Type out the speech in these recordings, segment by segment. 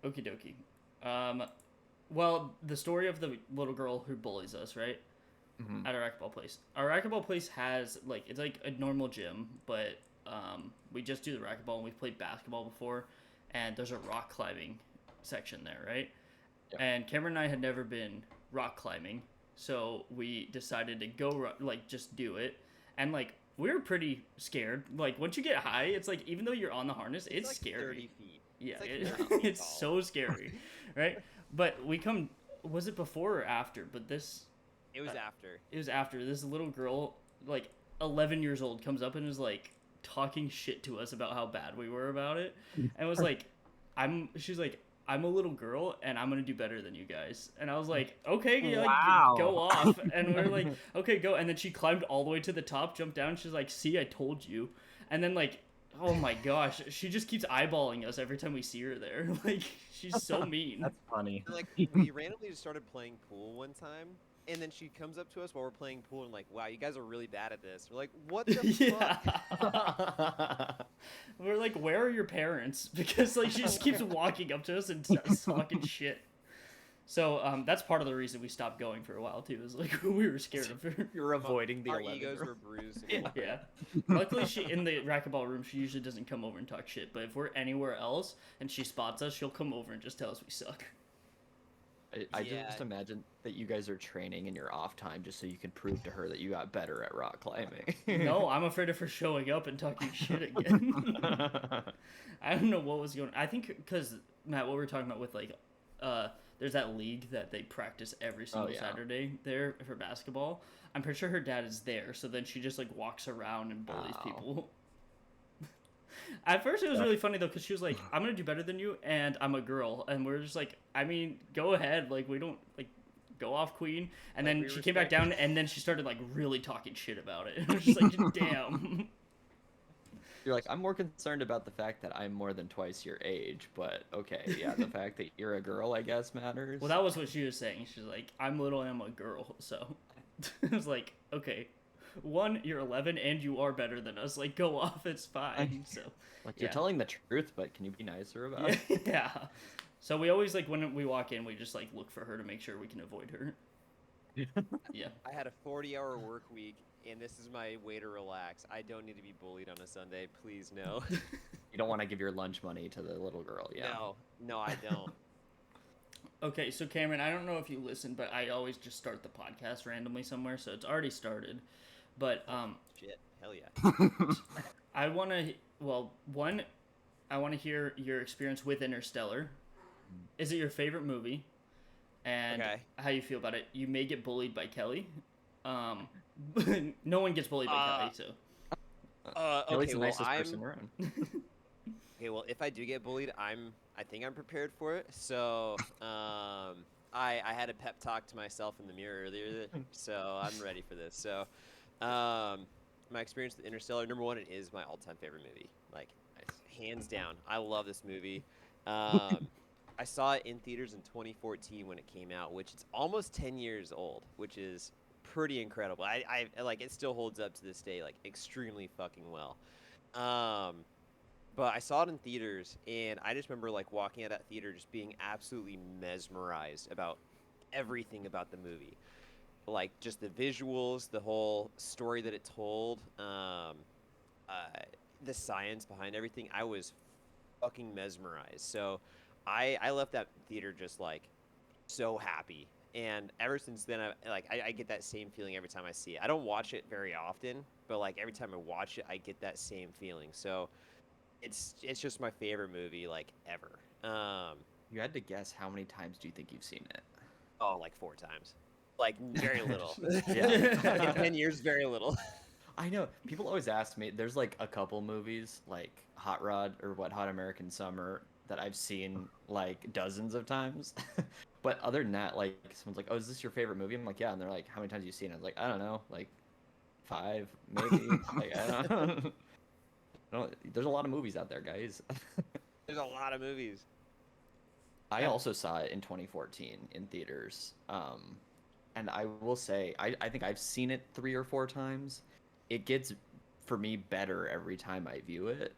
Okie dokie. Um, well, the story of the little girl who bullies us, right? Hmm. At our racquetball place. Our racquetball place has like it's like a normal gym, but we just do the racquetball and we've played basketball before, and there's a rock climbing section there, right? Yep. And Cameron and I had never been rock climbing, so we decided to go like just do it, and like we were pretty scared. Like once you get high, it's like even though you're on the harness, It's it's like scary. 30 feet. Yeah, It's like it, 30 feet it's tall. so scary, right? But we come. Was it before or after? But this It uh, was after. it was after this little girl, like 11 years old, comes up and is like talking shit to us about how bad we were about it, and was like, she's like, I'm a little girl and I'm gonna do better than you guys. And I was like, okay, yeah, like Wow. go off. And we are like, okay, go. And then she climbed all the way to the top, jumped down. She's like, see, I told you. And then like, oh my gosh, she just keeps eyeballing us every time we see her there. Like she's so mean. That's funny. And, like, we randomly just started playing pool one time, and then she comes up to us while we're playing pool and like, wow, you guys are really bad at this. We're like, what the fuck? Yeah. We're like, where are your parents? Because like she just keeps walking up to us and talking shit. So that's part of the reason we stopped going for a while too. Is like we were scared of her. You're avoiding the Our 11 egos year were bruised and Yeah. whatnot. Yeah. Luckily, she in the racquetball room. She usually doesn't come over and talk shit. But if we're anywhere else and she spots us, she'll come over and just tell us we suck. I Yeah. just imagine that you guys are training in your off time just so you can prove to her that you got better at rock climbing. No, I'm afraid of her showing up and talking shit again. I don't know what was going. I think because Matt, what we were talking about with like, there's that league that they practice every Oh single yeah. Saturday there for basketball. I'm pretty sure her dad is there, so then she just like walks around and bullies Oh. people. At first, it was Yeah. really funny though, because she was like, "I'm gonna do better than you, and I'm a girl," and we're just like, "I mean, go ahead. Like, we don't like." Go off, queen, and Like, then we she came back respect down, and then she started like really talking shit about it. And we're just like, damn. You're like, I'm more concerned about the fact that I'm more than twice your age, but okay, yeah, the fact that you're a girl, I guess, Well, matters. that was what she was saying. She's like, I'm little and I'm a girl. So I was like, okay, one, you're 11 and you are better than us. Like, go off. It's fine. So, Like, you're yeah. telling the truth, but can you be nicer about Yeah. it? Yeah. So we always, like, when we walk in, we just, like, look for her to make sure we can avoid her. Yeah. I had a 40-hour work week, and this is my way to relax. I don't need to be bullied on a Sunday. Please, no. You don't want to give your lunch money to the little girl, yeah. No, no, I don't. Okay, so Cameron, I don't know if you listen, but I always just start the podcast randomly somewhere, so it's already started. But Shit, hell yeah. I want to, well, one, I want to hear your experience with Interstellar. Is it your favorite movie? And Okay. how you feel about it? You may get bullied by Kelly. Um, no one gets bullied by Uh, Kelly, so Kelly's okay, the well, nicest person around. okay, well, if I do get bullied, I think I'm prepared for it. So, I had a pep talk to myself in the mirror earlier, so I'm ready for this. So, my experience with Interstellar, number one, it is my all-time favorite movie. Like, hands down, I love this movie. Um, I saw it in theaters in 2014 when it came out, which is almost 10 years old, which is pretty incredible. I like it still holds up to this day, like extremely fucking well. Um, but I saw it in theaters, and I just remember like walking out of that theater just being absolutely mesmerized about everything about the movie. Like just the visuals, the whole story that it told, uh, the science behind everything. I was fucking mesmerized. So I left that theater just like so happy. And ever since then, I get that same feeling every time I see it. I don't watch it very often, but like every time I watch it, I get that same feeling. So it's just my favorite movie like ever. You had to guess how many times do you think you've seen it? Oh, like 4 times, like very little. Yeah. In 10 years, very little. I know. People always ask me, there's like a couple movies like Hot Rod or What Hot American Summer that I've seen like dozens of times. But other than that, like someone's like, "Oh, is this your favorite movie?" I'm like, "Yeah." And they're like, "How many times have you seen it?" I was like, "I don't know, like five, maybe." Like, I don't know. There's a lot of movies out there, guys. There's a lot of movies. I also saw it in 2014 in theaters. And I will say, I think I've seen it 3 or 4 times. It gets, for me, better every time I view it.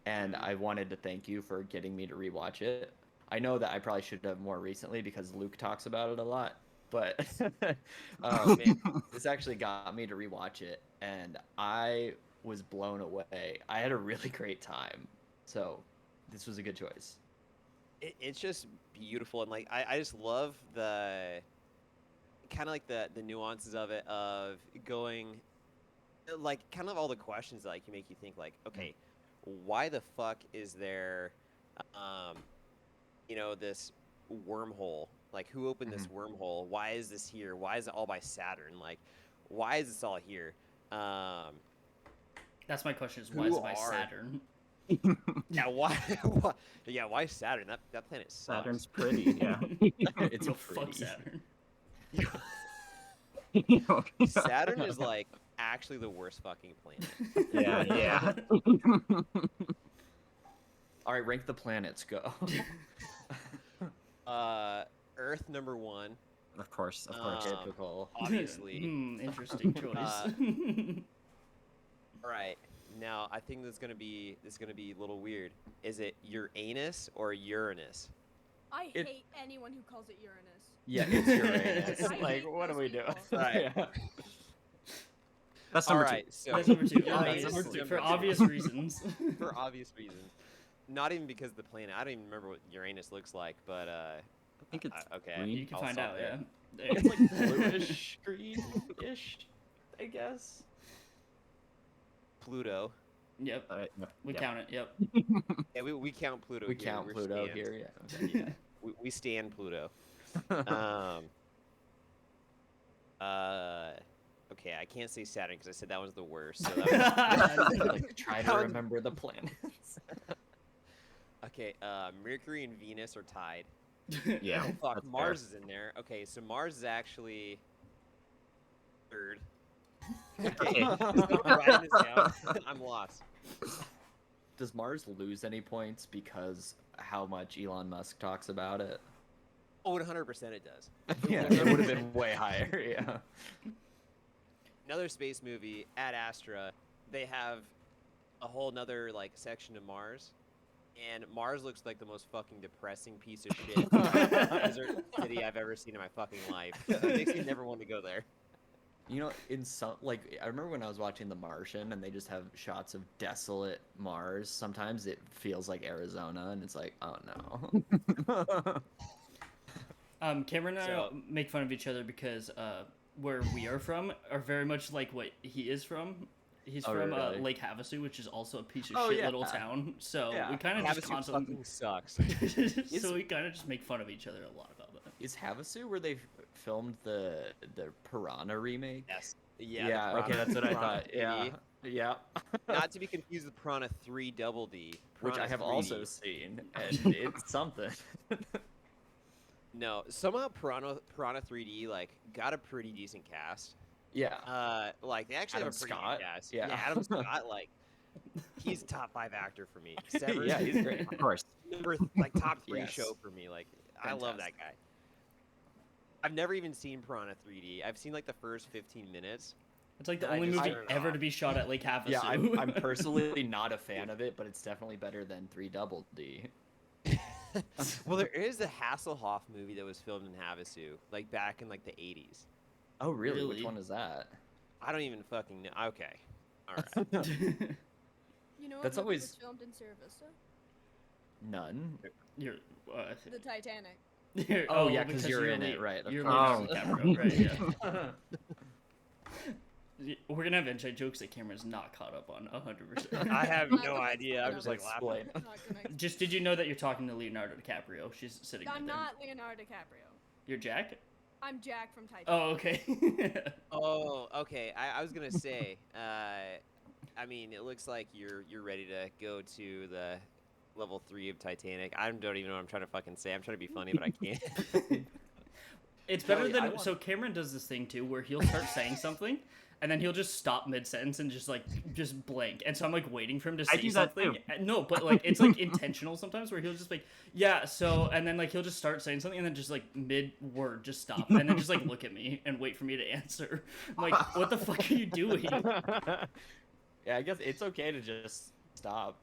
And Mhm. I wanted to thank you for getting me to rewatch it. I know that I probably should have more recently because Luke talks about it a lot, but man, this actually got me to rewatch it, and I was blown away. I had a really great time, so this was a good choice. It's just beautiful, and like I just love the kind of like the nuances of it, of going like kind of all the questions that like make you think like, okay, why the fuck is there um this wormhole? Like, who opened this wormhole? Why is this here? Why is it all by Saturn? Like, why is this all here? Um, That's my question: is why is it by Saturn? yeah, why? Yeah, why Saturn? That planet sucks. Saturn's pretty, yeah. It's Go pretty. fuck Saturn. Saturn is like actually the worst fucking planet. Yeah. All right, rank the planets. Go. Earth number 1. Of course. Typical. Obviously. Interesting choice. All right. Now I think this is gonna be a little weird. Is it Uranus or Uranus? I hate anyone who calls it Uranus. Yeah, it's Uranus. I Like, hate what are those we doing? people. Right. Yeah. That's All number right. So That's number 2. Yeah, obviously, that's number for two. obvious reasons. For obvious reasons. Not even because of the planet. I don't even remember what Uranus looks like, but I think it's okay. green. You can I'll find solve out. it. Yeah. It's like bluish, green-ish, I guess. Pluto. Yep. We count it. Yep. Yeah, we count Pluto. We here. count We're Pluto stand. here, yeah. Okay, yeah. We stand Pluto. Okay, I can't say Saturn because I said that was the worst. So that was, Like, try to remember the planets. okay, Mercury and Venus are tied. Yeah. Oh, fuck, that's Mars is in there. Okay, so Mars is actually third. Okay, writing this down. I'm lost. Does Mars lose any points because how much Elon Musk talks about it? Oh, 100% it does. Yeah, it would have been way higher, yeah. Another space movie, Ad Astra. They have a whole nother like section of Mars, and Mars looks like the most fucking depressing piece of shit desert city I've ever seen in my fucking life. It makes me never want to go there. You know, in some, like, I remember when I was watching The Martian and they just have shots of desolate Mars. Sometimes it feels like Arizona, and it's like, oh no. Cameron and I So- make fun of each other because where we are from are very much like what he is from. He's Oh, from really? Lake Havasu, which is also a piece of Oh, shit yeah. little town. So Yeah. we kind of just Havasu constantly. fucking sucks. So we kind of just make fun of each other a lot about that. Is Havasu where they filmed the Piranha remake? Yes. Yeah, the okay, that's what I Piranha thought. Yeah. 3D. Yeah. Not to be confused with Piranha 3 Double D. Which I Piranha have 3D. also seen, and it's something. No, somehow Piranha 3D like got a pretty decent cast. Yeah. Like they actually Adam have a pretty Scott? good cast. Yeah. Adam Scott, like he's a top 5 actor for me. Severus, Yeah, he's great. Of course. like top 3 Yes. show for me. Like I love that Fantastic. guy. I've never even seen Piranha 3D. I've seen like the first 15 minutes. It's like the I only just movie turned it ever off. to be shot at Lake Havasu. Yeah, I'm personally not a fan of it, but it's definitely better than 3 Double D. Well, there is a Hasselhoff movie that was filmed in Havasu, like back in like the 80s. Oh, really? Which Really? one is that? I don't even fucking know. Okay, all right. You know what That's movie always- was filmed in Sierra Vista? None. You're, The Titanic. you're- Oh, yeah, 'cause because you're in it, Le- right, of You're course. Leonardo DiCaprio, right? Yeah. We're gonna have inside jokes that Cameron's not caught up on 100%. I have Not no gonna- idea. I'm just like Explain. laughing. Not gonna- Just did you know that you're talking to Leonardo DiCaprio? She's sitting right I'm there. not Leonardo DiCaprio. You're Jack? I'm Jack from Titanic. Oh, okay. Oh, okay. I was gonna say. I mean, it looks like you're ready to go to the level 3 of Titanic. I don't even know what I'm trying to fucking say. I'm trying to be funny, but I can't. It's better Joey, I than want- so Cameron does this thing too where he'll start saying something and then he'll just stop mid sentence and just blank. And so I'm like waiting for him to say I do that something. too. No, but like it's like intentional sometimes where he'll just like, yeah, so and then like he'll just start saying something and then just like mid word just stop and then just like look at me and wait for me to answer. I'm like, what the fuck are you doing? Yeah, I guess it's okay to just stop.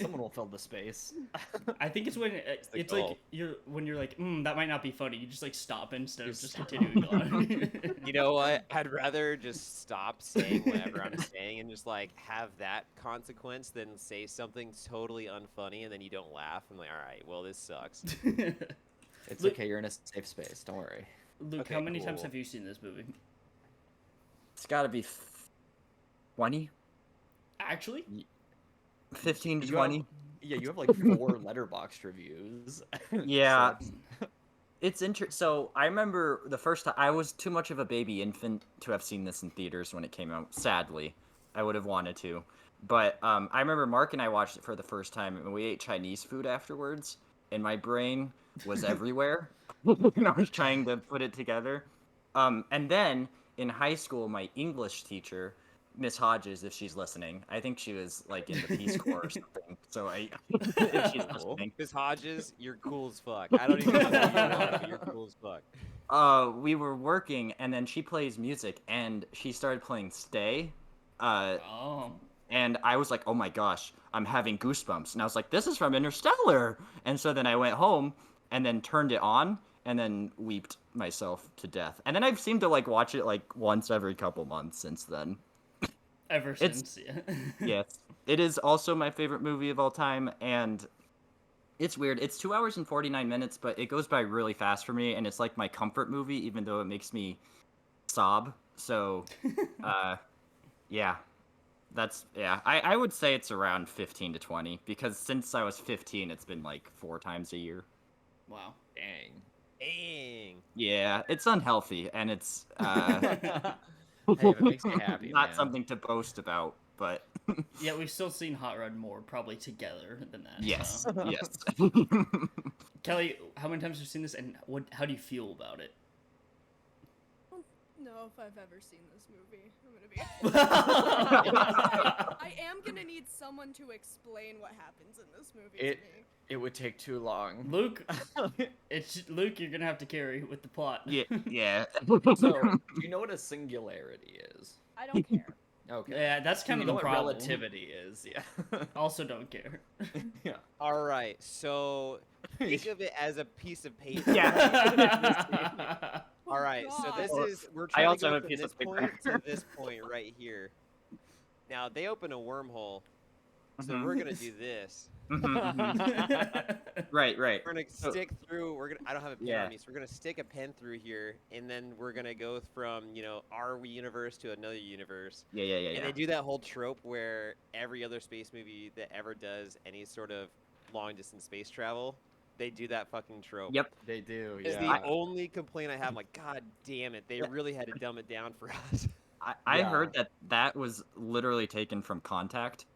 Someone will fill the space. I think it's when the it's goal. like you're like, that might not be funny. You just like stop instead of just continuing on. You know what? I'd rather just stop saying whatever I'm saying and just like have that consequence than say something totally unfunny and then you don't laugh. I'm like, all right, well this sucks. It's Luke- okay. You're in a safe space. Don't worry. Luke, Okay, how many times cool. have you seen this movie? It's got to be 20, Actually, 15 to You 20. have- yeah, you have like 4 letterbox reviews. Yeah. So It's so I remember the first time I was too much of a baby infant to have seen this in theaters when it came out. Sadly, I would have wanted to, but I remember Mark and I watched it for the first time, and we ate Chinese food afterwards, and my brain was everywhere. And I was trying to put it together. And then in high school, my English teacher, Miss Hodges, if she's listening, I think she was like in the Peace Corps or something. So if she's Cool. listening. Miss Hodges, you're cool as fuck. I don't even know who you are, but you're cool as fuck. We were working, and then she plays music, and she started playing Stay, oh, and I was like, oh my gosh, I'm having goosebumps, and I was like, this is from Interstellar, and so then I went home, and then turned it on, and then weeped myself to death, and then I've seemed to like watch it like once every couple months since then. ever It's- since, yeah. Yes, it is also my favorite movie of all time, and it's weird. It's 2 hours and 49 minutes, but it goes by really fast for me, and it's like my comfort movie, even though it makes me sob. So, yeah, I would say it's around 15 to 20 because since I was 15, it's been like 4 times a year. Wow. dang. Dang. Yeah, it's unhealthy, and it's Hey, if it makes you happy, not man. something to boast about, but Yeah, we've still seen Hot Rod more probably together than that. yes, so. yes. Kelly, how many times have you seen this, and how do you feel about it? I don't know if I've ever seen this movie. I'm gonna be. I am gonna need someone to explain what happens in this movie to me. It would take too long. Luke, Luke. You're gonna have to carry with the plot. Yeah. So, do you know what a singularity is? I don't care. Okay. Yeah, that's kind you of know the what problem. relativity is? Yeah. Also, don't care. Yeah. All right, so think of it as a piece of paper. Yeah. All right, so this God. is we're I trying also to go have a from piece this of paper. point to this point right here. Now they open a wormhole, so we're gonna do this. Right. We're gonna So- stick through. I don't have a pen Yeah. on me, so we're gonna stick a pen through here, and then we're gonna go from our universe to another universe. Yeah. And they do that whole trope where every other space movie that ever does any sort of long distance space travel, they do that fucking trope. Yep. They do. It's Yeah. the only complaint I have. I'm like, God damn it, they really had to dumb it down for us. I Yeah. heard that was literally taken from Contact,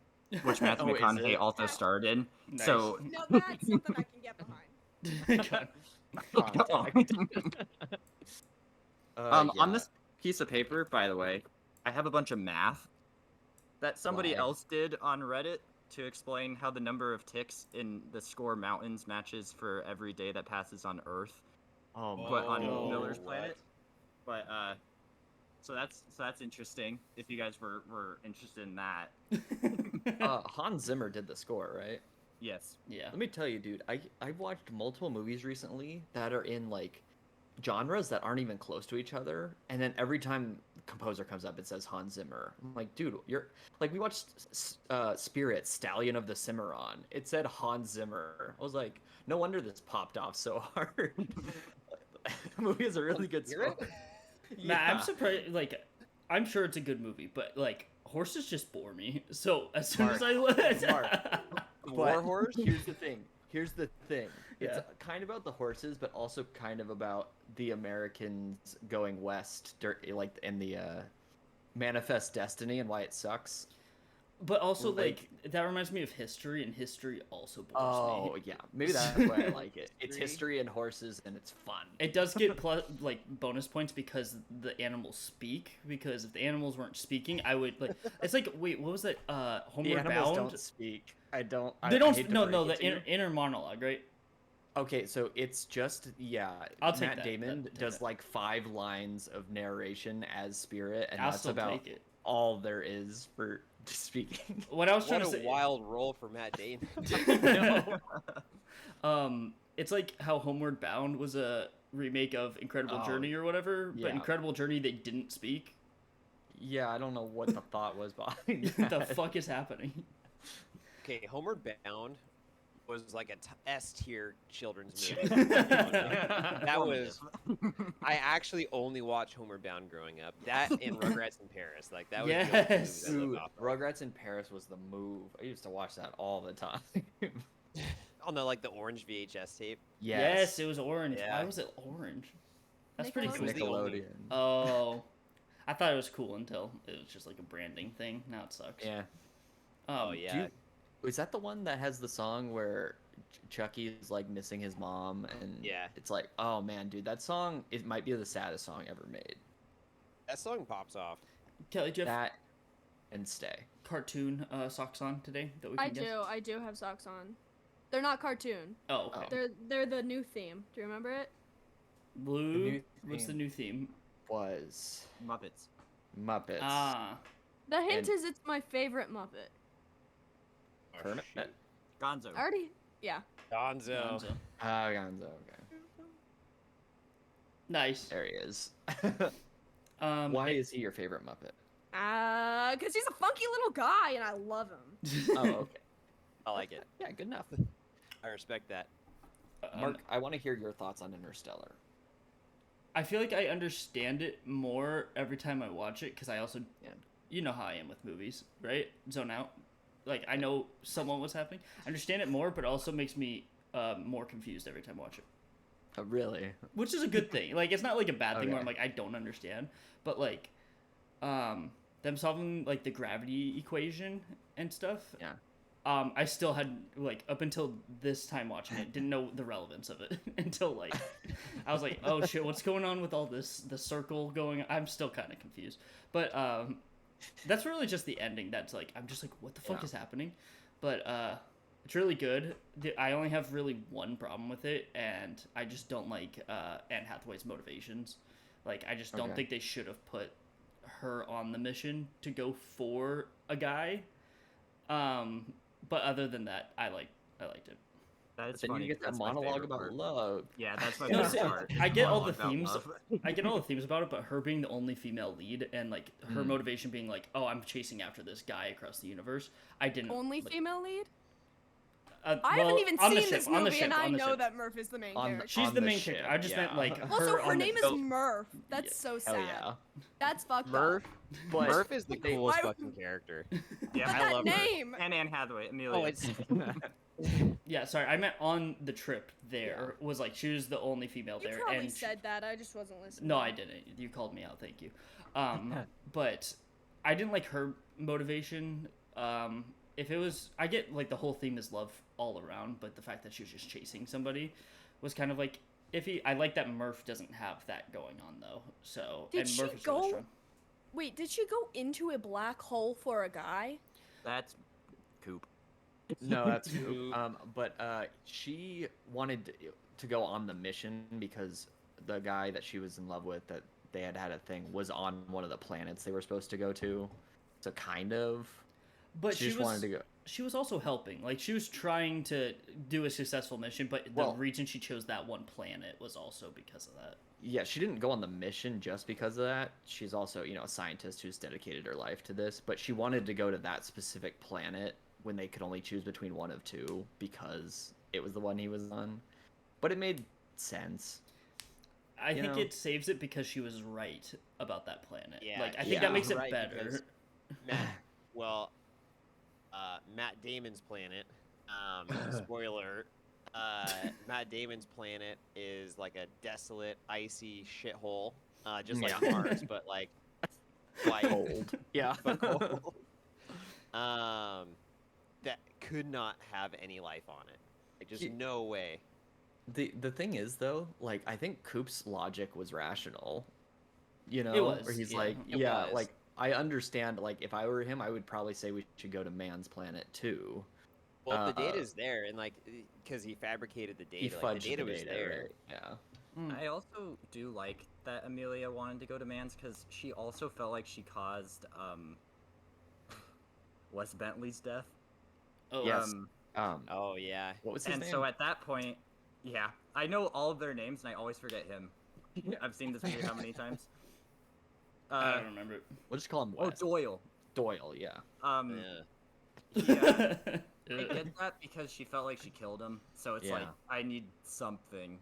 which Matthew Oh, is McConaughey it? also starred in. Nice. So No, that's something I can get behind. Contact. on Yeah. this piece of paper, by the way, I have a bunch of math that somebody Why? else did on Reddit to explain how the number of ticks in the score mountains matches for every day that passes on Earth, Oh my but on Oh, Miller's what? planet. But so that's interesting. If you guys were interested in that, Hans Zimmer did the score, right? yes. yeah. Let me tell you, dude. I've watched multiple movies recently that are in like genres that aren't even close to each other, and then every time the composer comes up, it says Hans Zimmer. I'm like, dude, you're like, we watched Spirit, Stallion of the Cimarron. It said Hans Zimmer. I was like, no wonder this popped off so hard. The movie is a really good score. Spirit? Matt, I'm surprised. Like, I'm sure it's a good movie, but like horses just bore me. So as soon as I Warhorse. Here's the thing. It's Yeah. kind of about the horses, but also kind of about the Americans going west, like in the Manifest Destiny and why it sucks. But also, Like- like, that reminds me of history, and history also bores Oh me. yeah, maybe that's why I like it. It's history and horses, and it's fun. It does get like bonus points because the animals speak. Because if the animals weren't speaking, I would like. It's like, wait, what was that? The Homeward animals Bound. don't speak. I They hate don't. to No, break no, it the to you. inner monologue, right? Okay, so it's just I'll take Matt that. Damon Take does that. like 5 lines of narration as Spirit, and I'll that's still about take it. all there is for speaking. What I was What trying a to say. wild role for Matt Damon. It's like how Homeward Bound was a remake of Incredible Oh, Journey or whatever, but yeah. Incredible Journey they didn't speak. Yeah, I don't know what the thought was behind What the that. fuck is happening? Okay, Homeward Bound was like a S tier children's movie. That was. I actually only watched Homeward Bound growing up. That and Rugrats in Paris. Like that was the only Yes. movies I lived Dude, off of. Rugrats in Paris was the move. I used to watch that all the time. On the like the orange VHS tape. Yes, it was orange. Yeah. Why was it orange? That's pretty Nickelodeon. It cool. was the only- Nickelodeon. Oh, I thought it was cool until it was just like a branding thing. Now it sucks. Yeah. Oh Um, yeah. Is that the one that has the song where Chucky's like missing his mom and Yeah. it's like, oh man, dude, that song it might be the saddest song ever made. That song pops off. Kelly, do you have That and Stay. cartoon socks on today that we can I guess? do. I do have socks on. They're not cartoon. Oh, okay. Oh. They're the new theme. Do you remember it? Blue. new What's the theme. new theme? Was Muppets. Muppets. Ah, The hint And- is it's my favorite Muppet. Oh, Kermit? shoot. Gonzo. I already. Yeah. Gonzo. Gonzo. Ah, Gonzo, okay. Nice. There he is. Why Why is he your favorite Muppet? Cause he's a funky little guy and I love him. Oh, okay. I like it. Yeah, good enough. I respect that. Mark, I want to hear your thoughts on Interstellar. I feel like I understand it more every time I watch it because I also, Yeah. you know how I am with movies, right? Zone out. Like I know somewhat what's happening. I understand it more, but it also makes me more confused every time I watch it, Oh, really? which is a good thing. Like it's not like a bad thing where I'm Okay. like I don't understand, but like, them solving like the gravity equation and stuff. Yeah. I still had like up until this time watching it, didn't know the relevance of it until like I was like, oh shit, what's going on with all this the circle going? I'm still kind of confused, but that's really just the ending. That's like I'm just like, what the fuck Yeah. is happening? But it's really good. I only have really one problem with it, and I just don't like Anne Hathaway's motivations. Like I just don't Okay. think they should have put her on the mission to go for a guy. But other than that, I liked it. That's Then funny. you get that 'cause that's my monologue favorite about part. love. Yeah, that's my No, favorite see, part. I get all the Monologue about themes. love. I get all the themes about it, but her being the only female lead and like her Mm. motivation being like, oh, I'm chasing after this guy across the universe. I didn't. Only like, female lead? I I haven't even on the seen ship, this on the movie, ship, and I on the know ship. that Murph is the main On the- character. She's on the the main ship, character. I just meant yeah. like Also, her on the- name is so- Murph. That's Yeah. so Hell sad. yeah. That's fucked Murph. up. But Murph is the they- coolest Why- fucking character. Yeah, But I that love Murph. name. and Anne Hathaway, Amelia. Oh, it's Yeah, sorry, I meant on the trip. There was like she was the only female You there, probably and said that. I just wasn't listening. no, I didn't. You called me out. Thank you. But I didn't like her motivation. If it was, I get like the whole theme is love all around, but the fact that she was just chasing somebody was kind of like iffy. I like that Murph doesn't have that going on though. So Did and she Murph is really go- strong. Wait, did she go into a black hole for a guy? That's Coop. No, that's Ooh. but she wanted to go on the mission because the guy that she was in love with that they had a thing was on one of the planets they were supposed to go to. So kind of. But she she just was wanted to go. she was also helping. Like she was trying to do a successful mission, but the Well- reason she chose that one planet was also because of that. Yeah, she didn't go on the mission just because of that. She's also, a scientist who's dedicated her life to this, but she wanted to go to that specific planet when they could only choose between one of two because it was the one he was on. But it made sense. I You think know? it saves it because she was right about that planet. Yeah, Like I she think that was makes it right better. because- Matt, Matt Damon's planet. Spoiler. Matt Damon's planet is like a desolate, icy shithole, just like Yeah. Mars, but like white, Cold. Yeah. but cold. That could not have any life on it. Like, just Ye- no way. The thing is though, like I think Coop's logic was rational. was, where he's yeah. like, It yeah, was. like I understand. Like if I were him, I would probably say we should go to man's planet too. Well, if the Uh, data's there, and like, because he fabricated the He data, like, fudged the data the was data, there. right? Yeah. Mm. I also do like that Amelia wanted to go to Mans because she also felt like she caused was Bentley's death. Oh, Yes. Oh yeah. What was his And name? so at that point, yeah, I know all of their names and I always forget him. I've seen this movie how many times? I don't remember it. We'll just call him Oh, Wes. Doyle. Doyle, yeah. Yeah. Yeah. I Ugh. get that because she felt like she killed him, so it's Yeah. like I need something,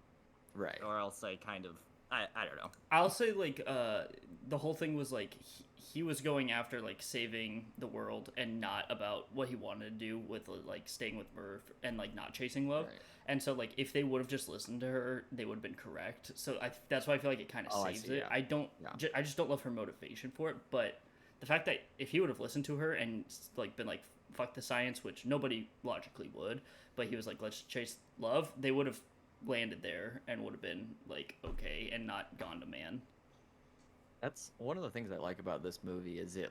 Right. or else I kind of I don't know. I'll say like the whole thing was like he was going after like saving the world and not about what he wanted to do with like staying with Murph and like not chasing love. Right. And so like if they would have just listened to her, they would have been correct. So that's why I feel like it kind of Oh, I saves see, it. yeah. I don't. Yeah. I just don't love her motivation for it. But the fact that if he would have listened to her and like been like fuck the science, which nobody logically would, but he was like let's chase love, they would have landed there and would have been like okay and not gone to man. That's one of the things I like about this movie is it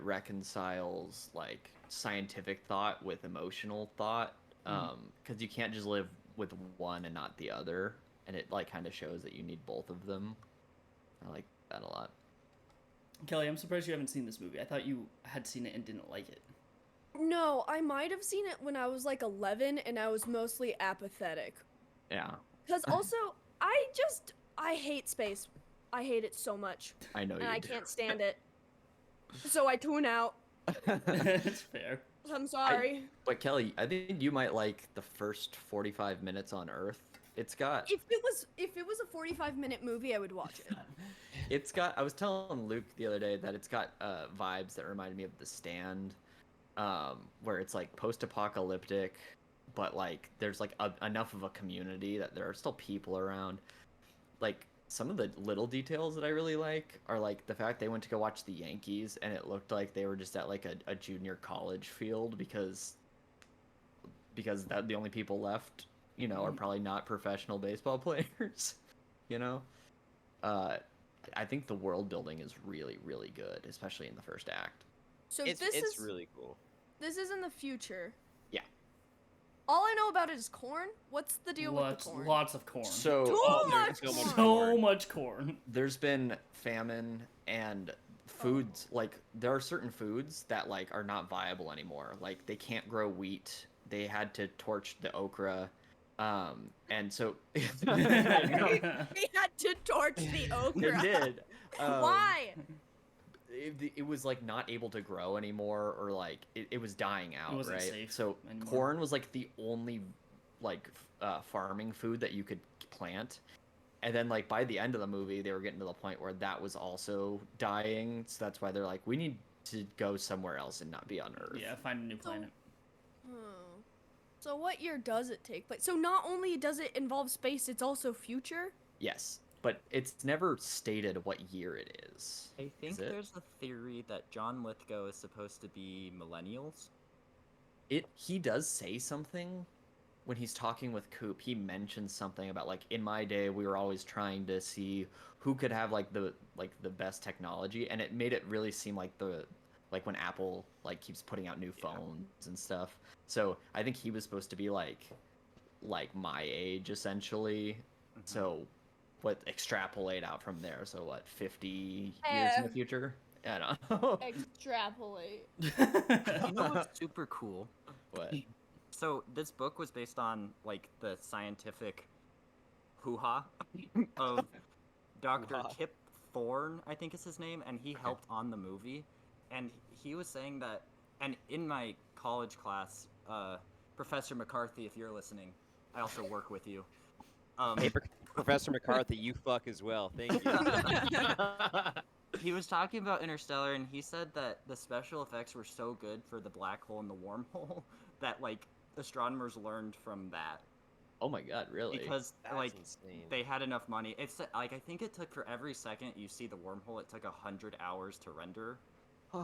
reconciles like scientific thought with emotional thought, because you can't just live with one and not the other, and it like kind of shows that you need both of them. I like that a lot. Kelly, I'm surprised you haven't seen this movie. I thought you had seen it and didn't like it. No, I might have seen it when I was like 11 and I was mostly apathetic. Yeah, Because also, I hate space. I hate it so much. I know And you I do. can't stand it. So I tune out. It's fair. I'm sorry. But Kelly, I think you might like the first 45 minutes on Earth. It's got If it was a 45-minute movie, I would watch it. It's got. I was telling Luke the other day that it's got vibes that reminded me of The Stand, where it's like post-apocalyptic, but like there's like enough of a community that there are still people around. Like some of the little details that I really like are like the fact they went to go watch the Yankees and it looked like they were just at like a junior college field because that the only people left, are probably not professional baseball players, you know. I think the world building is really, really good, especially in the first act. So It's this is really cool. this is in the future. Yeah. All I know about it is corn. What's the deal with the corn? Lots of corn. So Too much so much corn. So much corn. there's been famine and foods like there are certain foods that like are not viable anymore. Like they can't grow wheat. They had to torch the okra. And so They had to torch the okra. they did. Why? It was like not able to grow anymore, or like it was dying out, wasn't right? safe So anymore. corn was like the only like farming food that you could plant. And then like by the end of the movie, they were getting to the point where that was also dying. So that's why they're like, we need to go somewhere else and not be on Earth. Yeah, find a new So- planet. Oh. So what year does it take place? So not only does it involve space, it's also future? Yes, but it's never stated what year it is. I think Is it? there's a theory that John Lithgow is supposed to be millennials. He does say something when he's talking with Coop. He mentions something about like in my day we were always trying to see who could have like the best technology, and it made it really seem like when Apple like keeps putting out new phones and stuff. So I think he was supposed to be like my age essentially. So what extrapolate out from there? So what, 50 years in the future? I don't know. Extrapolate. You know what's super cool? What? So this book was based on like the scientific hoo-ha of Dr. Hoo-ha. Kip Thorne, I think is his name, and he helped on the movie. And he was saying that, and in my college class, Professor McCarthy, if you're listening, I also work with you. Hey, Professor McCarthy, you fuck as well. Thank you. He was talking about Interstellar, and he said that the special effects were so good for the black hole and the wormhole that like astronomers learned from that Oh my god, really? because That's like insane. they had enough money. It's like I think it took for every second you see the wormhole, it took 100 hours to render.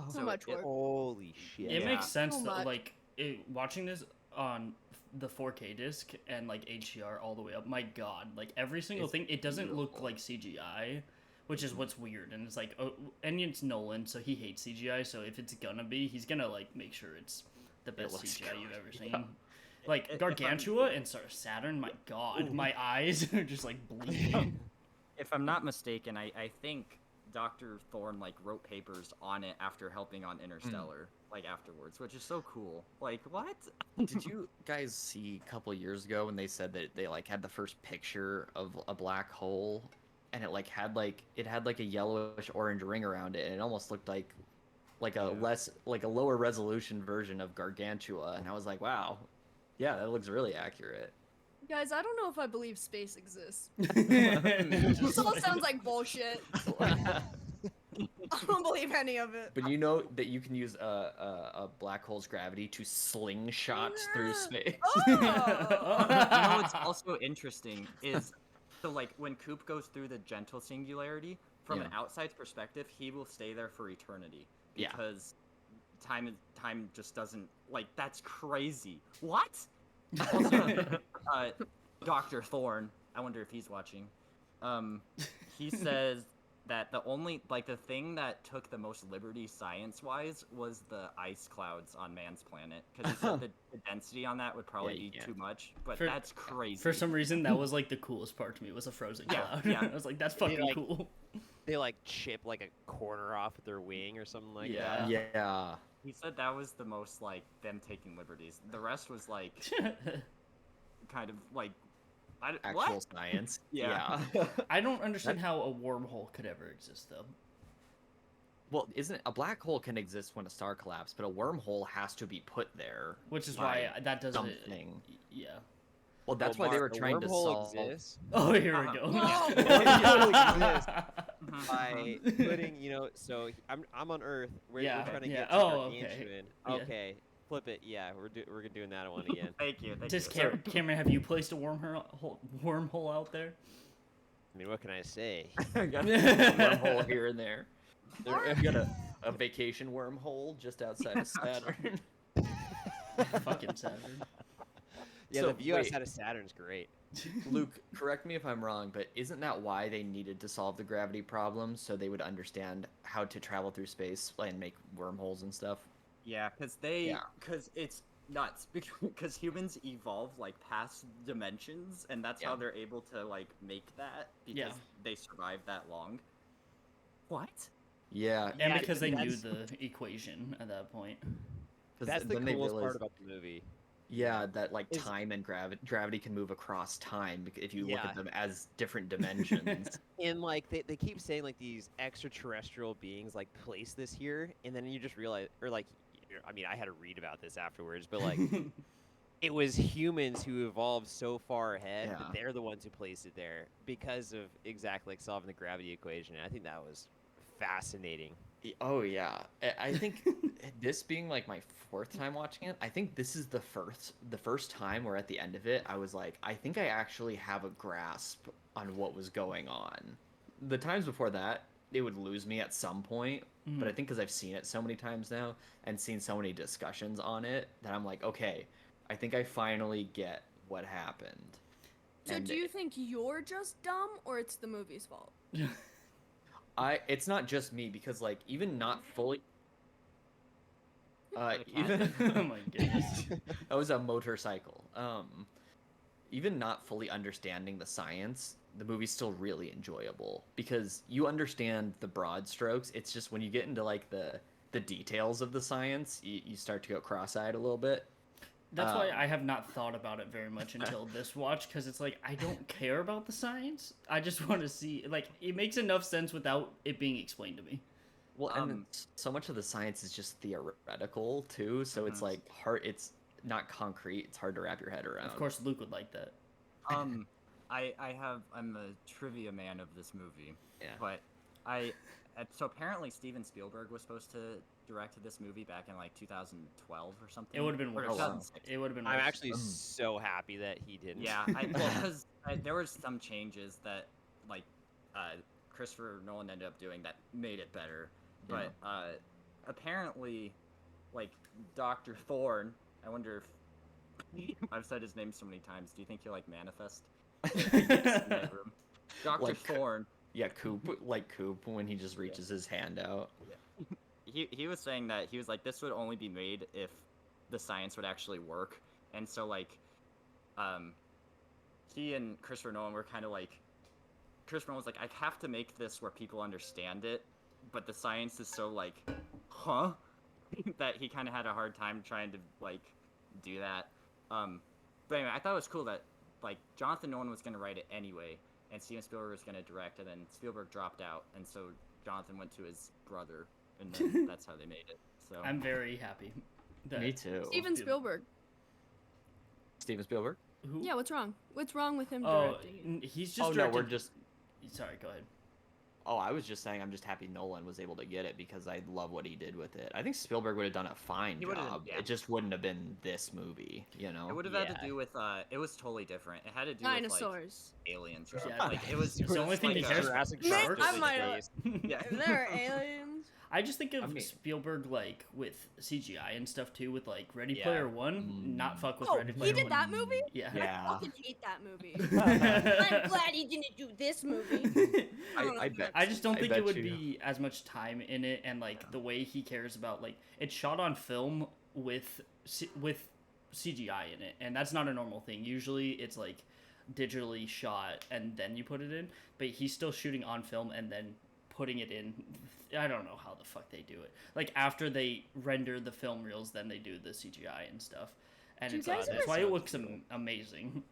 So much work. Holy shit. It Yeah. makes sense So though. much. Like watching this on the 4K disc and like HDR all the way up. My god, like every single It's thing, it doesn't look beautiful. like CGI, which is what's weird. And it's like, oh, and it's Nolan, so he hates CGI. So if it's gonna be, he's gonna like make sure it's the best looks CGI you've good, ever yeah. seen. Like If I'm- Gargantua and Saturn, my god, my eyes are just like bleeding. If I'm not mistaken, I think Dr. Thorne like wrote papers on it after helping on Interstellar. like afterwards, which is so cool. Like what? Did you guys see a couple years ago when they said that they like had the first picture of a black hole, and it had like a yellowish orange ring around it, and it almost looked like a lower resolution version of Gargantua, and I was like, wow, yeah, that looks really accurate. Guys, I don't know if I believe space exists. Just This all like- sounds like bullshit. I don't believe any of it. But you know that you can use a black hole's gravity to slingshot through space. Oh! You know what's also interesting is, so like when Coop goes through the gentle singularity, from an Yeah. outside perspective, he will stay there for eternity Yeah. because time just doesn't like that's crazy. What? Also, Dr. Thorne, I wonder if he's watching. He says that the only the thing that took the most liberty science-wise was the ice clouds on man's planet, because he said the density on that would probably you be can't. too much. But For- that's crazy. For some reason, that was like the coolest part to me. Was a frozen Yeah, cloud. yeah. I was like, that's fucking like- cool. They like chip like a corner off with their wing or something like Yeah. that. Yeah. He said that was the most like them taking liberties. The rest was like kind of like Actual what? science. Yeah. I don't understand how a wormhole could ever exist, though. Well, isn't a black hole can exist when a star collapses, but a wormhole has to be put there. Which is by why that doesn't. something. Yeah. Well, that's Well, why they were Mark, the trying to wormhole solve. exists Oh, here we Uh-huh. go. Whoa! Wormhole exists Mhm. by putting, so I'm on Earth. We're Yeah, trying to yeah. get to Oh, okay. Gargantuan. Yeah. Okay, flip it. Yeah, we're doing that one again. Thank you. Just you. Cameron, have you placed a wormhole out there? I mean, what can I say? Got a wormhole here and there. There- You got a vacation wormhole just outside of Saturn. Fucking Saturn. Yeah, So, the view wait. outside of Saturn's great. Luke, correct me if I'm wrong, but isn't that why they needed to solve the gravity problem so they would understand how to travel through space and make wormholes and stuff? Yeah, because it's nuts because humans evolve like past dimensions, and that's how Yeah. they're able to like make that because Yeah. they survived that long. What? Yeah, And Yeah, because they knew that's- the equation at that point. 'cause That's the then they coolest part realized- about the movie. Yeah, that like is- time and gravity can move across time if you look Yeah. at them as different dimensions. And like they keep saying like these extraterrestrial beings like place this here, and then you just realize, or like, I mean, I had to read about this afterwards, but like it was humans who evolved so far ahead Yeah. that they're the ones who placed it there because of exactly like solving the gravity equation. And I think that was fascinating. Oh yeah, I think this being like my fourth time watching it, I think this is the first time where at the end of it I was like, I think I actually have a grasp on what was going on. The times before that, it would lose me at some point, but I think because I've seen it so many times now and seen so many discussions on it that I'm like, okay, I think I finally get what happened. So And do you think you're just dumb or it's the movie's fault? it's not just me because like even not fully What? even Oh my goodness. that was a motorcycle. Even not fully understanding the science, the movie's still really enjoyable because you understand the broad strokes. It's just when you get into like the details of the science, you start to go cross-eyed a little bit. That's why Um, I have not thought about it very much until this watch, because it's like I don't care about the science. I just want to see, like, it makes enough sense without it being explained to me. Well, and then Um, so much of the science is just theoretical too, so it's Mhm. like hard. It's not concrete. It's hard to wrap your head around. Of course, Luke would like that. I'm a trivia man of this movie, Yeah. but so apparently Steven Spielberg was supposed to direct this movie back in like 2012 or something. It would have been Or worse. 2006. It would have been. I'm worse. actually so happy that he didn't. Yeah, because there was some changes that like Christopher Nolan ended up doing that made it better. But apparently, like Dr. Thorne, I wonder if I've said his name so many times. Do you think he'll like manifest? In that room? Dr. Like- Thorne. Yeah, Coop, like Coop when he just reaches his hand out. He was saying that he was like this would only be made if the science would actually work, and so like he and Christopher Nolan were kind of like Christopher Nolan was like I have to make this where people understand it, but the science is so like that he kind of had a hard time trying to like do that. But anyway, I thought it was cool that like Jonathan Nolan was going to write it anyway, and Steven Spielberg was going to direct, and then Spielberg dropped out, and so Jonathan went to his brother, and then that's how they made it. So I'm very happy. Me too. Steven Spielberg. Steven Spielberg. Who? Yeah, what's wrong? What's wrong with him Oh, directing? he's just. Oh no, directed... we're just. Sorry, go ahead. Oh, I was just saying I'm just happy Nolan was able to get it because I love what he did with it. I think Spielberg would have done a fine He would've- job. yeah. It just wouldn't have been this movie, you know? it would have had to do with it was totally different. It had to do Dinosaurs. with like aliens or Yeah, something. Like it was it's the only thing like he a- cares about. Jurassic Man, Park I is might- space. Yeah. There are aliens. I just think of I mean- Spielberg like with CGI and stuff too, with like Ready Yeah. Player One. Not fuck with Oh, Ready Player he did One. that movie? Yeah. Yeah. I fucking hate that movie. I'm glad he didn't do this movie. I bet. I just don't I think bet it would you. be as much time in it, and like the way he cares about like it's shot on film with CGI in it, and that's not a normal thing. Usually it's like digitally shot and then you put it in, but he's still shooting on film and then putting it in. I don't know how the fuck they do it. Like after they render the film reels, then they do the CGI and stuff, and Do you it's guys that's ever why see- it looks amazing.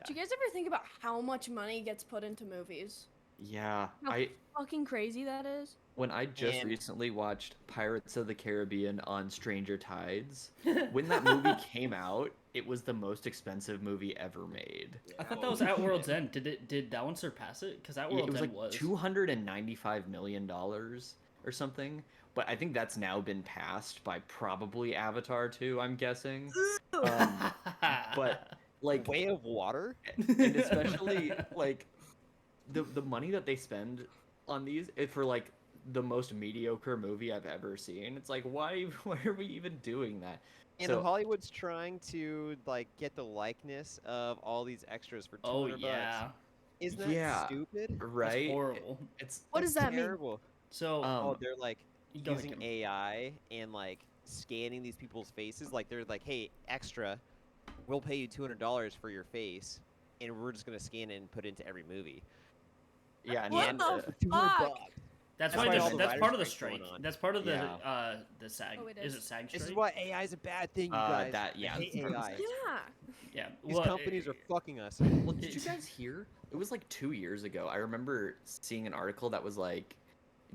Do you guys ever think about how much money gets put into movies? Yeah. How I fucking crazy that is. when I just And- recently watched Pirates of the Caribbean on Stranger Tides, when that movie came out, it was the most expensive movie ever made. I thought that was At World's End. Did that one surpass it? Because At Yeah, World's it was End like $295 million or something. But I think that's now been passed by probably Avatar 2, I'm guessing. But like Way of Water. and especially like the money that they spend on these for like the most mediocre movie I've ever seen. It's like why are we even doing that? And So- Hollywood's trying to like get the likeness of all these extras for Oh 200 yeah, bucks. Isn't that Yeah. stupid? Right? that's horrible. It's What does That's that mean? terrible. So Oh, they're like go ahead, using Kim. AI and like scanning these people's faces. Like they're like, hey, extra, we'll pay you $200 for your face, and we're just gonna scan it and put it into every movie. yeah, and What then, the $200 fuck? bucks. That's That's why why all the that's part of the writers' strike strike. going on. That's part of the Yeah. the SAG. Oh, it is is. it SAG strike? This is why AI is a bad thing, you guys. that- I yeah, hate that's AI. Yeah. Yeah. These well, companies are fucking us. well, did you guys hear? It was like 2 years ago. I remember seeing an article that was like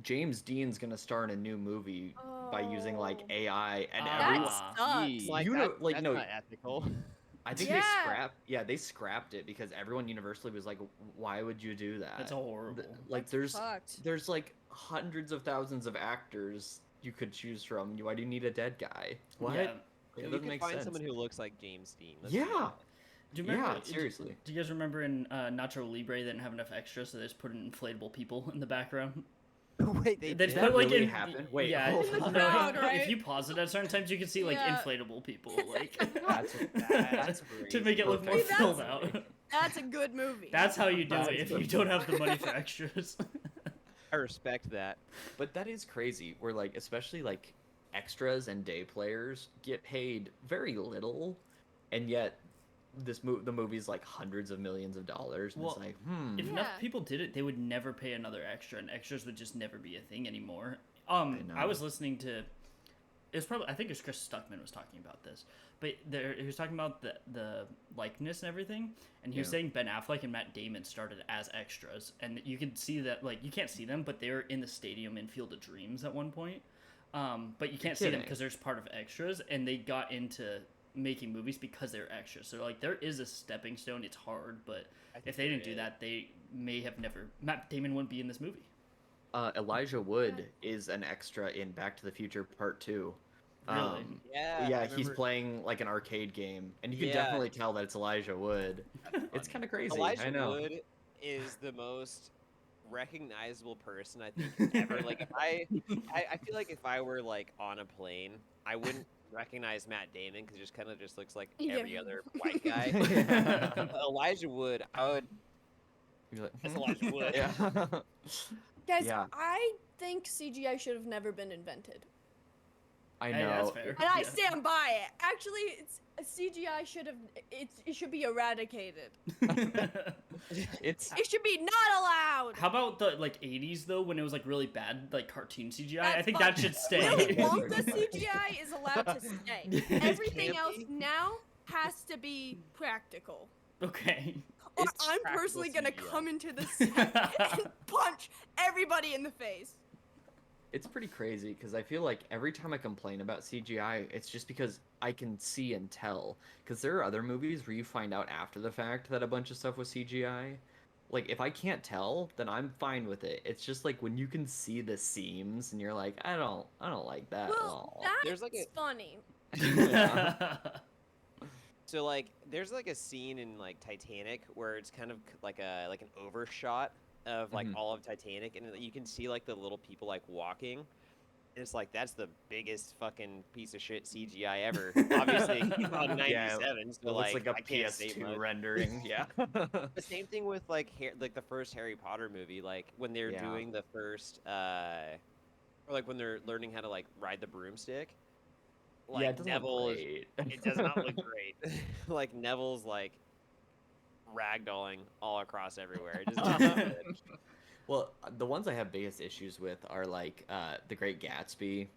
James Dean's gonna star in a new movie by using like Oh. AI and Ah. everyone. That sucks. Like, You know, that- like, that's no- not ethical. I think Yeah. they scrapped it because everyone universally was like, why would you do that? That's horrible. Like That's fucked. there's like hundreds of thousands of actors you could choose from. Why do you need a dead guy? What? Yeah. It you doesn't can make find sense. someone who looks like James Dean. Let's do Yeah. that. Do you remember? Yeah, seriously. Do you guys remember in Nacho Libre they didn't have enough extras, so they just put in inflatable people in the background? Wait, they They did? just that put like really in, happen? Wait, yeah. hold In the on. no, crowd, right? If you pause it at certain times, you can see like Yeah. inflatable people, like That's to make it look more perfect. filled out. That's a good movie. That's how you do That's it if the- you don't have the money for extras. I respect that. But that is crazy. Where like especially like extras and day players get paid very little, and yet the movie's like hundreds of millions of dollars. And Well, it's like, If enough Yeah. people did it, they would never pay another extra, and extras would just never be a thing anymore. I I was know. listening to, it was probably I think it was Chris Stuckman was talking about this, but he was talking about the likeness and everything, and he was Yeah. saying Ben Affleck and Matt Damon started as extras, and you can see that like you can't see them, but they were in the stadium in Field of Dreams at one point, but you can't see them kidding. because there's part of extras, and they got into making movies because they're extras. So like there is a stepping stone. It's hard, but I think if they didn't do is. that, they may have never. Matt Damon wouldn't be in this movie. Elijah Wood is an extra in Back to the Future Part 2. Really? Yeah. Yeah, I he's remember playing like an arcade game, and you can Yeah. definitely tell that it's Elijah Wood. It's kind of crazy. Elijah I know. Wood is the most recognizable person I think ever. Like if I feel like if I were like on a plane, I wouldn't recognize Matt Damon because just kind of just looks like every Yeah. other white guy. Elijah Wood, I would. You're like, That's Elijah Wood. Yeah. Guys, Yeah. I think CGI should have never been invented. I Hey, that's know. fair. And I Yeah. stand by it. Actually, it's CGI it should be eradicated. It's It should be not allowed. How about the like 80s though, when it was like really bad, like cartoon CGI? I That's think fine. that should Willy stay. Wonka CGI is allowed to stay. Everything else Campy. now has to be practical. Okay. Or It's I'm practical personally gonna CGI. come into the set and punch everybody in the face. It's pretty crazy because I feel like every time I complain about CGI, it's just because I can see and tell. Because there are other movies where you find out after the fact that a bunch of stuff was CGI. Like if I can't tell, then I'm fine with it. It's just like when you can see the seams and you're like, I don't like that at Well, all. There's that's like funny. Yeah. So like, there's like a scene in like Titanic where it's kind of like an overshot of like Mhm. all of Titanic, and you can see like the little people like walking. And it's like that's the biggest fucking piece of shit CGI ever. Obviously, it came out in Yeah, '97, so It looks like a I can't say PS2 much. rendering. Yeah. The same thing with like like the first Harry Potter movie, like when they're Yeah. doing the first, or like when they're learning how to like ride the broomstick. Like Yeah, it doesn't Neville look is, great. it does not look great. Like Neville's like ragdolling all across everywhere. It just doesn't look good. Well, the ones I have biggest issues with are like The Great Gatsby.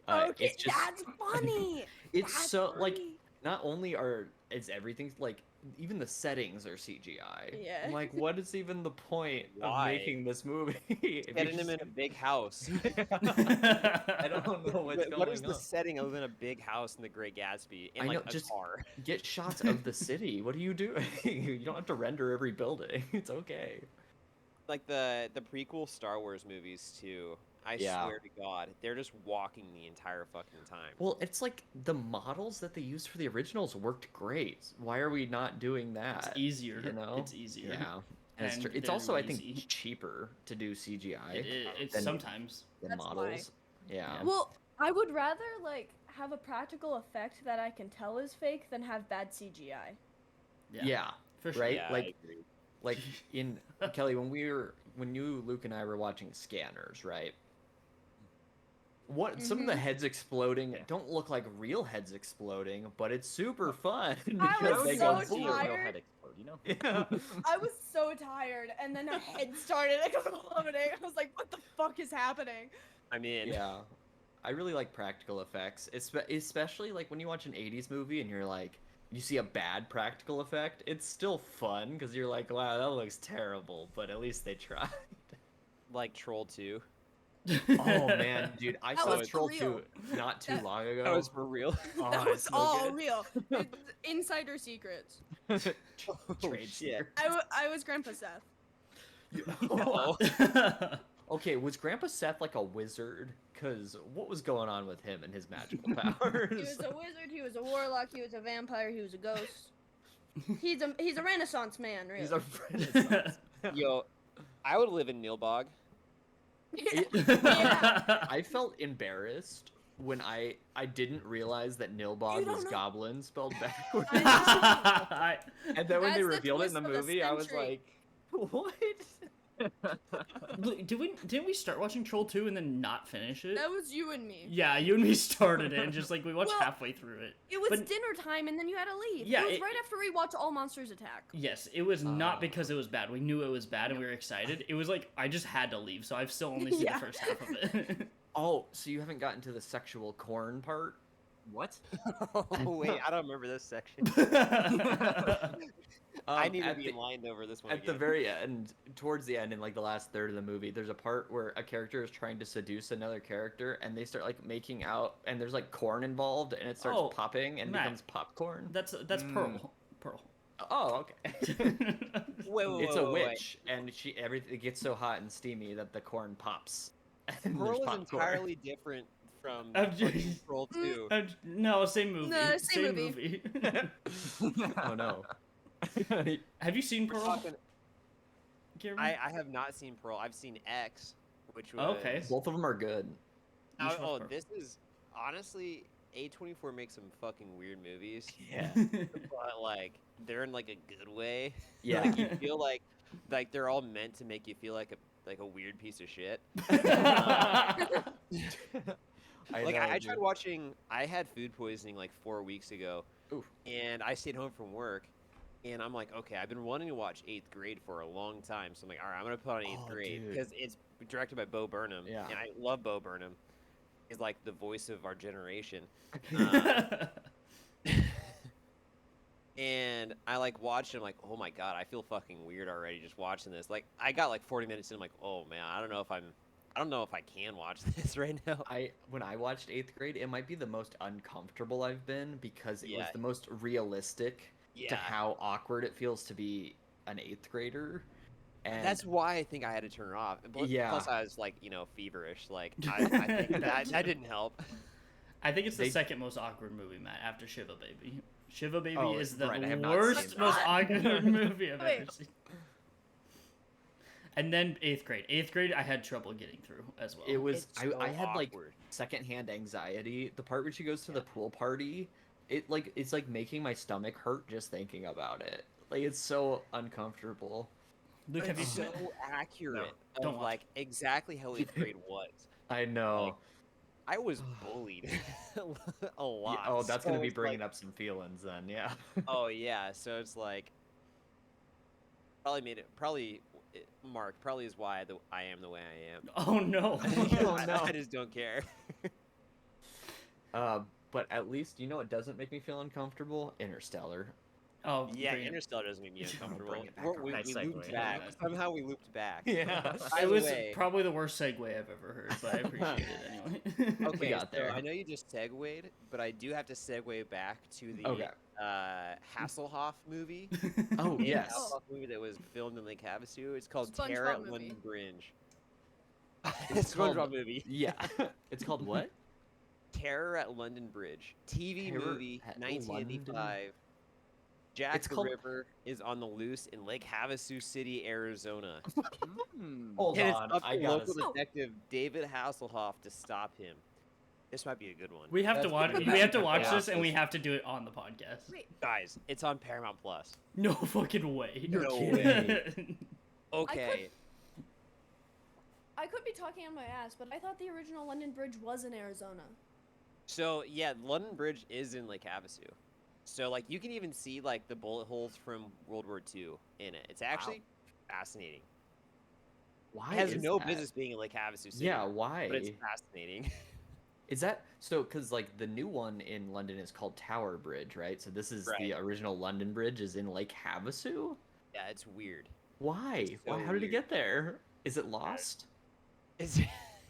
Okay, It's just that's funny. it's That's so like funny. not only is everything like even the settings are CGI. Yeah. I'm like, what is even the point of Why? making this movie? If Getting you're him in a big house. I don't know what's going What is the on. setting other than a big house in the Great Gatsby and I like know, a just car? Get shots of the city. What are you doing? You don't have to render every building. It's okay. Like the prequel Star Wars movies too. I Yeah. swear to God, they're just walking the entire fucking time. Well, it's like the models that they used for the originals worked great. Why are we not doing that? It's easier. You know? It's easier. Yeah. It's, And true. It's they're also, I lazy. think, cheaper to do CGI It's than sometimes. the That's why. models. Yeah. Well, I would rather like have a practical effect that I can tell is fake than have bad CGI. Yeah. For sure. Right? Yeah, Like- I agree. Like in Kelly, when you, Luke, and I were watching Scanners, right? Some of the heads exploding don't look like real heads exploding, but it's super fun. I because was they so go boom. tired. Real head explode, you know? Yeah. I was so tired, and then a head started exploding. I was like, "What the fuck is happening?" I'm in. Yeah. I really like practical effects, especially like when you watch an 80s movie and you're like, you see a bad practical effect, it's still fun because you're like, wow, that looks terrible, but at least they tried. Like Troll 2. Oh man, dude, I That saw was Troll real. 2 not too That- long ago. That was for real. Oh, That it's was so all good. real. Insider secrets. Trade shit. secret. I was Grandpa Seth. Oh. Okay, was Grandpa Seth like a wizard? Cause what was going on with him and his magical powers? He was a wizard. He was a warlock. He was a vampire. He was a ghost. He's a Renaissance man, really. He's a Renaissance. Yo, I would live in Nilbog. Yeah. I felt embarrassed when I didn't realize that You Nilbog don't was know- goblin spelled backwards. I- And then when they That's the revealed it in the twist of the movie, I was century. like, what? Look, didn't we start watching Troll 2 and then not finish it? That was you and me. Yeah, you and me started it and just like we watched Well, halfway through it. It was But- dinner time, and then you had to leave. Yeah, it was it- right after we watched All Monsters Attack. Yes, it was not Oh. because it was bad. We knew it was bad and we were excited. It was like I just had to leave, so I've still only seen Yeah. the first half of it. Oh, so you haven't gotten to the sexual corn part? What? Oh wait, I don't remember this section. I need to at be the- enlightened over this one At the again. very end, towards the end, in like the last third of the movie, there's a part where a character is trying to seduce another character, and they start like making out, and there's like corn involved, and it starts Oh, popping and Matt. becomes popcorn. That's Mm. Pearl. Pearl. Oh, okay. Wait, It's a wait. witch, and everything gets so hot and steamy that the corn pops. And Pearl there's is popcorn. entirely different from I'm fucking just- Troll 2. No, same movie. No, same movie. Oh no. Have you seen We're Pearl? talking, Cameron? I have not seen Pearl. I've seen X, which was... Oh, okay. Both of them are good. Oh, Which one's Pearl? this is... Honestly, A24 makes some fucking weird movies. Yeah. But, like, they're in, like, a good way. Yeah. Like, you feel like they're all meant to make you feel like a weird piece of shit. Like know, I tried dude. watching. I had food poisoning like 4 weeks ago, Oof. and I stayed home from work. And I'm like, okay, I've been wanting to watch Eighth Grade for a long time, so I'm like, all right, I'm gonna put on Eighth Oh, Grade dude. because it's directed by Bo Burnham, Yeah. and I love Bo Burnham. He's like the voice of our generation. Um, and I like watched it. I'm like, oh my god, I feel fucking weird already just watching this. Like, I got like 40 minutes in. I'm like, oh man, I don't know if I can watch this right now. When I watched Eighth Grade, it might be the most uncomfortable I've been because it was Yeah. the most realistic to Yeah. how awkward it feels to be an eighth grader. And That's why I think I had to turn it off. And Yeah. Plus, I was like, feverish. Like, I think that didn't help. I think it's the They- second most awkward movie, Matt, after Shiva Baby. Shiva Baby Oh, is the right, I have not worst, seen most that. awkward movie I've Wait. ever seen. And then eighth grade. Eighth grade, I had trouble getting through as well. it was It's I so had like awkward. secondhand anxiety. The part where she goes to the pool party, it's like making my stomach hurt just thinking about it. Like it's so uncomfortable. Luke, have you It's seen so it? accurate don't of watch like exactly how eighth grade was. I know. Like, I was bullied a Yeah, lot. oh, that's so gonna be it's bringing like, up some feelings then. Yeah. oh yeah, so it's like Mark probably is why I am the way I am. Oh no. Oh, no. I just don't care. But at least you know it doesn't make me feel uncomfortable. Interstellar. Oh, Yeah, bring it. Interstellar doesn't make me uncomfortable. Bring it back We Nice looped segue. back. Yeah. Somehow we looped back. Yeah. By It the was way, probably the worst segue I've ever heard, but I appreciate it anyway. okay, got so there. I know you just segued, but I do have to segue back to the Okay. Hasselhoff movie. Oh The yes. Hasselhoff movie that was filmed in Lake Havasu. It's called SpongeBob Terror at movie. London Bridge. It's SpongeBob called- movie. Yeah. It's called what? Terror at London Bridge. TV Terror movie, at 1985. Jack It's the called- Ripper is on the loose in Lake Havasu City, Arizona. Hold And it's on. up I to gotta local see. detective David Hasselhoff to stop him. This might be a good one. We have to That's watch. pretty We have to bad. watch Yeah. this, and we have to do it on the podcast. Wait, Guys, it's on Paramount Plus. No fucking way. You're No kidding. Okay. I could be talking on my ass, but I thought the original London Bridge was in Arizona. So yeah, London Bridge is in Lake Havasu. So like you can even see like the bullet holes from World War II in it. It's actually fascinating. Why It has is no that? business being in Lake Havasu City. Yeah. Why? But it's fascinating. Is that so? Because like the new one in London is called Tower Bridge, right? So this is the Right. original London Bridge is in Lake Havasu. Yeah, it's weird. Why? It's so Why? How did it weird. get there? Is it lost? It's,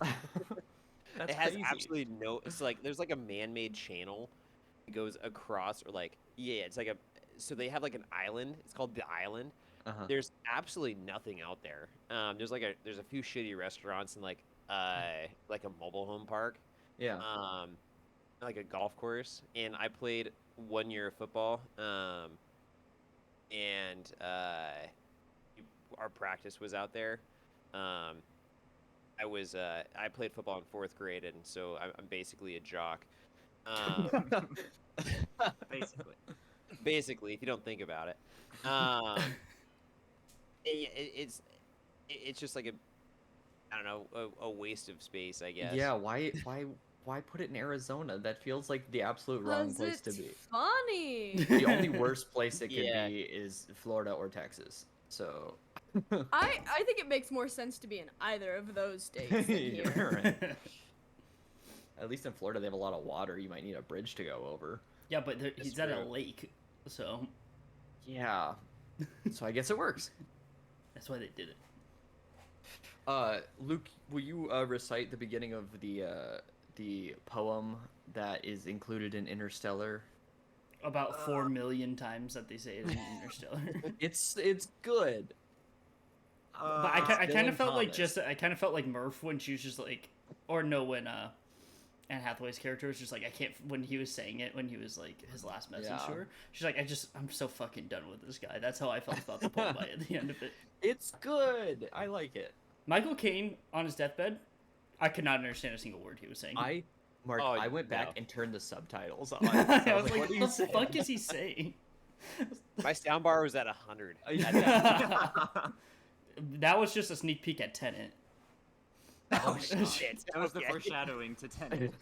That's it has crazy. absolutely no. It's like there's like a man-made channel that goes across, or like it's like a. So they have like an island. It's called the island. Uh-huh. There's absolutely nothing out there. There's a few shitty restaurants and like a mobile home park. Yeah. Like a golf course, and I played 1 year of football. And our practice was out there. I played football in 4th grade, and so I'm basically a jock. Basically. Basically, if you don't think about it, it's just like I don't know, a waste of space, I guess. Yeah. Why put it in Arizona? That feels like the absolute wrong 'Cause place to it's be. funny. The only worst place it could Yeah. be is Florida or Texas. So. I think it makes more sense to be in either of those states than here. You're right. At least in Florida, they have a lot of water. You might need a bridge to go over. Yeah, but he's at a true. lake, so Yeah. So I guess it works. that's why they did it. Luke, will you recite the beginning of the poem that is included in Interstellar? About 4 million times that they say it in Interstellar. It's good. But I Dylan kind of felt like Thomas. I kind of felt like Murph when she was just like, or no, when Anne Hathaway's character was just like, I can't, when he was saying it, when he was like his last message Yeah. to her, she's like, I'm so fucking done with this guy. That's how I felt about the poem by the end of it. It's good. I like it. Michael Caine on his deathbed, I could not understand a single word he was saying. Mark, Oh, I went back no. and turned the subtitles on. I was like, what are you what the saying? fuck is he saying? My soundbar was at 100. That was just a sneak peek at Tenet. Oh, shit. That was the Okay. foreshadowing to Tenet.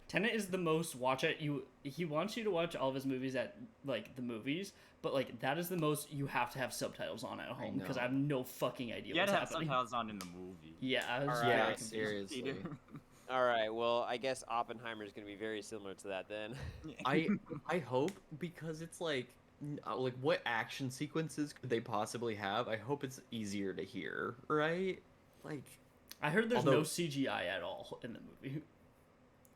Tenet is the most watch it. He wants you to watch all of his movies at like the movies, but like that is the most you have to have subtitles on at home because I have no fucking idea You had what's to have happening. subtitles on in the movie. Yeah, I was All very right. confused. Seriously. All right. Well, I guess Oppenheimer is going to be very similar to that then. I hope, because it's like what action sequences could they possibly have? I hope it's easier to hear, right? Like, I heard there's Although- no CGI at all in the movie.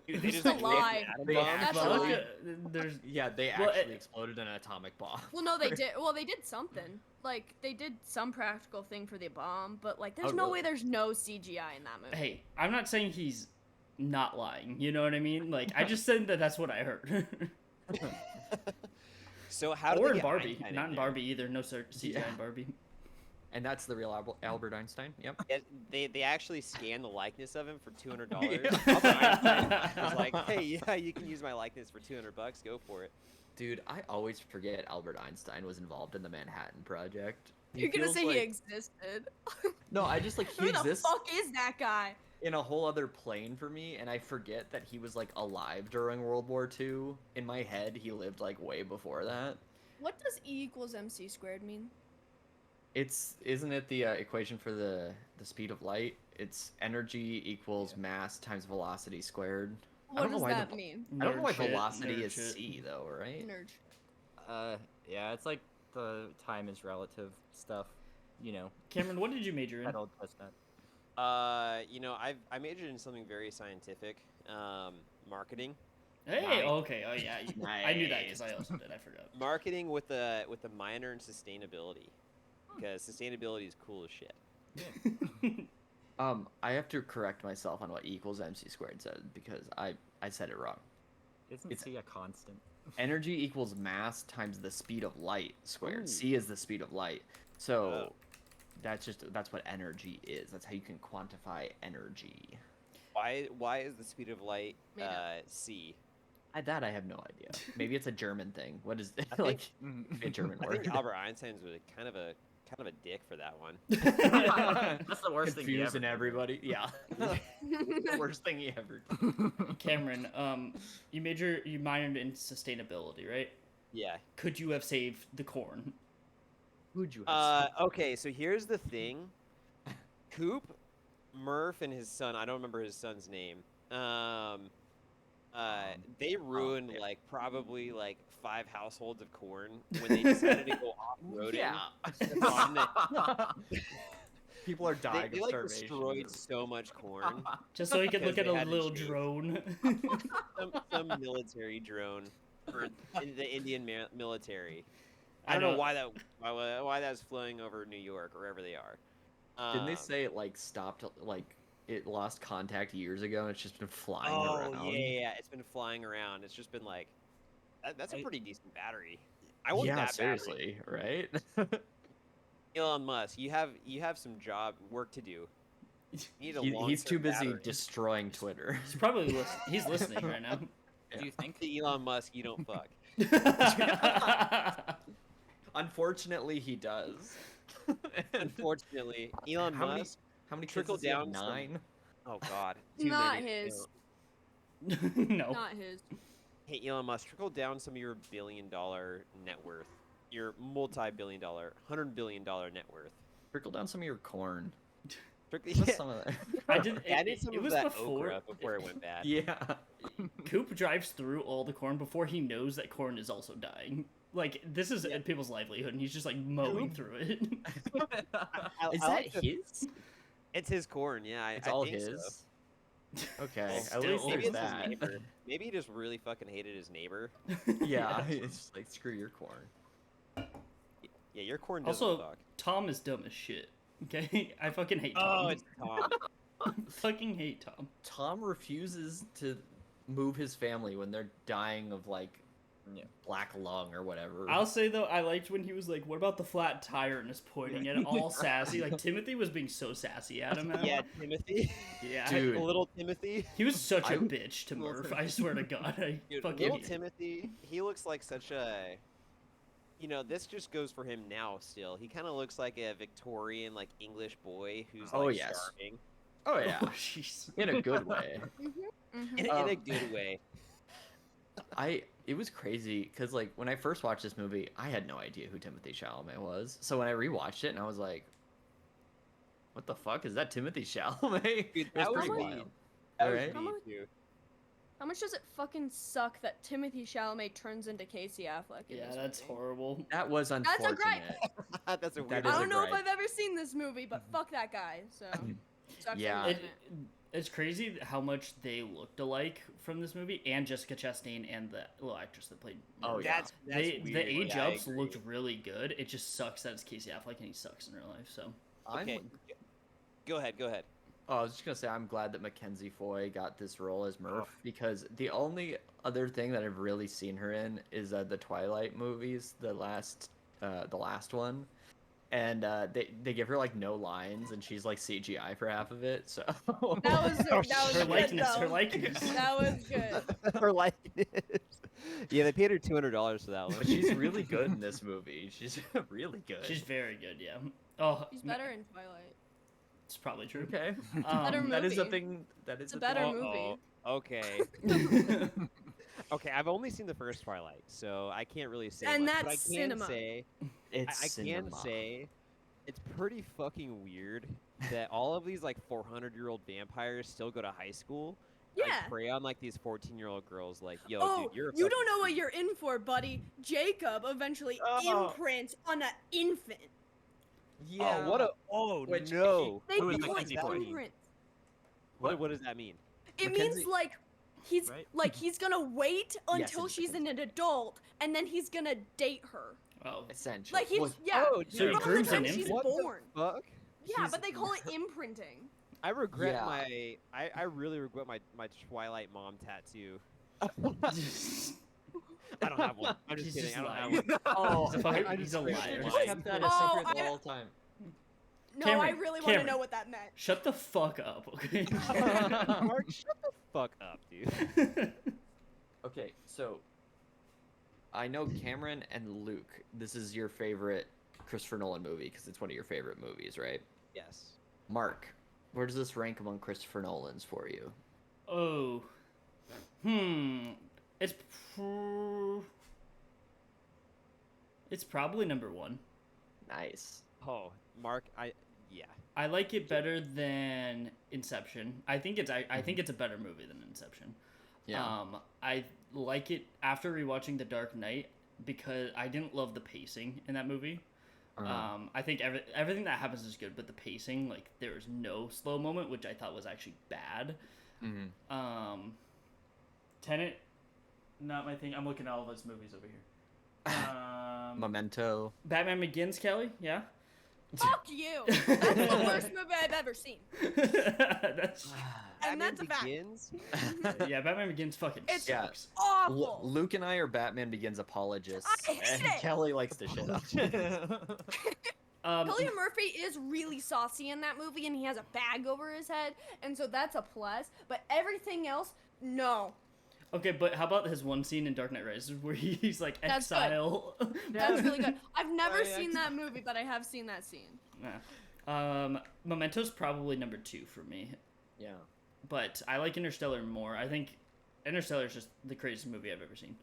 Dude, they just That's a like, lie. atom They bomb. That's a Fuck, lie. there's yeah, they Well, actually exploded an atomic bomb. Well, no, they did. Well, they did something. Like they did some practical thing for the bomb, but like, there's Oh, no really? way there's no CGI in that movie. hey, I'm not saying he's not lying. You know what I mean? Like I just said that that's what I heard. So how do or they in get Barbie, Einstein in not in there? Barbie either. No CGI Yeah. in Barbie. And that's the real Albert Einstein. Yep. Yeah, they actually scanned the likeness of him for $200. Yeah. Albert Einstein was like, hey, yeah, you can use my likeness for $200. Go for it. Dude, I always forget Albert Einstein was involved in the Manhattan Project. He You're gonna feels say he like- existed? No, I just like he Who the exists fuck is that guy? in a whole other plane for me, and I forget that he was like alive during World War II. In my head, he lived like way before that. What does E = MC squared mean? Isn't it the equation for the speed of light? It's energy equals mass times velocity squared. I What don't know does why that the- mean? I don't know why Nerd shit, velocity nerd is shit. c though, right? Nerd. Yeah, it's like the time is relative stuff. You know, Cameron, what did you major in? that old chestnut. You know, I majored in something very scientific, marketing. Hey, Nice. okay, oh yeah, I knew that because I Nice. also did. I forgot. Marketing with a minor in sustainability, because sustainability is cool as shit. I have to correct myself on what E equals MC squared said because I said it wrong. Isn't It's- C a constant? Energy equals mass times the speed of light squared. Ooh. C is the speed of light. So Oh. that's what energy is. That's how you can quantify energy. Why is the speed of light Made up. c? That I have no idea. Maybe it's a German thing. What is think- like a German I word? think Albert Einstein's was kind of a dick for that one. That's the worst thing he ever Confusing did. everybody. Yeah. The worst thing he ever did. Cameron, you minored in sustainability, right? Yeah. Could you have saved the corn? Who'd you have Okay, so here's the thing. Coop, Murph, and his son, I don't remember his son's name. They ruined yeah. like probably like 5 households of corn when they decided to go off-roading. Yeah. People are dying They of like starvation. destroyed so much corn. Just so he could look Because at they a had to little shave. drone. some military drone for the Indian military. I I don't know know. why that's flowing over New York or wherever they are. Didn't they Um, say it like stopped, like it lost contact years ago and it's just been flying Oh around? yeah, it's been flying around. It's just been like that's a pretty decent battery. I want Yeah, that battery. seriously, right? Elon Musk, you have some work to do. You need a He's too long-term busy battery. destroying Twitter. He's probably he's listening right now. Do you think? To Elon Musk, you don't fuck. Unfortunately, he does. Unfortunately, Elon How many- Musk. How many kids Trickle does he have? down some- 9? Oh God. Too Not many. his. No. Not his. Hey Elon Musk, trickle down some of your billion-dollar net worth, your multi-billion-dollar, $100 billion net worth. Trickle down some of your corn. Trickle, Just yeah. some of that. I did. Yeah, I did some it of was that before. okra before it went bad. Yeah. Coop drives through all the corn before he knows that corn is also dying. Like this is Yeah. people's livelihood, and he's just like mowing through it. Is I that like the- his? It's his corn, yeah. It's I all think so. his. Okay, Well, at still. least Maybe there's it's his that. neighbor. Maybe he just really fucking hated his neighbor. Yeah, it's just like screw your corn. Yeah, your corn doesn't Also, fuck. Tom is dumb as shit. Okay, I fucking hate Oh, Tom. it's Tom. Fucking hate Tom. Tom refuses to move his family when they're dying of like black lung or whatever. I'll say though, I liked when he was like, "What about the flat tire?" and is pointing at it, all sassy. Like Timothy was being so sassy at him. Yeah, Timothy. yeah. Dude. Little Timothy. He was such a I- bitch to Murph. I swear to God, I Dude, fucking little hate him. Timothy, he looks like such a you know, this just goes for him now. Still, he kind of looks like a Victorian, like English boy who's Oh, like yes. charming Oh yeah, Oh, jeez. in a good way. in Um, a good way. It was crazy because like when I first watched this movie, I had no idea who Timothy Chalamet was. So when I rewatched it, and I was like, "What the fuck is that Timothy Chalamet?" Dude, It was that was pretty me. wild. That was Right? me too. How much does it fucking suck that Timothy Chalamet turns into Casey Affleck in Yeah, this that's movie? horrible. That was a gripe. unfortunate. That's a That weird. is I a don't know if gripe. I've ever seen this movie, but fuck that guy. So sucks Yeah. that he's It, in it. it's crazy how much they looked alike from this movie, and Jessica Chastain and the little actress that played. Oh, Mary. yeah. That's The weird. age Yeah, I ups agree. looked really good. It just sucks that it's Casey Affleck and he sucks in real life. So Okay. Go ahead. Go ahead. Oh, I was just gonna say I'm glad that Mackenzie Foy got this role as Murph because the only other thing that I've really seen her in is the Twilight movies, the last one, and they give her like no lines and she's like CGI for half of it. So That was her good, likeness, though. her likeness. That was good. Her likeness. Yeah, they paid her $200 for that one. but she's really good in this movie. She's really good. She's very good. Yeah. Oh, He's better in Twilight. it's probably true. okay. Better Um, That is a movie. thing. That is It's a a better thing. movie. Okay. Okay, I've only seen the first Twilight, so I can't really say And much. But I that's can cinema. say, It's I can cinema. say, it's pretty fucking weird that all of these like 400-year-old vampires still go to high school. Yeah. Like, prey on like these 14-year-old girls. Like, yo, Oh, dude, you're. A you fucking don't know what creep. you're in for, buddy. Jacob eventually Oh. imprints on an infant. Yeah. Oh, what a. Oh Which- no. They Who is call it Mackenzie Foy? imprint. What does that mean? It Mackenzie- means like he's Right? like he's gonna wait until it's she's an Mackenzie. adult, and then he's gonna date her. Oh, Essentially. Like he's Well, yeah. Oh, So he from the grooms time an she's infant? What the born. fuck? Yeah, She's- but they call it imprinting. I regret Yeah. my. I really regret my Twilight mom tattoo. I don't have one. I'm just He's kidding. just I don't have lying. one. Oh, He's a fucking- I he's just a wish liar. you just kept that a Oh, secret the I- whole time. No, Cameron, I really want to Cameron. know what that meant. shut the fuck up, okay? Mark, shut the fuck up, dude. Okay, so I know Cameron and Luke. This is your favorite Christopher Nolan movie because it's one of your favorite movies, right? Yes. Mark, where does this rank among Christopher Nolan's for you? Oh. It's it's probably number one. Nice. Oh, Mark, yeah. I like it better than Inception. I think it's a better movie than Inception. Yeah. I like it after rewatching The Dark Knight because I didn't love the pacing in that movie. I think everything that happens is good, but the pacing, like there was no slow moment, which I thought was actually bad. Mhm. Tenet, not my thing. I'm looking at all of his movies over here. Memento. Batman Begins, Kelly, yeah. Fuck you. That's the worst movie I've ever seen. That's And that's a fact. Begins? yeah. Batman Begins fucking It's Yeah. sucks. awful. Luke and I are Batman Begins apologists, I hate and it. Kelly likes to shit on. Cillian Murphy is really saucy in that movie, and he has a bag over his head, and so that's a plus. But everything else, no. Okay, but how about his one scene in Dark Knight Rises where he's like That's good. exile? That's really good. I've never yeah, seen that movie, but I have seen that scene. Yeah. Memento's probably number 2 for me, Yeah. but I like Interstellar more. I think Interstellar is just the craziest movie I've ever seen.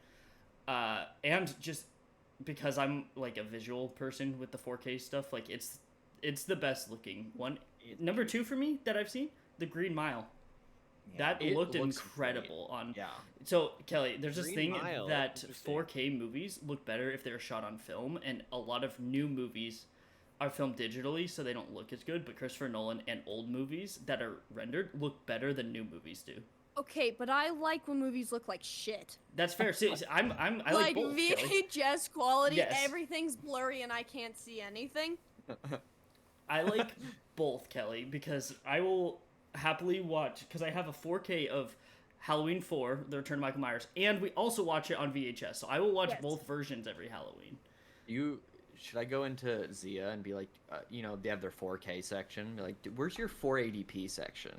And just because I'm like a visual person with the 4K stuff, like it's the best looking one. Number 2 for me that I've seen, The Green Mile. That It looked looks incredible on. Yeah. So Kelly, there's this Green thing Mile, that interesting. 4K movies look better if they're shot on film, and a lot of new movies are filmed digitally, so they don't look as good. But Christopher Nolan and old movies that are rendered look better than new movies do. Okay, but I like when movies look like shit. That's fair. See, I like like both. Kelly. VHS quality, Yes. everything's blurry and I can't see anything. I like both, Kelly, because I will happily watch because I have a 4K of Halloween 4, The Return of Michael Myers, and we also watch it on VHS. So I will watch Yes. both versions every Halloween. Should I go into Zia and be like, they have their 4K section? Be like, where's your 480p section?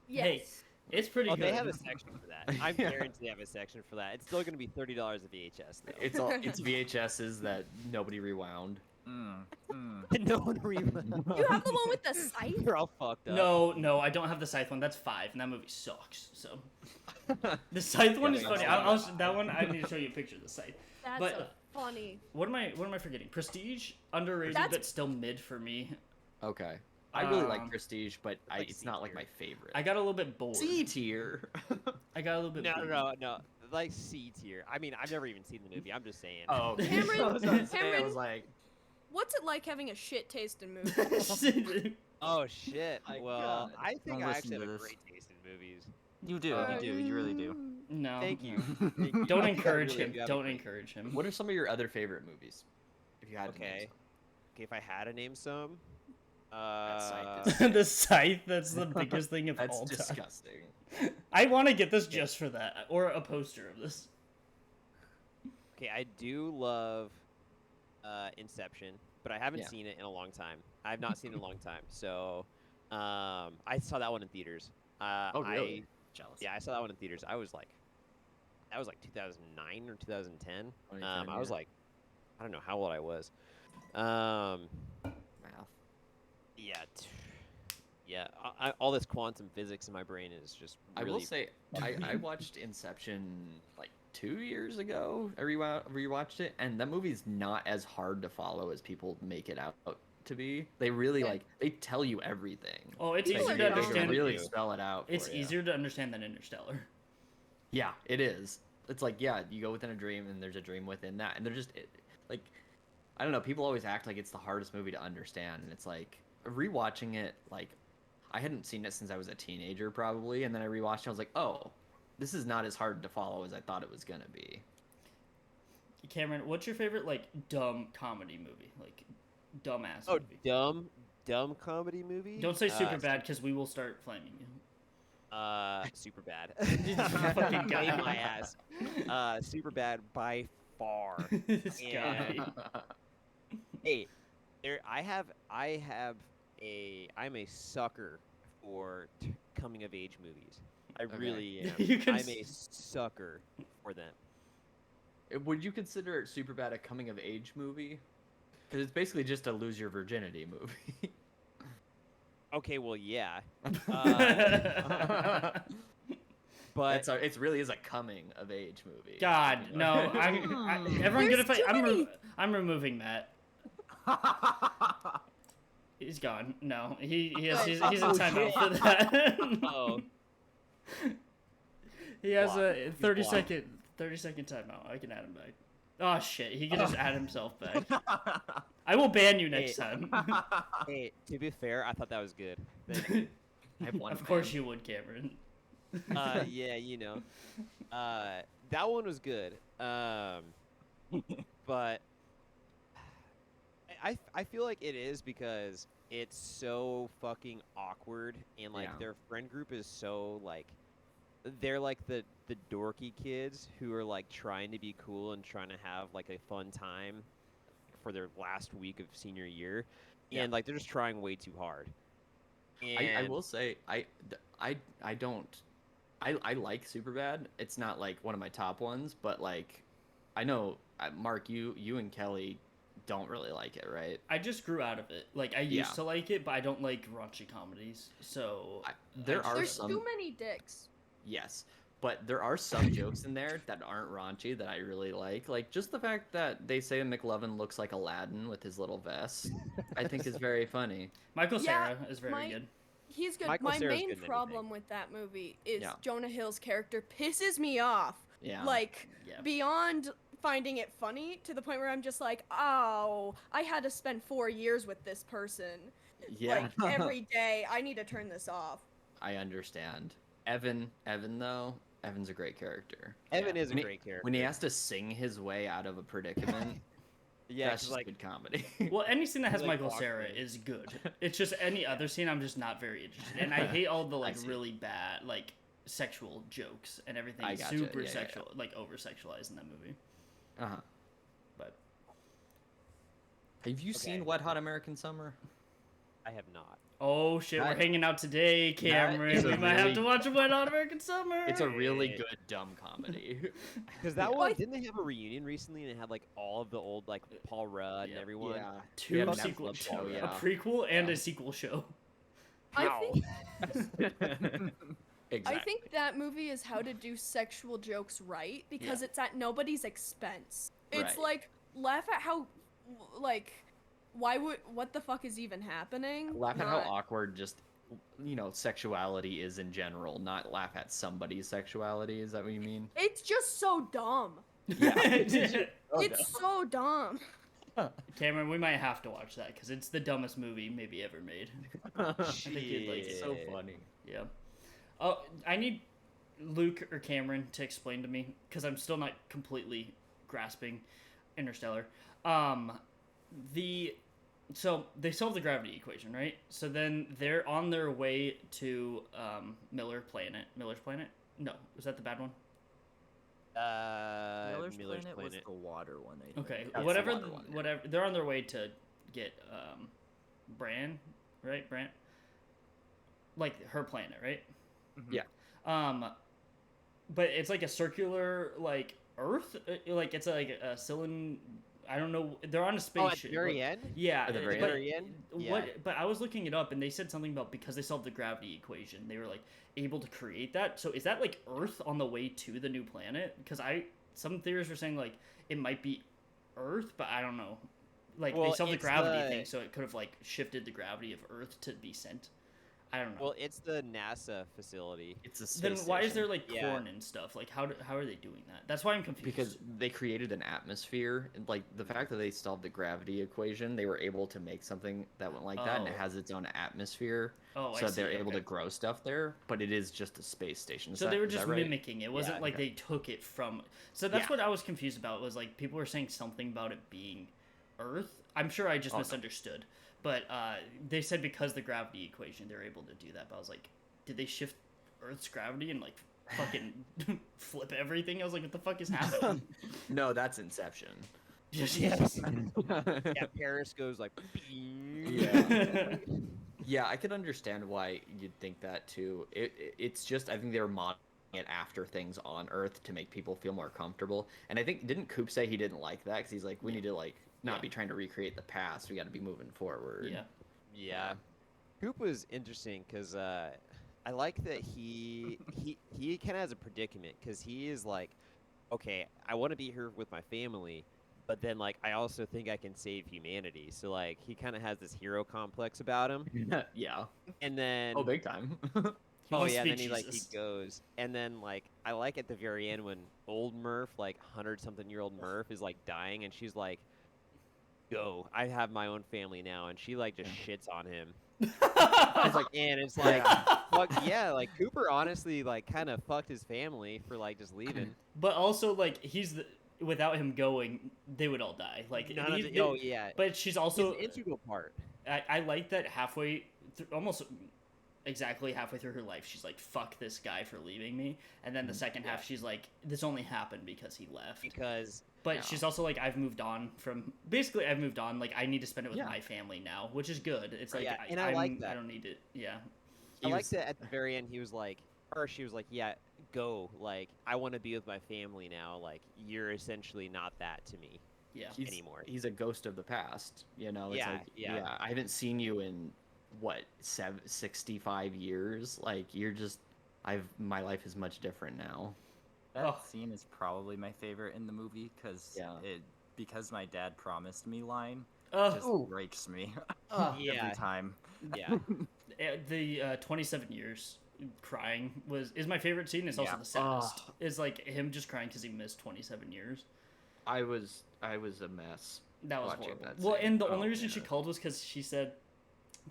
Yes. Hey, It's pretty Oh, good. they have a section for that. I'm guaranteed they have a section for that. It's still going to be $30 a VHS though. It's VHSs that nobody rewound. No one rewound. You have the one with the scythe? You're all fucked up. No, I don't have the Scythe one. That's 5, and that movie sucks. So the Scythe one is Yeah, funny. That one I need to show you a picture of the Scythe. That's But- funny. What am I forgetting? Prestige, underrated, That's- but still mid for me. Okay. I really like Um, Prestige, but like it's C not like tier. my favorite. I got a little bit bored. C tier. I got a little bit bored. No. Like C tier. I mean, I've never even seen the movie. I'm just saying. Oh, okay. Cameron- I was about to say, I Cameron- was like, What's it like having a shit taste in movies? Oh shit. My Well, God. I think Don't I listen actually to have a this. great taste in movies. You do. You do. You really do. No. Thank you. Thank you. Don't You encourage really him. do have a Don't great- encourage him. what are some of your other favorite movies? If you had to name Okay. some. Okay, if I had to name some, Scythe is- The Scythe, that's the biggest thing of That's all time. disgusting. I want to get this just for that, or a poster of this. okay, I do love Inception, but I haven't Yeah. seen it in a long time. I've not seen it in a long time, so I saw that one in theaters. Oh, really? Jealous. Yeah, I saw that one in theaters. That was like 2009 or 2010. 2010, I was yeah. like, I don't know how old I was. Math. Yeah, yeah. All this quantum physics in my brain is just. Really... I will say, I watched Inception like 2 years ago. I rewatched it, and that movie's not as hard to follow as people make it out to be. They really Yeah. they tell you everything. Oh, it's People easier are to dumb. They understand. really you. spell it out. It's for ya. easier to understand than Interstellar. Yeah, it is. It's like, yeah, you go within a dream, and there's a dream within that, and they're just like, I don't know. People always act like it's the hardest movie to understand, and it's like rewatching it. Like, I hadn't seen it since I was a teenager, probably, and then I rewatched it. I was like, oh, this is not as hard to follow as I thought it was gonna be. Cameron, what's your favorite like dumb comedy movie? Like dumbass Oh, movie. dumb comedy movie. Don't say super bad because we will start flaming you. Super bad. Fucking guy. Save my ass. Super bad by far. This Yeah. guy. Hey, I'm a sucker for coming of age movies. I Okay. really am. You can I'm a sucker for them. Would you consider Superbad a coming of age movie? Because it's basically just a lose your virginity movie. Okay, well, yeah. God, But It really is a coming of age movie. no! Everyone There's good if too many- I'm removing Matt. He's gone. No, he's in timeout for that. oh, He has Block. a He's 30 blocked. second timeout. I can add him back. Oh shit, he can just add himself back. I will ban you next time. hey, to be fair, I thought that was good. Thank you. I have one Of course fan. you would, Cameron. Yeah, you know. That one was good. But I feel like it is because it's so fucking awkward and like Yeah. their friend group is so like they're like the dorky kids who are like trying to be cool and trying to have like a fun time for their last week of senior year. Yeah. And like they're just trying way too hard. I And will say I like Superbad. It's not like one of my top ones, but like I know Mark, you and Kelly don't really like it, right? I just grew out of it. Like I used Yeah. to like it, but I don't like raunchy comedies. So There are There's some too many dicks. yes, but there are some jokes in there that aren't raunchy that I really like. Like just the fact that they say McLovin looks like Aladdin with his little vest, I think is very funny. Michael Yeah, Cera is very my- good. He's good. Michael My Cera's main good in problem anything. with that movie is Yeah. Jonah Hill's character pisses me off. Yeah. Like Yeah. beyond finding it funny to the point where I'm just like, oh, I had to spend 4 years with this person. Yeah. Like every day, I need to turn this off. I understand. Evan though, Evan's a great character. Evan Yeah. is a When he- great character. When he has to sing his way out of a predicament, yeah, that's 'cause, just like good comedy. Well, any scene that has Like Michael Cera awkward. is good. It's just any other scene I'm just not very interested in. And I hate all the like see. really bad like sexual jokes and everything I is gotcha. super Yeah, yeah, sexual, like over sexualized in that movie. Uh-huh. But Have you seen Okay. Wet Hot American Summer? I have not. Oh shit, we're That- hanging out today, Cameron. is a We might have really- to watch Wet Hot American Summer. It's a really good dumb comedy. Because that Yeah. one, didn't they have a reunion recently and it had like all of the old like Paul Rudd and Yeah. everyone? Yeah. two Yeah, Netflix sequel, show, a yeah. prequel and Yeah. a sequel show. I think Exactly. I think that movie is how to do sexual jokes right because it's at nobody's expense. It's Right. like laugh at how like what the fuck is even happening? Laugh at how Not- awkward just sexuality is in general, not laugh at somebody's sexuality. Is that what you mean? It's just so dumb. Oh, It's so dumb. Cameron, we might have to watch that because it's the dumbest movie maybe ever made. I think you'd like it. It's so funny. Yeah. Oh, I need Luke or Cameron to explain to me because I'm still not completely grasping Interstellar. So they solved the gravity equation, right? So then they're on their way to Miller's Planet. No, was that the bad one? Miller's Planet was the water one. I think. Okay, That's the whatever, water one, yeah. whatever. They're on their way to get Bran, right? Bran, like her planet, right? Yeah. But it's like a circular like Earth, like it's like a cylinder. I don't know. They're on a Oh, at spaceship. the very but- end? Yeah, At the very but end? what? But I was looking it up, and they said something about because they solved the gravity equation, they were like able to create that. So is that like Earth on the way to the new planet? Because some theories were saying like it might be Earth, but I don't know. Like Well, they solved the it's gravity the- thing, so it could have like shifted the gravity of Earth to be sent. I don't know. Well, it's the NASA facility. It's a then space why is station. there like Yeah. corn and stuff? Like how are they doing that? That's why I'm confused. Because they created an atmosphere, and like the fact that they solved the gravity equation, they were able to make something that went like that, and it Oh. has its own atmosphere, oh, I so see, they're able okay. to grow stuff there. But it is just a space station. Is So that- they were is that just right? mimicking. It wasn't Yeah, like okay. they took it from. So that's Yeah. what I was confused about. Was like people were saying something about it being Earth. I'm sure I just Oh, no. misunderstood. But they said because the gravity equation, they're able to do that. But I was like, did they shift Earth's gravity and like fucking flip everything? I was like, what the fuck is happening? No, that's Inception. Yes. Yeah, Paris goes like. Yeah. Yeah, I could understand why you'd think that too. It's just I think they were modeling it after things on Earth to make people feel more comfortable. And I think didn't Coop say he didn't like that because he's like we need to like not Yeah. be trying to recreate the past. We got to be moving forward. Yeah. Yeah. Coop was interesting because I like that he kind of has a predicament because he is like, okay, I want to be here with my family, but then like I also think I can save humanity. So like he kind of has this hero complex about him, Yeah. and then Oh, big time. He oh wants yeah, to be then he Jesus. goes, and then like I like at the very end when old Murph, like 100-something-year-old Murph, is like dying, and she's like, "Go, I have my own family now," and she like just shits on him. It's like, and it's like, fuck yeah, like Cooper honestly like kind of fucked his family for like just leaving. But also like without him going, they would all die. Like None of he's- the- oh yeah, But she's he's also an integral part. I like that halfway, almost exactly halfway through her life, she's like, "Fuck this guy for leaving me," and then the second half, she's like, "This only happened because he left." Because But Yeah. she's also like, "I've moved on from." Basically, I've moved on. Like, I need to spend it with Yeah. my family now, which is good. It's like, Yeah, and I like I that. don't need it. Yeah, I He like was- that at the very end he was like, or she was like, yeah, go, like I want to be with my family now. Like you're essentially not that to me. yeah. He's, anymore. He's a ghost of the past. You know. It's Yeah, like, yeah. I haven't seen you in what 65 years. Like you're just. My life is much different now. That Oh. scene is probably my favorite in the movie because Yeah. because my dad promised me line Oh, just breaks me Yeah. every time. Yeah. the 27 years crying is my favorite scene. It's also Yeah. the saddest. It's like him just crying because he missed 27 years. I was a mess. That was Watching horrible. that Well, scene. and the Oh, only reason she man. called was because she said,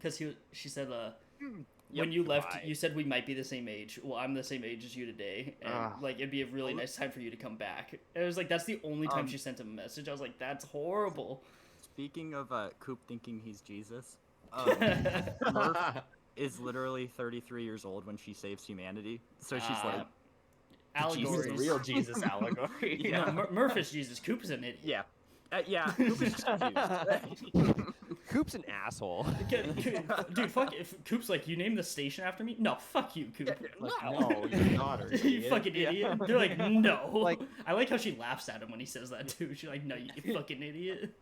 when Yep, you left, goodbye. you said we might be the same age. Well, I'm the same age as you today, and Ah. like it'd be a really nice time for you to come back. It was like that's the only time she sent him a message. I was like, that's horrible. Speaking of Coop thinking he's Jesus, Murph is literally 33 years old when she saves humanity. So she's Ah, like, allegories. Jesus, real Jesus allegory. No, Murph is Jesus. Coop is an idiot. yeah, yeah, Coop is just confused. Coop's an asshole. Dude, fuck if Coop's like, you named the station after me? No, fuck you, Coop. Like, no, your daughter. You idiot. fucking Yeah. idiot. They're like, no. Like- I like how she laughs at him when he says that too. She's like, no, you fucking idiot.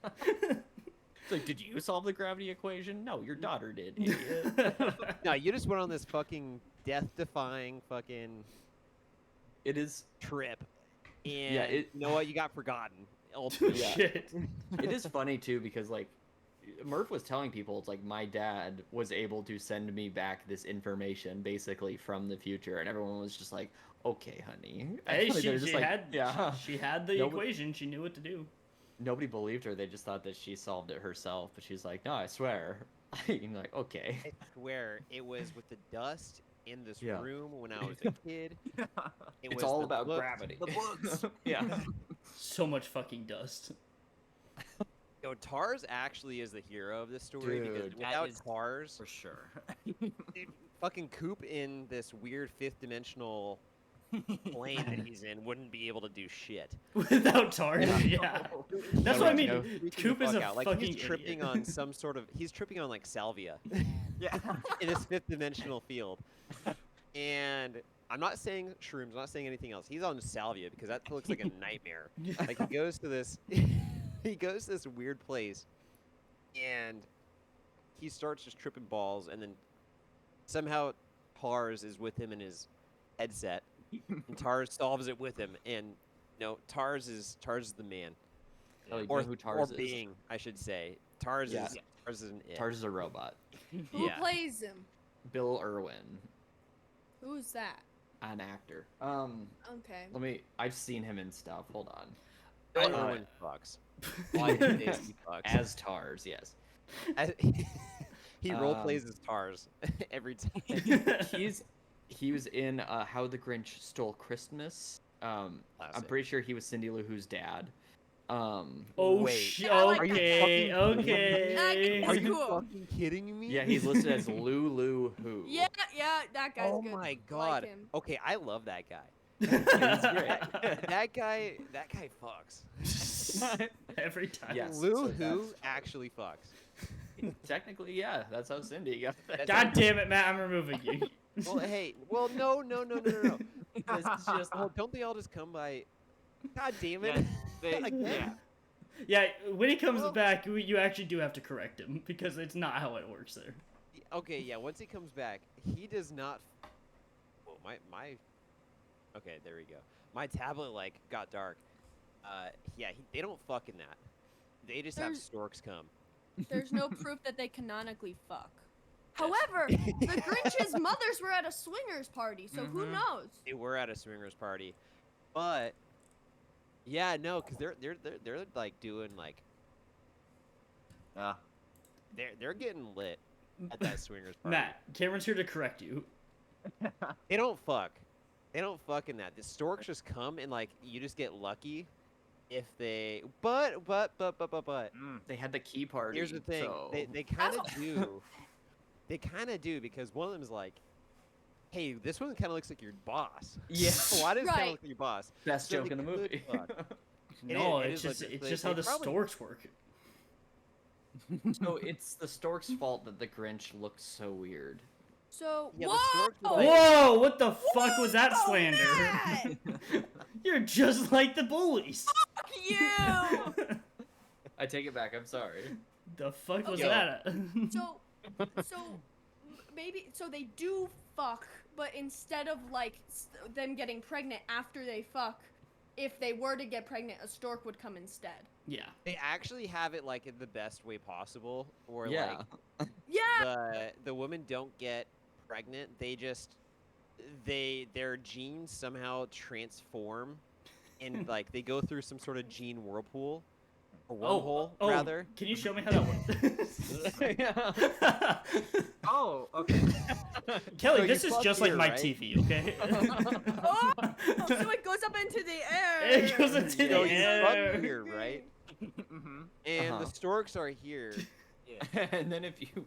It's like, did you solve the gravity equation? No, your daughter did, idiot. No, you just went on this fucking death-defying fucking It is. trip, and it- you know what? You got forgotten. Ultimately. Yeah. Shit. It is funny too because like Murph was telling people, it's like my dad was able to send me back this information basically from the future, and everyone was just like, okay, honey. Hey, Like, they're she just like, had yeah. she had the Nobody- equation. She knew what to do. Nobody believed her. They just thought that she solved it herself, but she's like, no, I swear. You're like, okay. I swear, it was with the dust in this Yeah. room when I was a kid. It It's was all the about books- gravity. The books. Yeah. So much fucking dust. Yo, Tars actually is the hero of this story because Dude, that without is- Tars, For sure. dude, fucking Coop in this weird fifth dimensional plane that he's in wouldn't be able to do shit. Without Tars, yeah. That's what I mean. No. Freaking Coop the is fuck a out. Like, fucking he's tripping idiot. on some sort of he's tripping on like salvia Yeah. in this fifth dimensional field. And I'm not saying shrooms, I'm not saying anything else. He's on salvia because that looks like a nightmare. Like he goes to this he goes to this weird place and he starts just tripping balls, and then somehow Tars is with him in his headset, and Tars solves it with him. And no, Tars is the man, Oh, you or know who Tars or is? being, I should say. Tars Yeah. is an it. Tars is a robot. Who Yeah. plays him? Bill Irwin, Who's that? an actor. Okay. Let me. I've seen him in stuff. Hold on. Bill Uh, Irwin fucks. All I can say is he fucks. As Tars, yes. As- he role plays as Tars every time. He was in How the Grinch Stole Christmas. I'm Classic. pretty sure he was Cindy Lou Who's dad. Oh Wait. shit. I like Okay, that. okay. Are you cool. fucking kidding me? Yeah, he's listed as Lulu Who. Yeah, that guy's Oh good. my I god. Like him. Okay, I love that guy. He's great. That guy fucks. Every time. Yes. Lou so Who that's- actually fucks. Technically, yeah, that's how Cindy got that. God damn it, Matt! I'm removing you. Well, hey, no. This is just Oh, don't they all just come by? God damn it! Yeah, they, Again. yeah. Yeah, when he comes Well- back, you actually do have to correct him because it's not how it works there. Okay, yeah. Once he comes back, he does not. Oh, my. Okay, there we go. My tablet like got dark. Yeah, they don't fuck in that. They just have There's- storks come. There's no proof that they canonically fuck. However, the Grinch's mothers were at a swingers party, so who Mhm. knows? They were at a swingers party, but yeah, no, because they're like doing like Uh, they're getting lit at that swingers party. Matt, Cameron's here to correct you. They don't fuck. They don't fuck in that. The storks just come and like you just get lucky if they. But. mm. They had the key party. Here's the thing. So... They kind of do. They kind of do because one of them is like, hey, this one kind of looks like your boss. Yeah. Why does it kind Right. of look like your boss? Best So joke they in the could movie. fuck. It No, is- it it's is just legit. it's They- just they how the probably- storks work. So it's the stork's fault that the Grinch looks so weird. So, Yeah, the whoa! storks were like- Whoa! What the fuck was that Whoa, slander? Matt! You're just like the bullies. Fuck you! I take it back. I'm sorry. The fuck was Okay. that? So maybe they do fuck, but instead of like them getting pregnant after they fuck, if they were to get pregnant, a stork would come instead. Yeah. They actually have it like in the best way possible, or Yeah. like Yeah. the women don't get pregnant. They just their genes somehow transform, and like they go through some sort of gene whirlpool, or wormhole rather. Can you show me how that works? Oh, okay. Kelly, So this you is fuck just like here, my right? TV, okay? Oh, so it goes up into the air. It goes into So the you air. fuck here, right? hmm And Uh-huh. the storks are here. Yeah. And then if you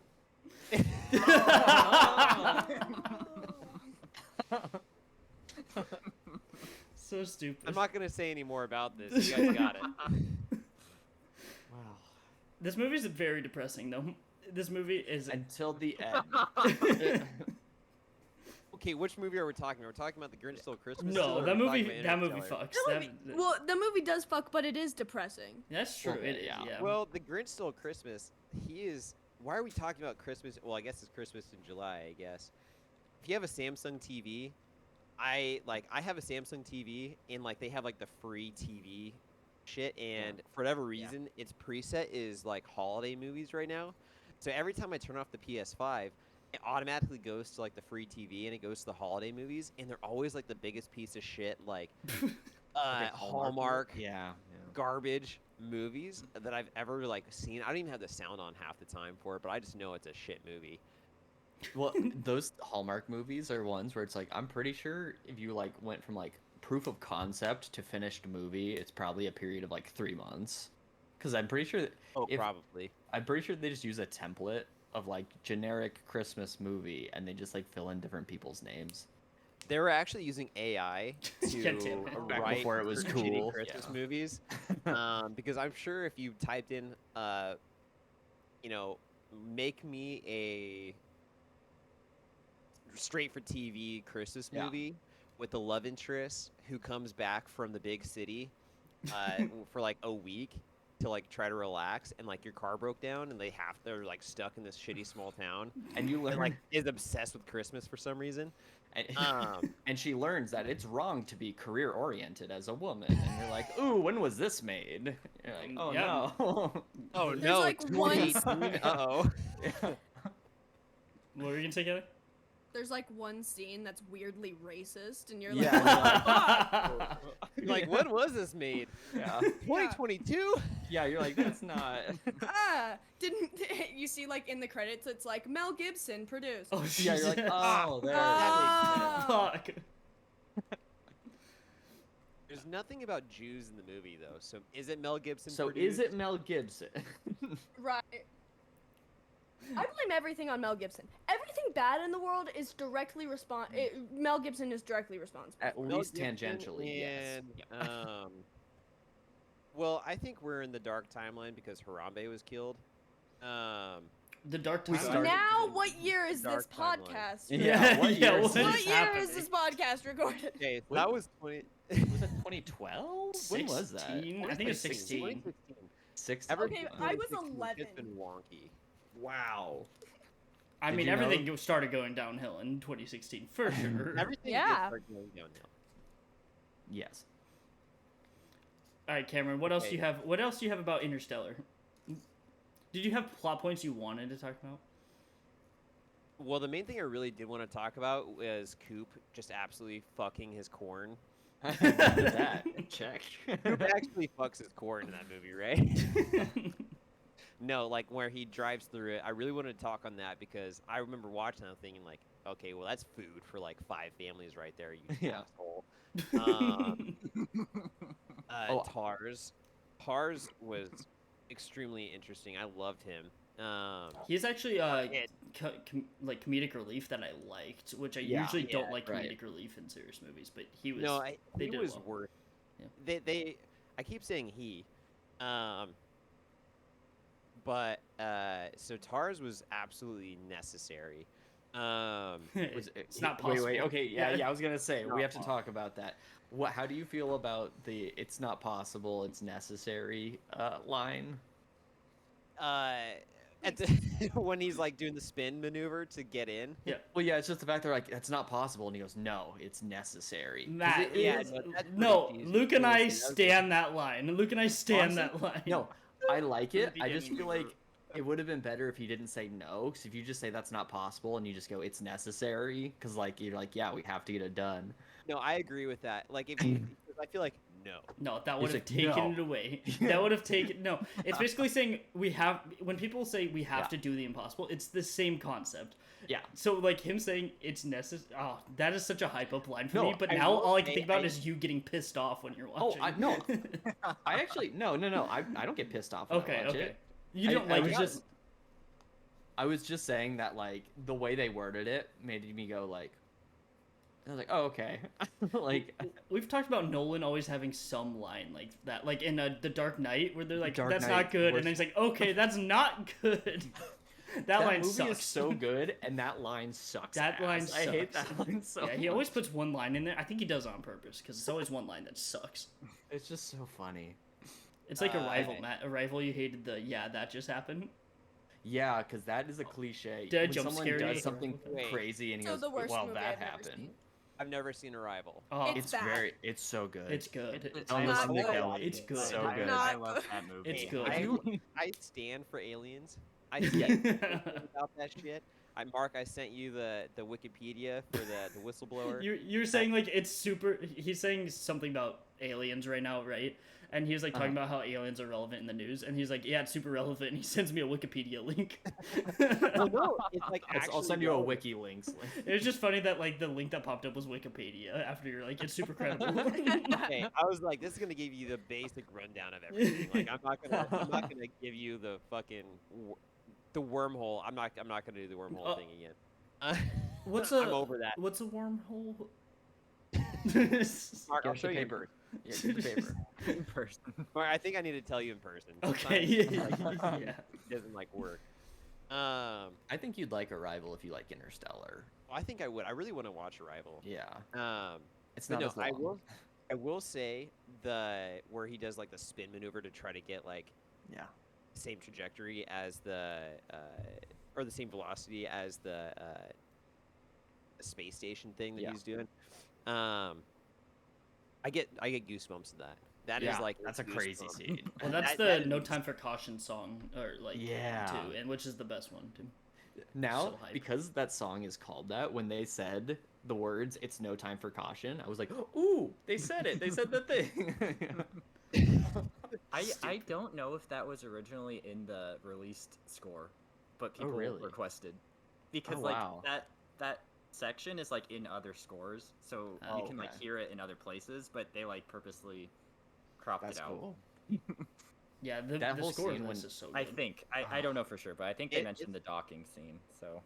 So stupid. I'm not gonna say any more about this. You guys got it. wow. This movie's very depressing, though. This movie is. Until the end. Okay, which movie are we talking about? We're talking about The Grinch Stole Christmas? No, still, or that are we movie. talking about That movie Interstellar? fucks. Well, the movie does fuck, but it is depressing. That's true. Well, It is. yeah. Yeah. Well, The Grinch Stole Christmas, he is... Why are we talking about Christmas? Well, I guess it's Christmas in July, I guess. If you have a Samsung TV, I have a Samsung TV, and, like, they have, like, the free TV shit, and for whatever reason, its preset is, like, holiday movies right now. So every time I turn off the PS5, it automatically goes to, like, the free TV, and it goes to the holiday movies, and they're always, like, the biggest piece of shit, like, Hallmark Yeah. garbage movies that I've ever, like, seen. I don't even have the sound on half the time for it, but I just know it's a shit movie. Well, those Hallmark movies are ones where it's like, I'm pretty sure if you like went from like proof of concept to finished movie, it's probably a period of like 3 months. Because I'm pretty sure that Oh, probably. I'm pretty sure they just use a template of like generic Christmas movie and they just like fill in different people's names. They were actually using AI to God damn it. Back write before it was certain shitty cool. Christmas Yeah. movies. Because I'm sure if you typed in, you know, make me a straight for TV Christmas Yeah. movie with the love interest who comes back from the big city for like a week to like try to relax, and like your car broke down and they're like stuck in this shitty small town And you learn and like is obsessed with Christmas for some reason. and, Um, and she learns that it's wrong to be career oriented as a woman. And you're like, ooh, when was this made? You're like, oh Yeah. no. oh There's, no, like, one- 2018. Uh-oh. What were you gonna say, Kelly? There's like one scene that's weirdly racist, and you're Yeah, like, Like, when was this made? Yeah. 2022? Yeah, you're like, that's not. didn't you see like in the credits? It's like Mel Gibson produced. Oh, Yeah, you're like, Jesus. oh, there. Ah. Fuck. There's nothing about Jews in the movie, though. So is it Mel Gibson? So produced? is it Mel Gibson? Right. I blame everything on Mel Gibson. Everything bad in the world is directly Mel Gibson is directly responsible. At Mel least Gibson tangentially, yes. and, well, I think we're in the dark timeline because Harambe was killed. The Dark We Timeline. started- Now, what year is Dark this timeline. podcast? Yeah, what year is What this year happening? is this podcast recorded? Okay, When- that was 20. Was it 2012? When was that? 16? I think it's 16. 2016. 6. Okay, I was 2016. 11. It's been wonky. Wow. I Did mean, you know- everything started going downhill in 2016 for sure. Everything Yeah. did start going downhill. Yes. All right, Cameron. What else do you Okay. have? What else do you have about Interstellar? Did you have plot points you wanted to talk about? Well, the main thing I really did want to talk about was Coop just absolutely fucking his corn. that. Check. Coop actually fucks his corn in that movie, right? No, like where he drives through it. I really wanted to talk on that because I remember watching that thing and like, okay, well that's food for like 5 families right there, you Yeah. asshole. Oh. Tars was extremely interesting. I loved him. He's actually It- like comedic relief that I liked, which I Yeah. usually don't Yeah, like right. comedic relief in serious movies, but he was. no, they he did was well. worth. Yeah. I keep saying he, but so Tars was absolutely necessary. It's not Wait, possible. okay, yeah, Yeah. I was gonna say Not we have to possible. talk about that. What? How do you feel about the "it's not possible, it's necessary" line? At the, when he's like doing the spin maneuver to get in. Well, yeah, it's just the fact they're like, "That's not possible," and he goes, "No, it's necessary." 'Cause That it yeah, is- no, that's no, pretty cheesy. Luke and I Honestly, that was stand that line. Luke and I stand Honestly, that line. No, I like it. the I just beginning feel we like were- it would have been better if he didn't say no. Because if you just say that's not possible and you just go, "It's necessary," because like you're like, "Yeah, we have to get it done." No, I agree with that. Like if you, I feel like no. No, that He's would have like, taken "No." it away. That would have taken no. It's basically saying we have. When people say we have Yeah. to do the impossible, it's the same concept. Yeah. So like him saying it's necessary. Oh, that is such a hype up line for No, me. But I now will all I can say think about I- is you getting pissed off when you're Oh, watching. I no. I actually no. I don't get pissed off when okay, I watch okay. it. You don't I like was it. just I was just saying that like the way they worded it made me go like, I was like, oh, okay. Like, We've talked about Nolan always having some line like that, like in The Dark Knight, where they're like, Dark "That's Knight not good," was- and then he's like, "Okay, that's not good." that line movie sucks. is so good, and that line sucks. That line ass. I hate sucks. that line so Yeah, he always much. puts one line in there. I think he does it on purpose because it's always one line that sucks. It's just so funny. It's like Arrival, I- Matt. Arrival, you hated the "yeah, that just happened." Yeah, because that is a cliche. Did I when jump someone scare you? does something Wait. crazy and he So goes, the worst "Well, movie that I've ever happened." seen. I've never seen Arrival. Oh, It's bad. It's so good. it's good. It's Don't not listen to good. Kelly. It's good. So I, good. I Not love good. that movie. It's Hey, good. I stand for aliens. I stand about that shit. Mark, I sent you the Wikipedia for the whistleblower. You're saying like it's super. He's saying something about aliens right now, right? And he's like talking about how aliens are relevant in the news, and he's like, "Yeah, it's super relevant." And he sends me a Wikipedia link. Well, no, it's like I'll actually send you a relevant. wiki links. It was just funny that like the link that popped up was Wikipedia after you're like, "It's super credible." Okay, I was like, this is gonna give you the basic rundown of everything. Like, I'm not gonna give you the fucking the wormhole. I'm not gonna do the wormhole Oh. thing again. What's I'm a over that. What's a wormhole? Mark, I'll Give show the you in paper. person. Yeah, give the paper. In person. Mark, I think I need to tell you in person. Okay. Sometimes, like, Yeah. it doesn't like work. I think you'd like Arrival if you like Interstellar. I think I would. I really want to watch Arrival. Yeah. It's But not no, as long. I will say where he does like the spin maneuver to try to get like Yeah. same trajectory as the or the same velocity as the space station thing that Yeah. he's doing. I get goosebumps to that. That is Yeah, like that's a crazy goosebump. scene. Well, that's That- the that "No is- Time for Caution" song, or like Yeah. too, and which is the best one too. Now, So hype. because that song is called that, when they said the words "It's no time for caution," I was like, "Ooh, they said it! They said the thing." I don't know if that was originally in the released score, but people really? requested because Oh, like wow. that section is like in other scores, so Oh, you can like okay. hear it in other places, but they like purposely cropped That's it out. cool. Yeah, That the whole score of scene this when- is so good. I think I don't know for sure, but I think they It- mentioned the docking scene. So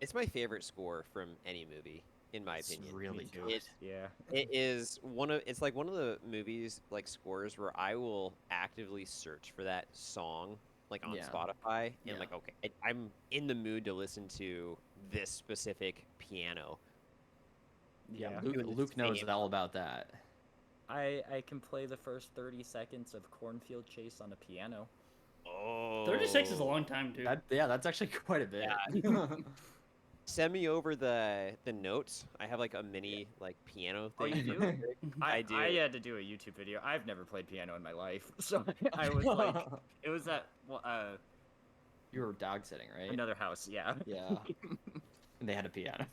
It's my favorite score from any movie, in my It's opinion. really Me too. good. yeah, It is it's like one of the movies like scores where I will actively search for that song like on Yeah. Spotify and Yeah. like okay, I'm in the mood to listen to this specific piano. Yeah, doing the Luke knows same. all about that. I can play the first 30 seconds of Cornfield Chase on a piano. Oh, 36 is a long time too. That's actually quite a bit. Send me over the notes. I have like a mini like piano Oh, thing. you do? I do. I had to do a YouTube video. I've never played piano in my life, so I was like, it was at You were dog sitting, right? another house. Yeah. Yeah. And they had a piano.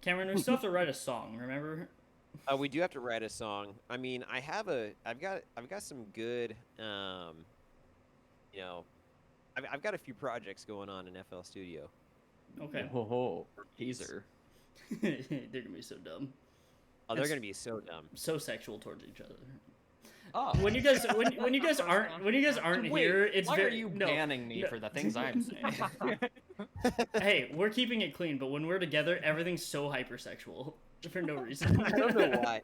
Cameron, we still have to write a song. Remember? We do have to write a song. I mean, I've got some good, you know, I've got a few projects going on in FL Studio. Okay. Whoa, teaser. They're gonna be so dumb, Oh, they're That's- gonna be so dumb. so sexual towards each other. Oh. When you guys aren't Wait, here, it's why very are you no, banning me no. for the things I'm saying? Hey, we're keeping it clean, but when we're together, everything's so hypersexual for no reason. I don't know why.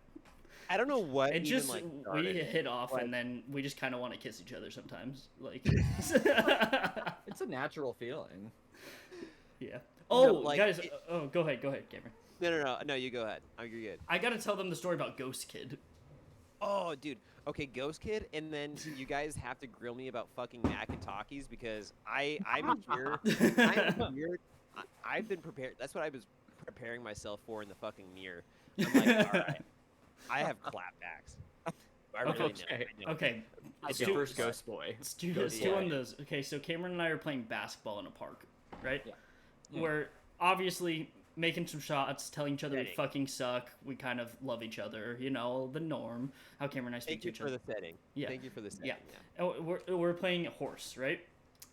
I don't know what It even just like we started. hit off, Like- and then we just kind of want to kiss each other sometimes. Like, It's a natural feeling. yeah. Oh, like, guys. it- Oh, go ahead, Cameron. No, you go ahead. Oh, you're good. I gotta tell them the story about Ghost Kid. Oh, dude. Okay, Ghost Kid, and then you guys have to grill me about fucking mac and talkies because I'm here. I'm here. I've been prepared. That's what I was preparing myself for in the fucking mirror. I'm like, all right, I have clapbacks. I really Okay. know. Okay, It's Stu- your first ghost boy. Stu, Ghost Stu boy. on those. Okay, so Cameron and I are playing basketball in a park, right? Yeah. We're obviously making some shots, telling each other we Setting. fucking suck. We kind of love each other, you know, the norm. How Cameron and I speak Thank to you each for other. the setting. Yeah. Thank you for the setting. Yeah. And we're playing horse, right?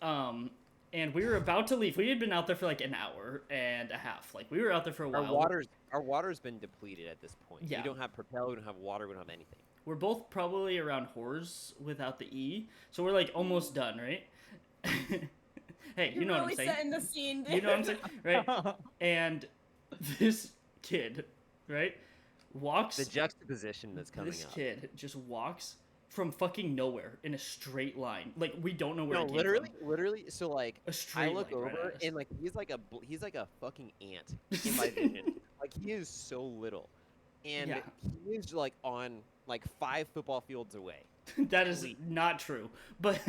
And we were about to leave. We had been out there for like an hour and a half. Like we were out there for a while. Our water's been depleted at this point. Yeah. We don't have propel. We don't have water. We don't have anything. We're both probably around whores without the E, so we're like almost done, right? Hey, you You're know really what I'm saying. setting the scene, dude. You know what I'm saying, right? And this kid right? Walks. The juxtaposition that's coming This up. kid just walks from fucking nowhere in a straight line. Like we don't know where No, it came literally. So like, from. A I straight look line right over at us. and like he's like a fucking ant in my vision. Like he is so little, and Yeah. he is like on like 5 football fields away. That is Please. not true, but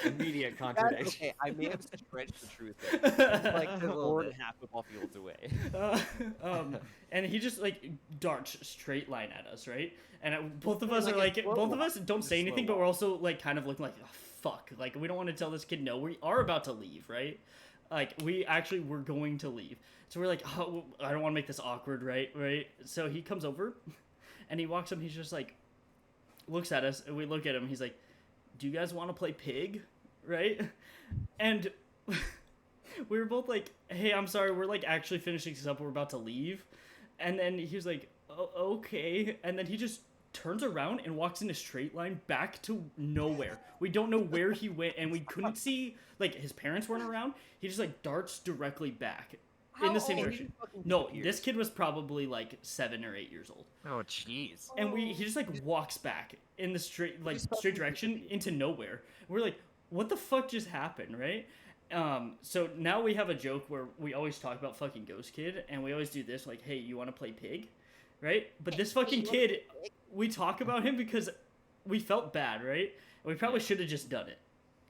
Immediate contradiction. Okay, I may have stretched the truth there. He's like A little 4.5 bit. football fields away. uh, and he just like darts straight line at us, right? And both of us Like are a like, slow both of walk. us don't Just say a slow anything, but walk. we're also like kind of looking like, oh, fuck, like we don't want to tell this kid no. We are about to leave, right? Like we actually were going to leave, so we're like, oh, I don't want to make this awkward, right? Right? So he comes over, and he walks up. He's just like, looks at us, and we look at him. He's like, "Do you guys want to play pig?" Right? And we were both like, "Hey, I'm sorry, we're like actually finishing this up. We're about to leave." And then he was like, oh, "Okay." And then he just turns around and walks in a straight line back to nowhere. We don't know where he went, and we couldn't see, like, his parents weren't around. He just like darts directly back in the same old? direction. No, this kid was probably like 7 or 8 years old. Oh, jeez. And he just like walks back in the straight direction into nowhere. We're like, what the fuck just happened, right? So now we have a joke where we always talk about fucking Ghost Kid, and we always do this like, hey, you want to play pig, right? But this fucking kid, we talk about him because we felt bad, right? And we probably should have just done it,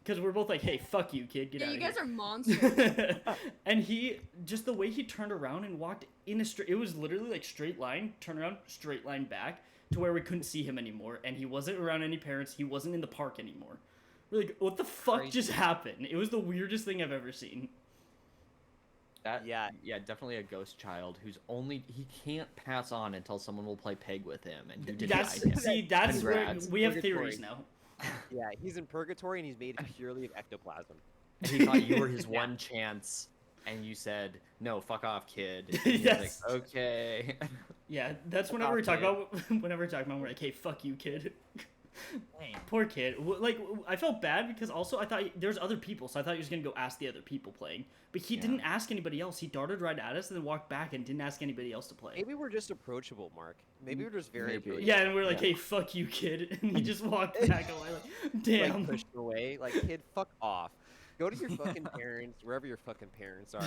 because we're both like, hey, fuck you, kid, get Yeah, out you of guys here. are monsters. And he just, the way he turned around and walked in a straight, it was literally like straight line, turn around, straight line back to where we couldn't see him anymore, and he wasn't around any parents, he wasn't in the park anymore. We're like, what the fuck Crazy. just happened? It was the weirdest thing I've ever seen. Yeah. Yeah, definitely a ghost child who's he can't pass on until someone will play peg with him, and you denied him. That's where Congrats. we have Purgatory. theories now. Yeah, he's in purgatory and he's made purely of ectoplasm. And he thought you were his one chance, and you said, "No, fuck off, kid." And he was Yes. like, okay. Yeah, that's whenever we talk about, whenever we're talking about, we're like, hey, fuck you, kid. Dang. Poor kid. Like, I felt bad because also I thought there's other people, so I thought he was gonna go ask the other people playing, but he didn't ask anybody else. He darted right at us and then walked back and didn't ask anybody else to play. Maybe we're just approachable, Mark. Maybe we're just very Maybe. approachable. Yeah, and we're like, Yeah. hey, fuck you, kid, and he just walked back away. Like, damn. Like pushed away. Like, kid, fuck off. Go to your fucking parents, wherever your fucking parents are.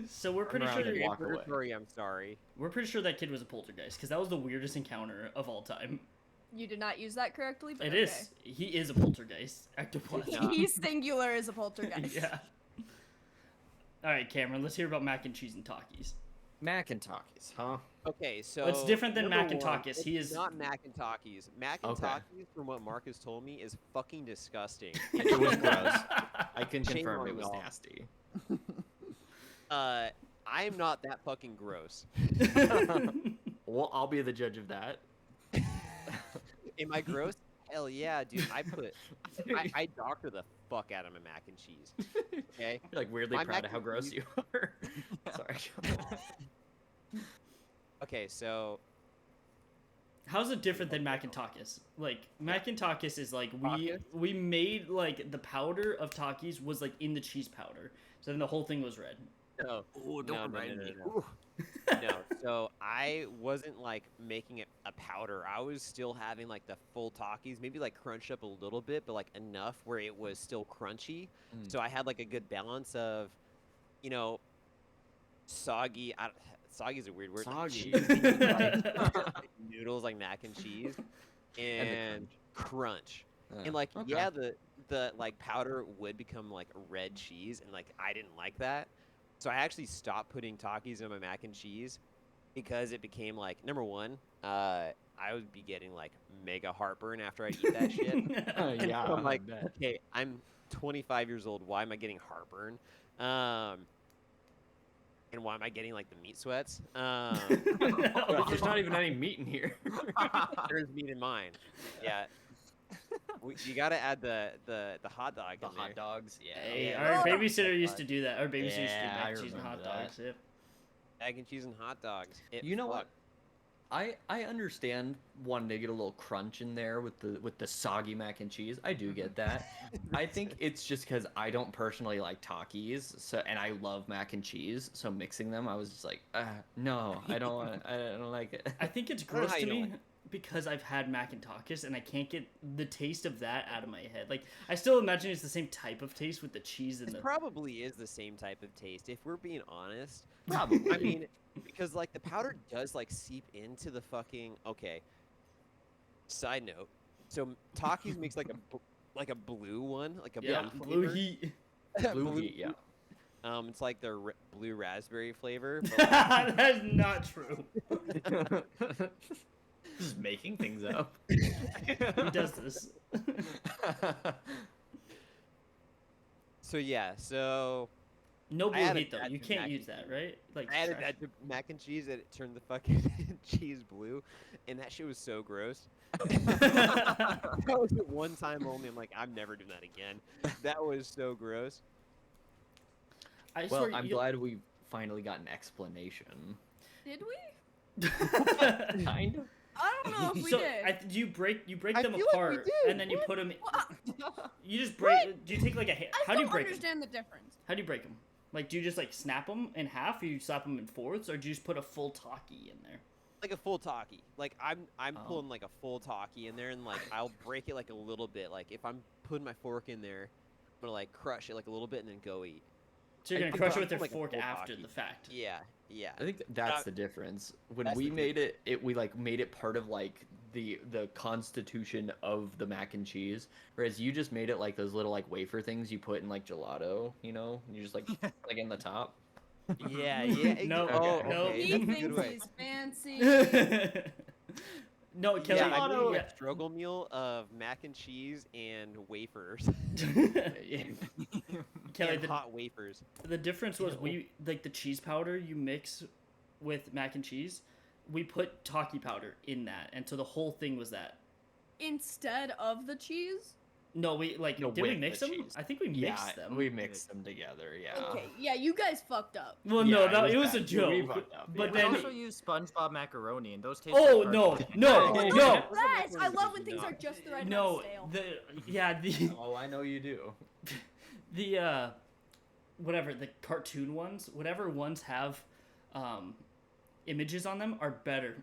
So we're pretty around sure and You're in walk away. purgatory, I'm sorry. we're pretty sure that kid was a poltergeist because that was the weirdest encounter of all time. You did not use that correctly, but It okay. is. He is a poltergeist. Ectoplasm. He's singular as a poltergeist. Yeah. All right, Cameron. Let's hear about mac and cheese and Takis. Mac and Takis, huh? Okay, so It's different than number Mac and one, Takis. it's He is- not Mac and Takis. Mac and Okay. Takis, from what Mark has told me, is fucking disgusting. It was gross. I can Shame confirm on it was y'all. nasty. I'm not that fucking gross. Well, I'll be the judge of that. Am I gross? Hell yeah, dude. I doctor the fuck out of my mac and cheese. Okay. You're like weirdly My proud mac of how and gross cheese- you are. Sorry. Okay, so How's it different than mac and Takis? Like mac and Takis is like Takis? we made like the powder of Takis was like in the cheese powder, so then the whole thing was red. no. Ooh, don't No, no, remind no, me. no, No, so I wasn't like making it a powder. I was still having like the full Takis, maybe like crunched up a little bit, but like enough where it was still crunchy. Mm. So I had like a good balance of, you know, soggy. Soggy is a weird word. Soggy. like noodles like mac and cheese, And the and crunch. Yeah, And like okay. yeah, the like powder would become like red cheese, and like I didn't like that. So I actually stopped putting Takis in my mac and cheese because it became like number one, I would be getting like mega heartburn after I'd eat that shit. And Yeah, so I'm I like, bet. okay, I'm 25 years old. Why am I getting heartburn? And why am I getting like the meat sweats? There's not even any meat in here. There's meat in mine. Yeah. You gotta add the hot dog. The in hot there. dogs, yeah. Hey, Yeah. our babysitter used to do that. Our babysitter used to do Yeah, mac I and cheese and hot remember that. dogs. Yep. Egg and cheese and hot dogs. It You know what? fucked. I understand wanting to get a little crunch in there with the soggy mac and cheese. I do get that. I think it's just because I don't personally like Takis, so and I love mac and cheese, so mixing them, I was just like, no, I don't want, I don't like it. I think it's I don't know gross how to you don't me like it. because I've had mac and takis and I can't get the taste of that out of my head. Like I still imagine it's the same type of taste with the cheese and It the. probably is the same type of taste, if we're being honest. Probably. I mean, because like the powder does like seep into the fucking. Okay. Side note. So Takis makes like a blue one, like a Yeah, blue blue flavor. heat. Blue heat, yeah. It's like the blue raspberry flavor. But That's not true. Just making things up. He does this. so yeah, so No I blue added heat though. that You to can't mac use and that, cheese. right? Like I added trash. that to mac and cheese and it turned the fucking cheese blue, and that shit was so gross. That was the one time only. I'm like, I'm never doing that again. That was so gross. I Well, swear I'm you- glad we finally got an explanation. Did we? Kind of. I don't know if we so did. do you break I them feel like we apart did. and then you put them. Well, You just break. Do you take like a? I How do you don't break them? understand the difference. How do you break them? Like, do you just like snap them in half, or you slap them in fourths, or do you just put a full taki in there? Like a full talkie. Like I'm Oh. pulling like a full talkie in there, and like I'll break it like a little bit. Like if I'm putting my fork in there, I'm gonna like crush it like a little bit and then go eat. So you're I- gonna crush it I'm with your like a fork full after taki. the fact. Yeah, yeah. I think that's Uh, the difference. When that's we the made it, we like made it part of like the constitution of the mac and cheese, whereas you just made it like those little like wafer things you put in like gelato, you know, you just like like in the top. Yeah, yeah. No, oh, no. okay. He That's a good thinks way. he's fancy. No, Kelly. Yeah, I Gelato. made a struggle meal of mac and cheese and wafers. Kelly, and hot wafers. the difference was we like the cheese powder you mix with mac and cheese. We put taki powder in that, and so the whole thing was that. Instead of the cheese? No, we like No, did we with mix the them? cheese. I think we Yeah, mixed them. we mixed them together. Yeah. Okay, yeah, you guys fucked up. Well, Yeah, no, it was a bad. joke. We fucked up, But We then, also use SpongeBob macaroni, and those taste. oh like no, cardboard. no, Oh, no, Yes, I love when things are just the right amount no. of stale. The Oh, I know you do. the whatever the cartoon ones, whatever ones have images on them are better.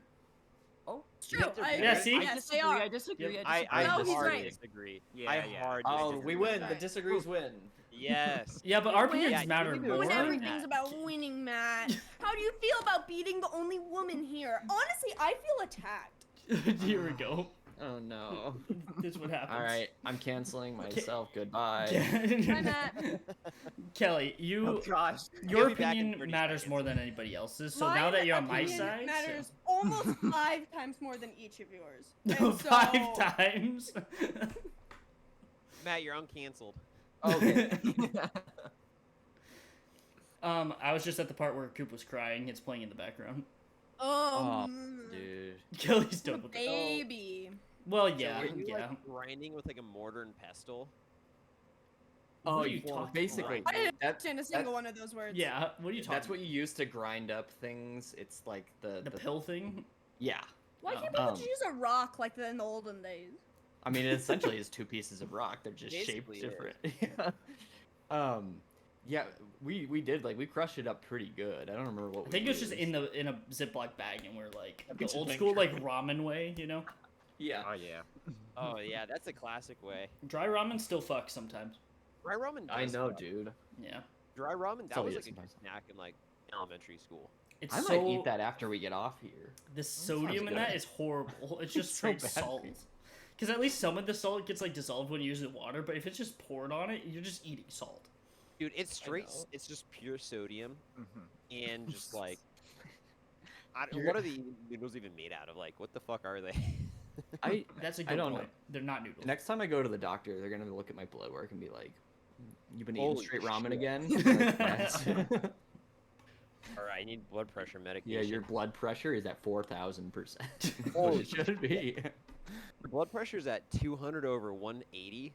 It's true. Yeah, I, Yeah, see? yes, they are. I disagree. Yep. I No, he's hard right. disagree. Yeah, I yeah. hard Oh, disagree. we win. The Right. disagrees win. Yes. Yeah, but our Win. opinions Yeah, you matter need to more. When win everything's about winning, Matt. How do you feel about beating the only woman here? Honestly, I feel attacked. Here we go. Oh no. This is what happens. All right, I'm canceling myself. Goodbye. Hi, Matt. Kelly, you Oh gosh. your He'll be back in opinion 30 matters seconds. more than anybody else's. So My now that you're on my opinion side, matters almost 5 times more than each of yours. so, And so, 5 times. Matt, you're uncanceled. Okay. I was just at the part where Coop was crying. It's playing in the background. Oh, dude. Kelly's done with it. baby. Well, So yeah, were you yeah. like grinding with like a mortar and pestle? What Oh, are you talking basically, about? I didn't that's understand a single one of those words. Yeah, what are you talking? that's what you use to grind up things. It's like the pill thing. Yeah. Why can't Oh. people just use a rock like in the olden days? I mean, it essentially is two pieces of rock. They're just Basically shaped it different. Yeah. Yeah, we did like we crushed it up pretty good. I don't remember what. I think it was just in a Ziploc bag, and we're like the Just old make school sure. like ramen way, you know. Yeah. Oh yeah. Oh yeah, that's a classic way. Dry ramen still fucks sometimes. Dry ramen. I does know, suck. dude. Yeah, Dry ramen. That So was it like is a good sometimes. snack in like elementary school. it's I so. might eat that after we get off here. The sodium in good. that is horrible. It's just It's so straight bad salt. for you. Because at least some of the salt gets like dissolved when you use it in water, but if it's just poured on it, you're just eating salt. Dude, it's straight. know. It's just pure sodium Mhm. and just like. You're- What are the noodles even made out of? Like, what the fuck are they? I That's a I good don't point. know. They're not noodles. Next time I go to the doctor, they're gonna look at my blood work and be like, "You've been eating Holy straight ramen shit. again?" Like, "Yes." All right, I need blood pressure medication. Yeah, your blood pressure is at 4,000%. Holy It should be. blood pressure is at 200 over 180.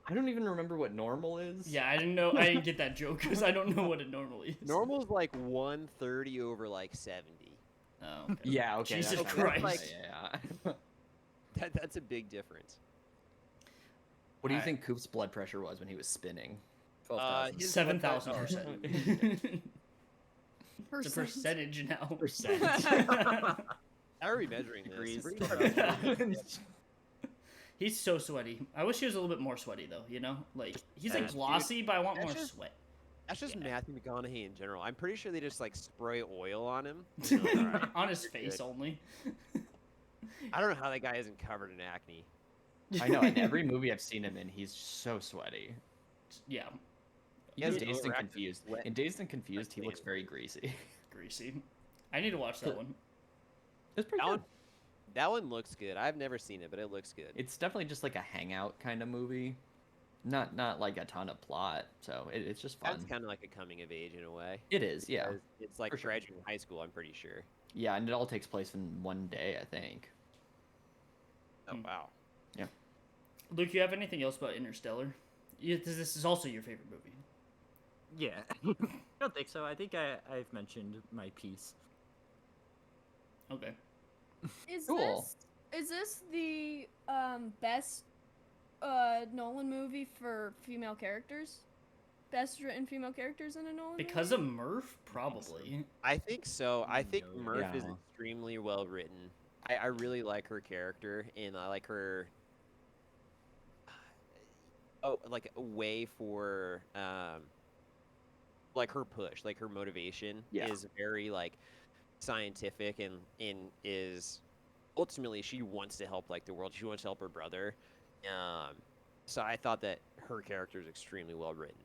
I don't even remember what normal is. Yeah, I didn't know. I didn't get that joke because I don't know what it normally is. Normal is like 130 over like 70. Oh, okay. Yeah, okay. Jesus that's Christ. Like, yeah. That's a big difference. What do you Alright. think Coop's blood pressure was when he was spinning? 12,000. His 7,000%. It's a Percent. percentage now. Percent. How are we measuring Degrees. this? He's so sweaty. I wish he was a little bit more sweaty though. You know, like he's like Dude, glossy, but I want that's more just- sweat. That's just Yeah. Matthew McConaughey in general. I'm pretty sure they just like spray oil on him. On his You're face good. only. I don't know how that guy isn't covered in acne. I know. In every movie I've seen him in, he's so sweaty. Yeah, He has Even Dazed and overactive Confused. sweat. In Dazed and Confused, he looks Clean. very greasy. greasy. I need to watch that one. It's pretty That good. one, that one looks good. I've never seen it, but it looks good. It's definitely just like a hangout kind of movie. Not like a ton of plot, so it's just fun. That's kind of like a coming of age in a way. It is, yeah. because It's like for sure. graduating high school, I'm pretty sure. Yeah, and it all takes place in one day, I think. Oh, Hmm. wow. Luke, you have anything else about Interstellar? This is also your favorite movie. Yeah. I don't think so. I think I've mentioned my piece. Okay. Cool. Is this the best Nolan movie for female characters? Best written female characters in a Nolan Because movie? of Murph, probably. I think so. I think No. Murph is Yeah. extremely well written. I really like her character, and I like her. Oh, like a way for like her push, like her motivation Yeah. is very like scientific and is ultimately she wants to help like the world. She wants to help her brother. So I thought that her character is extremely well written.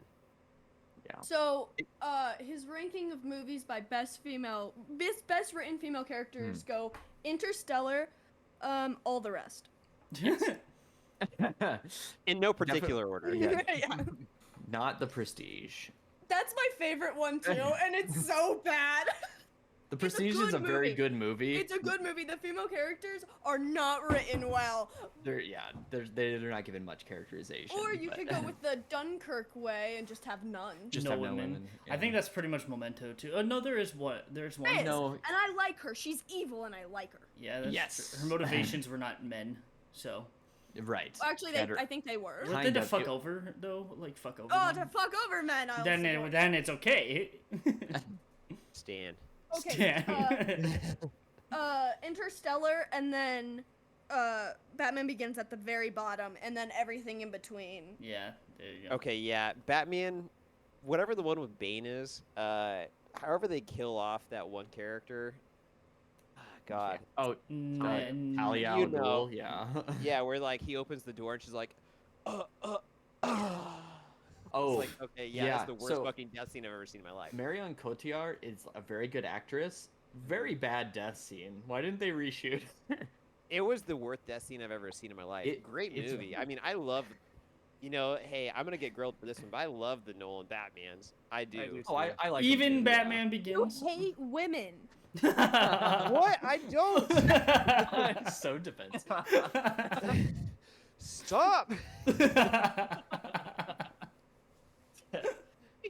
Yeah. So, his ranking of movies by best written female characters go Interstellar, all the rest. In no particular order. Yeah. Yeah. Not The Prestige. That's my favorite one too, and it's so bad. The a Prestige is good a very movie. good movie. It's a good movie. The female characters are not written well. They're not given much characterization. Or you but- could go with the Dunkirk way and just have none. just No have no women. women. I think that's pretty much Memento too. Oh no, there is one. There's one. Yes, No. and I like her. She's evil, and I like her. Yeah, that's Yes. true. Her motivations were not men, so. right. Actually, Better- I think they were. What Kind did to of, fuck it- over though? Like fuck over. Oh, men? to fuck over men. I'll then support. then it's okay. Stan. Okay. Stan. Interstellar, and then Batman Begins at the very bottom, and then everything in between. Yeah, there you go. Okay, yeah, Batman, whatever the one with Bane is, however they kill off that one character, God, Oh, Talia al You know. Ghul, yeah. yeah, where like he opens the door and she's like, Oh, it's like, okay, yeah, yeah, that's the worst so- fucking death scene I've ever seen in my life. Marion Cotillard is a very good actress. Very bad death scene. Why didn't they reshoot? It was the worst death scene I've ever seen in my life. Great it's- movie. I mean, I love, you know, hey, I'm gonna get grilled for this one, but I love the Nolan Batmans. I do. I do Oh, I like Even them too, yeah. Batman You Begins. hate women. What? I don't. It's so defensive. Stop.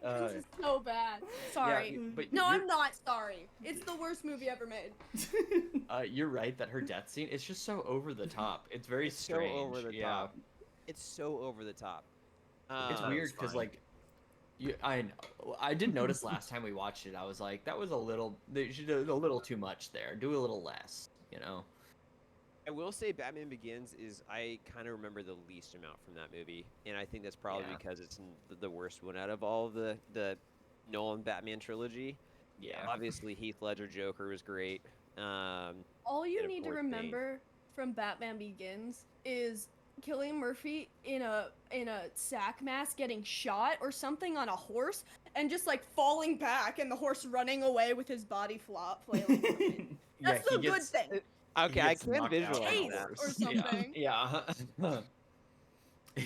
This is so bad. Sorry. but No, you're, I'm not sorry. It's the worst movie ever made. You're right that her death scene is just so over the top. It's very It's strange. so over the yeah. top. It's so over the top. It's Um, weird because fine. like, I did notice last time we watched it. I was like, that was a little. They should do a little too much there. Do a little less. You know. I will say Batman Begins is I kind of remember the least amount from that movie, and I think that's probably Yeah. because it's the worst one out of all of the Nolan Batman trilogy. Yeah. Obviously, Heath Ledger Joker was great. All you And of need to course, Bane. remember from Batman Begins is Cillian Murphy in a sack mask getting shot or something on a horse and just like falling back and the horse running away with his body flailing. from it. That's he the good gets- thing. Okay, I gets can knocked out visualize Chase that. or something. Yeah. Yeah,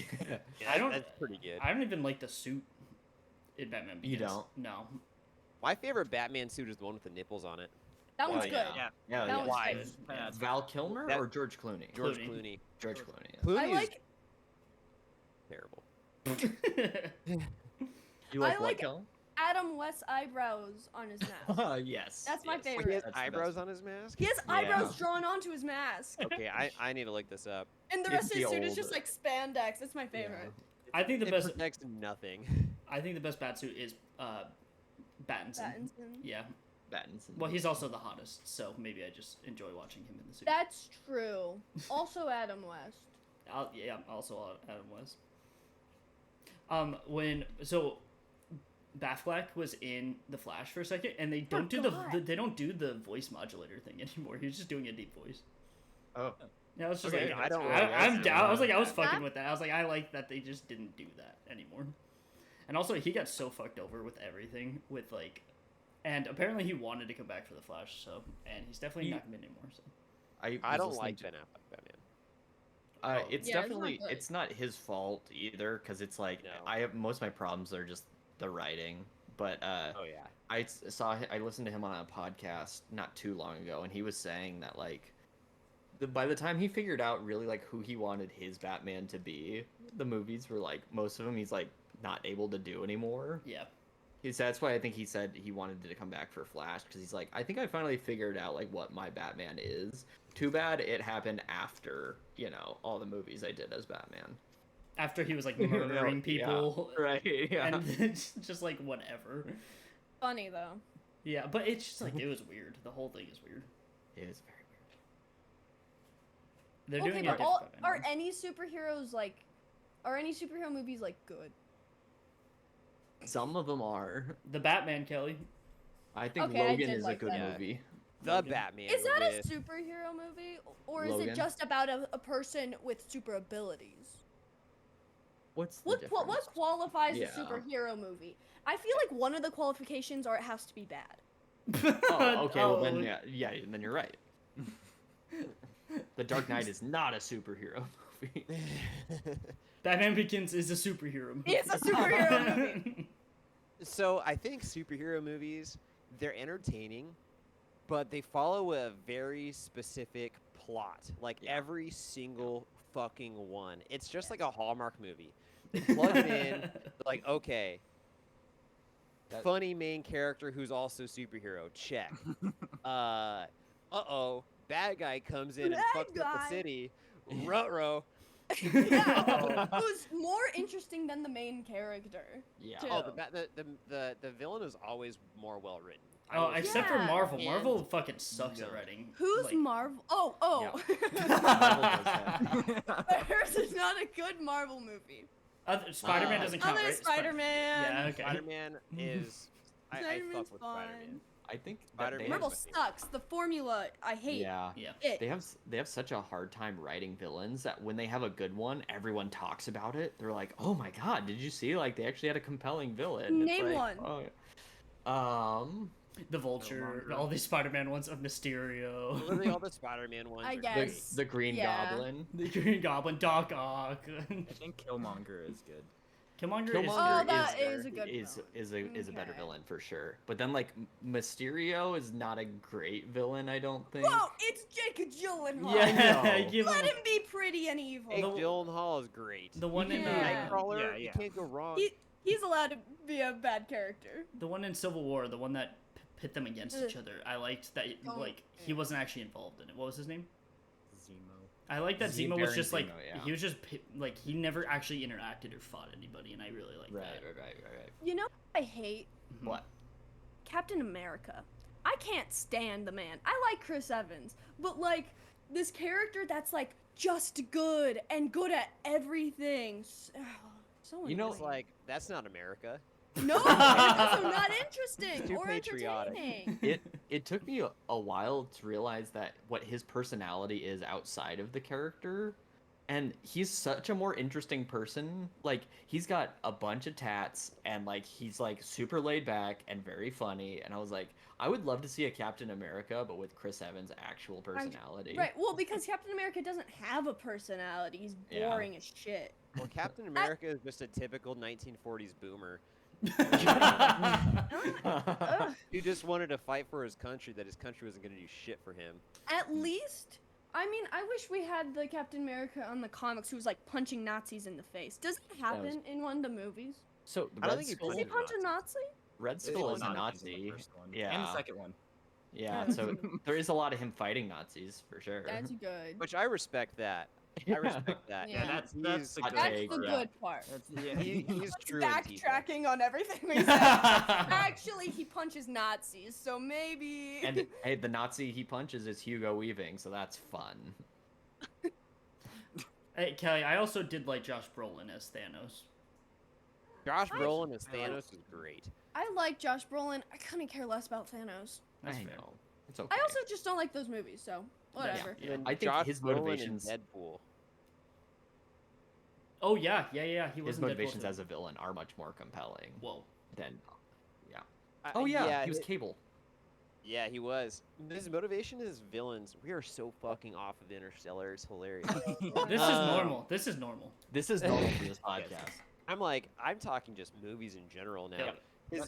I don't- That's pretty good. I don't even like the suit in Batman You Begins. don't? No. My favorite Batman suit is the one with the nipples on it. That one's Oh, good. yeah. Yeah. Yeah. That yeah. one's Why? good. Yeah. Val Kilmer That- or George Clooney? George Clooney. Clooney. George Clooney. Yeah. Clooney I is like terrible. You like I what, like- Kellen? Adam West's eyebrows on his mask. Yes. That's my yes. favorite. He has That's the eyebrows best. on his mask. He has Yeah. eyebrows drawn onto his mask, Okay, I need to look this up. and the It's rest of his the suit is old- just like spandex. It's my favorite. I think the It best. protects nothing. I think the best Batsuit is Battinson. Pattinson. Yeah. Pattinson. Well, he's also the hottest, so maybe I just enjoy watching him in the suit. That's true. Also, Adam West. Yeah, also Adam West. Batfleck was in the Flash for a second, and they don't do Forgot. they don't do the voice modulator thing anymore. He's just doing a deep voice. Oh. Yeah, I was just Okay, like, I don't really I'm guess down. I was like, I was that. fucking with that. I was like, I like that they just didn't do that anymore. And also, he got so fucked over with everything, with like, and apparently he wanted to come back for the Flash. So, and he's definitely not anymore. So, I was don't listening like to- Ben Affleck Batman. It's Yeah, it's not definitely good. it's not his fault either, because it's like No. I have most of my problems are just the writing. But Oh yeah. I listened to him on a podcast not too long ago, and he was saying that like by the time he figured out really like who he wanted his Batman to be, the movies were like most of them he's like not able to do anymore. yeah. That's why I think he said he wanted to come back for Flash, because he's like, I think I finally figured out like what my Batman is. Too bad it happened after, all the movies I did as Batman. After he was like murdering Yeah, people, right? Yeah. and it's just like whatever. Funny though. Yeah, but it's just like it was weird. The whole thing is weird. It is very They're Okay, doing but a different Batman. are any superheroes like, are any superhero movies like good? weird. Some of them are. The Batman, Kelly. I think Okay, I Logan did is like a good that. movie. The Logan. Batman. Is that a with- superhero movie, or is Logan? it just about a person with super abilities? What's the What difference? qualifies Yeah. a superhero movie? I feel like one of the qualifications are it has to be bad. Oh, okay. Well, Oh. then then you're right. The Dark Knight is not a superhero movie. Batman Begins is a superhero movie. It's a superhero movie. So I think superhero movies, they're entertaining, but they follow a very specific plot. Like Yeah. every single fucking one. It's just like a Hallmark movie. They plug it in, like, okay, That- funny main character who's also superhero. Check. Bad guy comes in and Bad fucks up the guy. city. Ruh-roh. Yeah, who's more interesting than the main character. Yeah. Too. Oh, the villain is always more well written. Oh, except for Yeah. Marvel. And- Marvel fucking sucks at No. writing. Who's Like, Marvel? Oh. Marvel does that. But hers is not a good Marvel movie. Spider-Man doesn't count, Other right? Spider-Man. Yeah, okay. Spider-Man is. I Spider-Man's fuck with fun. Spider-Man. I think that Spider-Man. they have, Marvel sucks. The formula, I hate yeah. Yeah. it. They have such a hard time writing villains that when they have a good one, everyone talks about it. They're like, "Oh my god, did you see? Like they actually had a compelling villain." It's Name like, one. Oh, yeah. The Vulture, longer. all these Spider-Man ones of Mysterio, Literally all the Spider-Man ones. I are guess. the, great. the Green Yeah. Goblin. the Green Goblin, Doc Ock. I think Killmonger is good. Killmonger, Oh, is that good. is a good is a better Okay. villain for sure. But then like Mysterio is not a great villain, I don't think. Whoa, it's Jake Gyllenhaal. Yeah, know. give Let him him be pretty and evil. Jake The- Gyllenhaal is great. the one in Yeah. Nightcrawler, Yeah, you yeah. can't go wrong. He's allowed to be a bad character. the one in Civil War, the one that pit them against each other. I liked that Don't- like he wasn't actually involved in it. What was his name? Zemo. I like that Zemo was Baron just like Zemo, yeah. he was just like he never actually interacted or fought anybody, and I really like Right. that. You know what I hate? What? Captain America. I can't stand the man. I like Chris Evans, but like this character that's like just good and good at everything. So You know, It's like, that's not America. no, it's also not interesting Too or patriotic. entertaining. It took me a while to realize that what his personality is outside of the character, and he's such a more interesting person. Like he's got a bunch of tats, and like he's like super laid back and very funny. And I was like, I would love to see a Captain America, but with Chris Evans' actual personality. Right, well, because Captain America doesn't have a personality. He's Yeah. boring as shit. Well, Captain America is just a typical 1940s boomer Ugh. who just wanted to fight for his country, that his country wasn't going to do shit for him. At least, I mean, I wish we had the Captain America on the comics who was like punching Nazis in the face. Does it happen in one of the movies? So the I don't Red think he Skull, Does he punches punch a Nazi? Red Still Skull is a not in the Nazi. first one. Yeah. And the second one. Yeah, so there is a lot of him fighting Nazis for sure. That's good. Which I respect that. I respect that. Yeah, that's He's- the hot good That's take, the part. yeah. good part. That's, yeah. he's Let's true Antifa. backtracking on everything we said. Actually, he punches Nazis, so maybe. And hey, the Nazi he punches is Hugo Weaving, so that's fun. Hey, Kelly, I also did like Josh Brolin as Thanos. Josh Brolin as I like- Thanos is great. I like Josh Brolin. I couldn't care less about Thanos. That's I fair. know. It's okay. I also just don't like those movies, so whatever. Yeah. And I think Josh his Brolin in motivations- Deadpool. Oh yeah. He was his in Deadpool motivations too. as a villain are much more compelling Whoa. than. Oh yeah, he was Cable. Yeah, he was. His motivation is villains. We are so fucking off of Interstellar. It's hilarious. This is normal. This is normal. This is normal for this podcast. I'm talking just movies in general now. Yeah.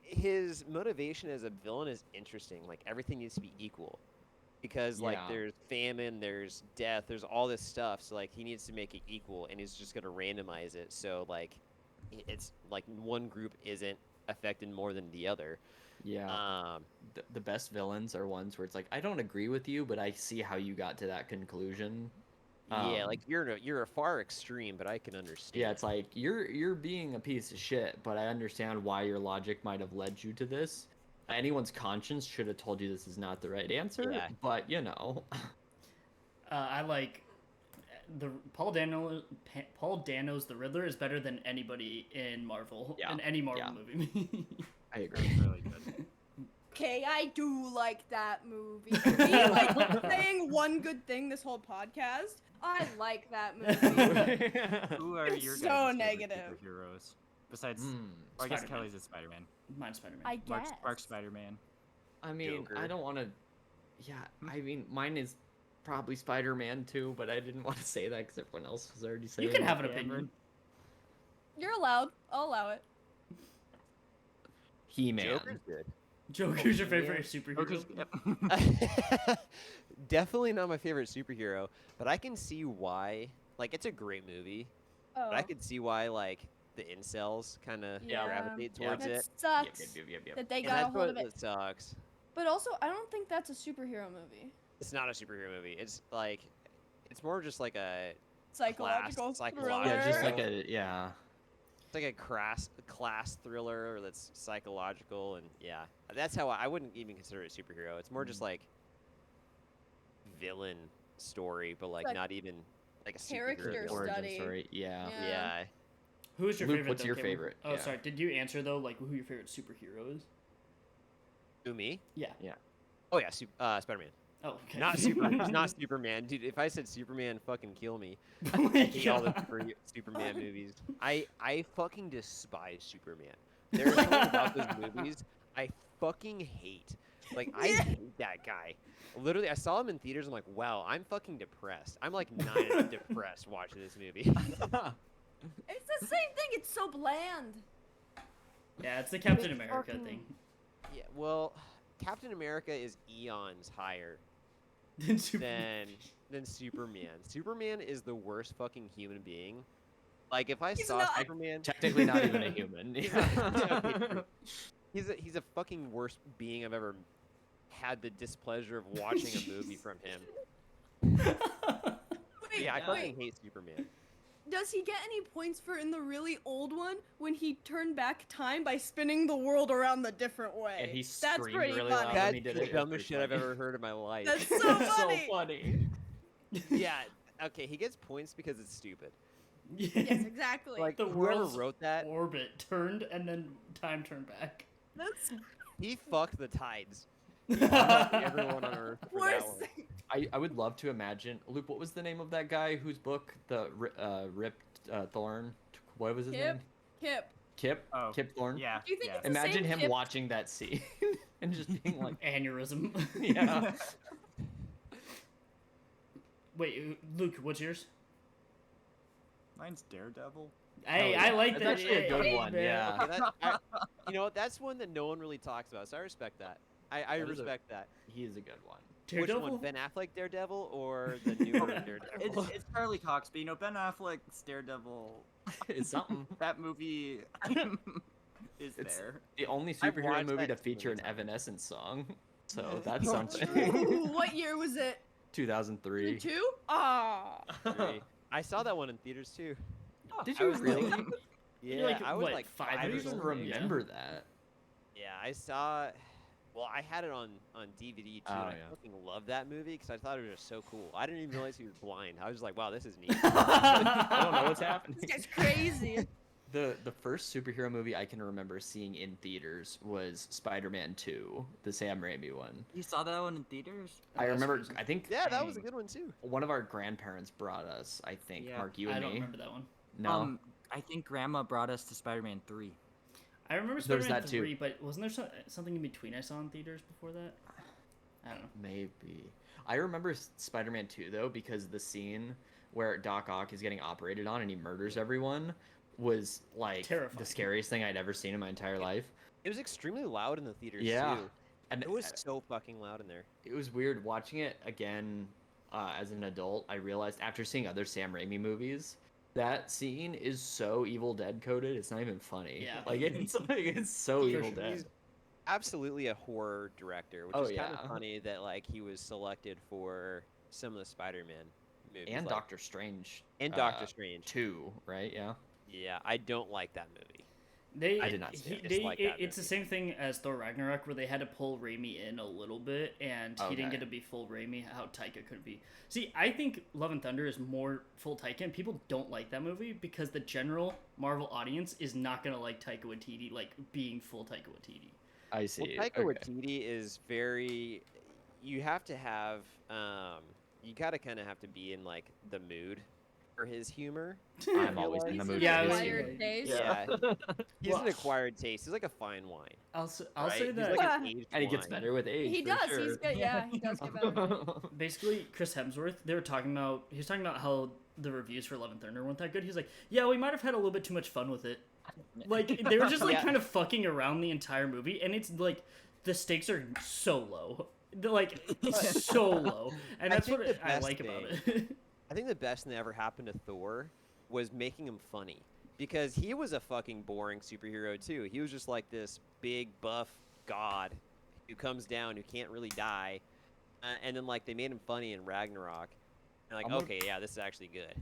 His motivation as a villain is interesting. Like everything needs to be equal, because like Yeah. there's famine, there's death, there's all this stuff. So like he needs to make it equal, and he's just gonna randomize it. So like it's like one group isn't affected more than the other. Yeah. The best villains are ones where it's like I don't agree with you, but I see how you got to that conclusion. Yeah, like you're a far extreme, but I can understand. Yeah, it's like you're being a piece of shit, but I understand why your logic might have led you to this. Anyone's conscience should have told you this is not the right answer, Yeah. but you know. I like the Paul Dano's the Riddler is better than anybody in Marvel Yeah, in any Marvel yeah. movie. I agree. really good. Okay, I do like that movie. Me, like saying one good thing this whole podcast. I like that movie. Who are It's your so guys' favorite negative. superheroes? Besides, Hmm. or I guess Spider-Man. Kelly's a Spider-Man. Mine's Spider-Man. I guess. Mark Spider-Man. I mean, Joker. I don't want to. Yeah, I mean, mine is probably Spider-Man too, but I didn't want to say that because everyone else was already saying. You can it. have an Cameron. opinion. You're allowed. I'll allow it. He-Man. Joker's good. Joker's your favorite superhero. Joker's, yep. Definitely not my favorite superhero, but I can see why. Like, it's a great movie, Oh, but I could see why like the incels kind of Yeah. gravitate Yeah. towards that it. sucks Yep. that they And got a that's hold what of it. that sucks. But also, I don't think that's a superhero movie. It's not a superhero movie. It's like, it's more just like a Psychological psychological. thriller. Yeah, just like a yeah. It's like a class thriller that's psychological, and yeah, that's how I wouldn't even consider it a superhero. It's more just like villain story, but like Like not even like a character superhero. Origin study. story. Yeah. Yeah. Yeah. Who is your Luke, favorite? what's though, your Cameron? favorite? Oh, Yeah. sorry. Did you answer though? Like who your favorite superhero is? Who, me? Yeah. Oh yeah, Spider-Man. Oh, okay. Not Superman, dude. If I said Superman, fucking kill me. Oh my I hate all the God. Superman movies. I fucking despise Superman. There's something about those movies I fucking hate. Like, I hate that guy. Literally, I saw him in theaters. I'm like, wow, I'm fucking depressed. I'm like 9 depressed watching this movie. It's the same thing. It's so bland. Yeah, it's the Captain America fucking- thing. Yeah, well, Captain America is eons higher Then Superman. than Superman. Superman is the worst fucking human being. Like, if I He's saw not. Superman, Technically not even a human. he's a fucking worst being I've ever had the displeasure of watching a movie from him. Wait, Yeah, I wait. fucking hate Superman. Does he get any points for in the really old one when he turned back time by spinning the world around the different way? And he That's screamed pretty really funny. loud. That's he did the it, it was dumbest pretty shit I've funny. ever heard in my life. That's so so funny. funny. Yeah, okay, he gets points because it's stupid. Yes, exactly. Like, The whoever world's wrote that, orbit turned and then time turned back. That's he fucked the tides. He fucked everyone on Earth for that worse. one. I would love to imagine. Luke, what was the name of that guy whose book, the Ripped Thorn? What was his Kip. name? Kip. Kip. Oh, Kip Thorne. Yeah. Do you think yeah. it's the Imagine same him Kip? watching that scene and just being like, Aneurysm. yeah. Wait, Luke, what's yours? Mine's Daredevil. Hey, yeah. I like That's that. actually a good Hey, one, man. yeah. Okay, you know, that's one that no one really talks about, so I respect that. I That is a- respect that. He is a good one. Daredevil? Which one, Ben Affleck Daredevil or the newer Daredevil? It's Charlie Cox, but you know Ben Affleck's Daredevil. It's something. That movie is It's there. The only I've superhero watched movie that to feature an too many times. Evanescence song. So that sounds true. Ooh, what year was it? 2003. 2? Ah. Three. I saw that one in theaters too. Did I you was really? like- Yeah, You're like, I was what, like 5 I don't years even old? remember that. Yeah, I saw. Well, I had it on DVD too. Oh, And I yeah. fucking loved that movie because I thought it was so cool. I didn't even realize he was blind. I was just like, wow, this is neat. I don't know what's happening. This guy's crazy. The first superhero movie I can remember seeing in theaters was Spider-Man 2, the Sam Raimi one. You saw that one in theaters? I that's remember. crazy. I think. Yeah, that was a good one too. One of our grandparents brought us. I think Yeah. Mark, you I and don't me. remember that one. No. I think Grandma brought us to Spider-Man 3. I remember There's Spider-Man that too. 3, but wasn't there something in between I saw in theaters before that? I don't know. Maybe. I remember Spider-Man 2 though because the scene where Doc Ock is getting operated on and he murders everyone was like Terrifying. the scariest thing I'd ever seen in my entire life. It was extremely loud in the theaters Yeah. too. And It was so fucking loud in there. it was weird watching it again as an adult. I realized after seeing other Sam Raimi movies, that scene is so Evil Dead coded. It's not even funny. Yeah. Like it's so For Evil sure. Dead. He's absolutely a horror director, which Oh, is kind of yeah. funny that like he was selected for some of the Spider-Man movies. And like- Doctor Strange. and Doctor Strange. 2, right? Yeah. Yeah, I don't like that movie. I did not see it. Dislike that It's the movie. same thing as Thor Ragnarok, where they had to pull Raimi in a little bit, and he didn't Okay. get to be full Raimi. How Taika could be. See, I think Love and Thunder is more full Taika, and people don't like that movie because the general Marvel audience is not gonna like Taika Waititi, like being full Taika Waititi. I Well, see. Taika Okay. Waititi is very. You have to have. You gotta kind of have to be in like the mood for his humor. I'm always in He's the an mood. Yeah, for I this was- humor. acquired taste. Yeah, he's Well, an acquired taste. He's like a fine wine. I'll say right? that He's like an aged And he gets wine. better with age. He for does. Sure. He's good. Yeah, he does get better. basically Chris Hemsworth. He was talking about how the reviews for Love and Thunder weren't that good. He's like, yeah, we might have had a little bit too much fun with it. Like they were just like Yeah. kind of fucking around the entire movie, and it's like the stakes are so low. They're like so low, and I that's think what the I best like about it. I think the best thing that ever happened to Thor was making him funny. Because he was a fucking boring superhero too. He was just like this big buff god who comes down who can't really die. And then like they made him funny in Ragnarok. And like, I'm gonna- okay, yeah, this is actually good.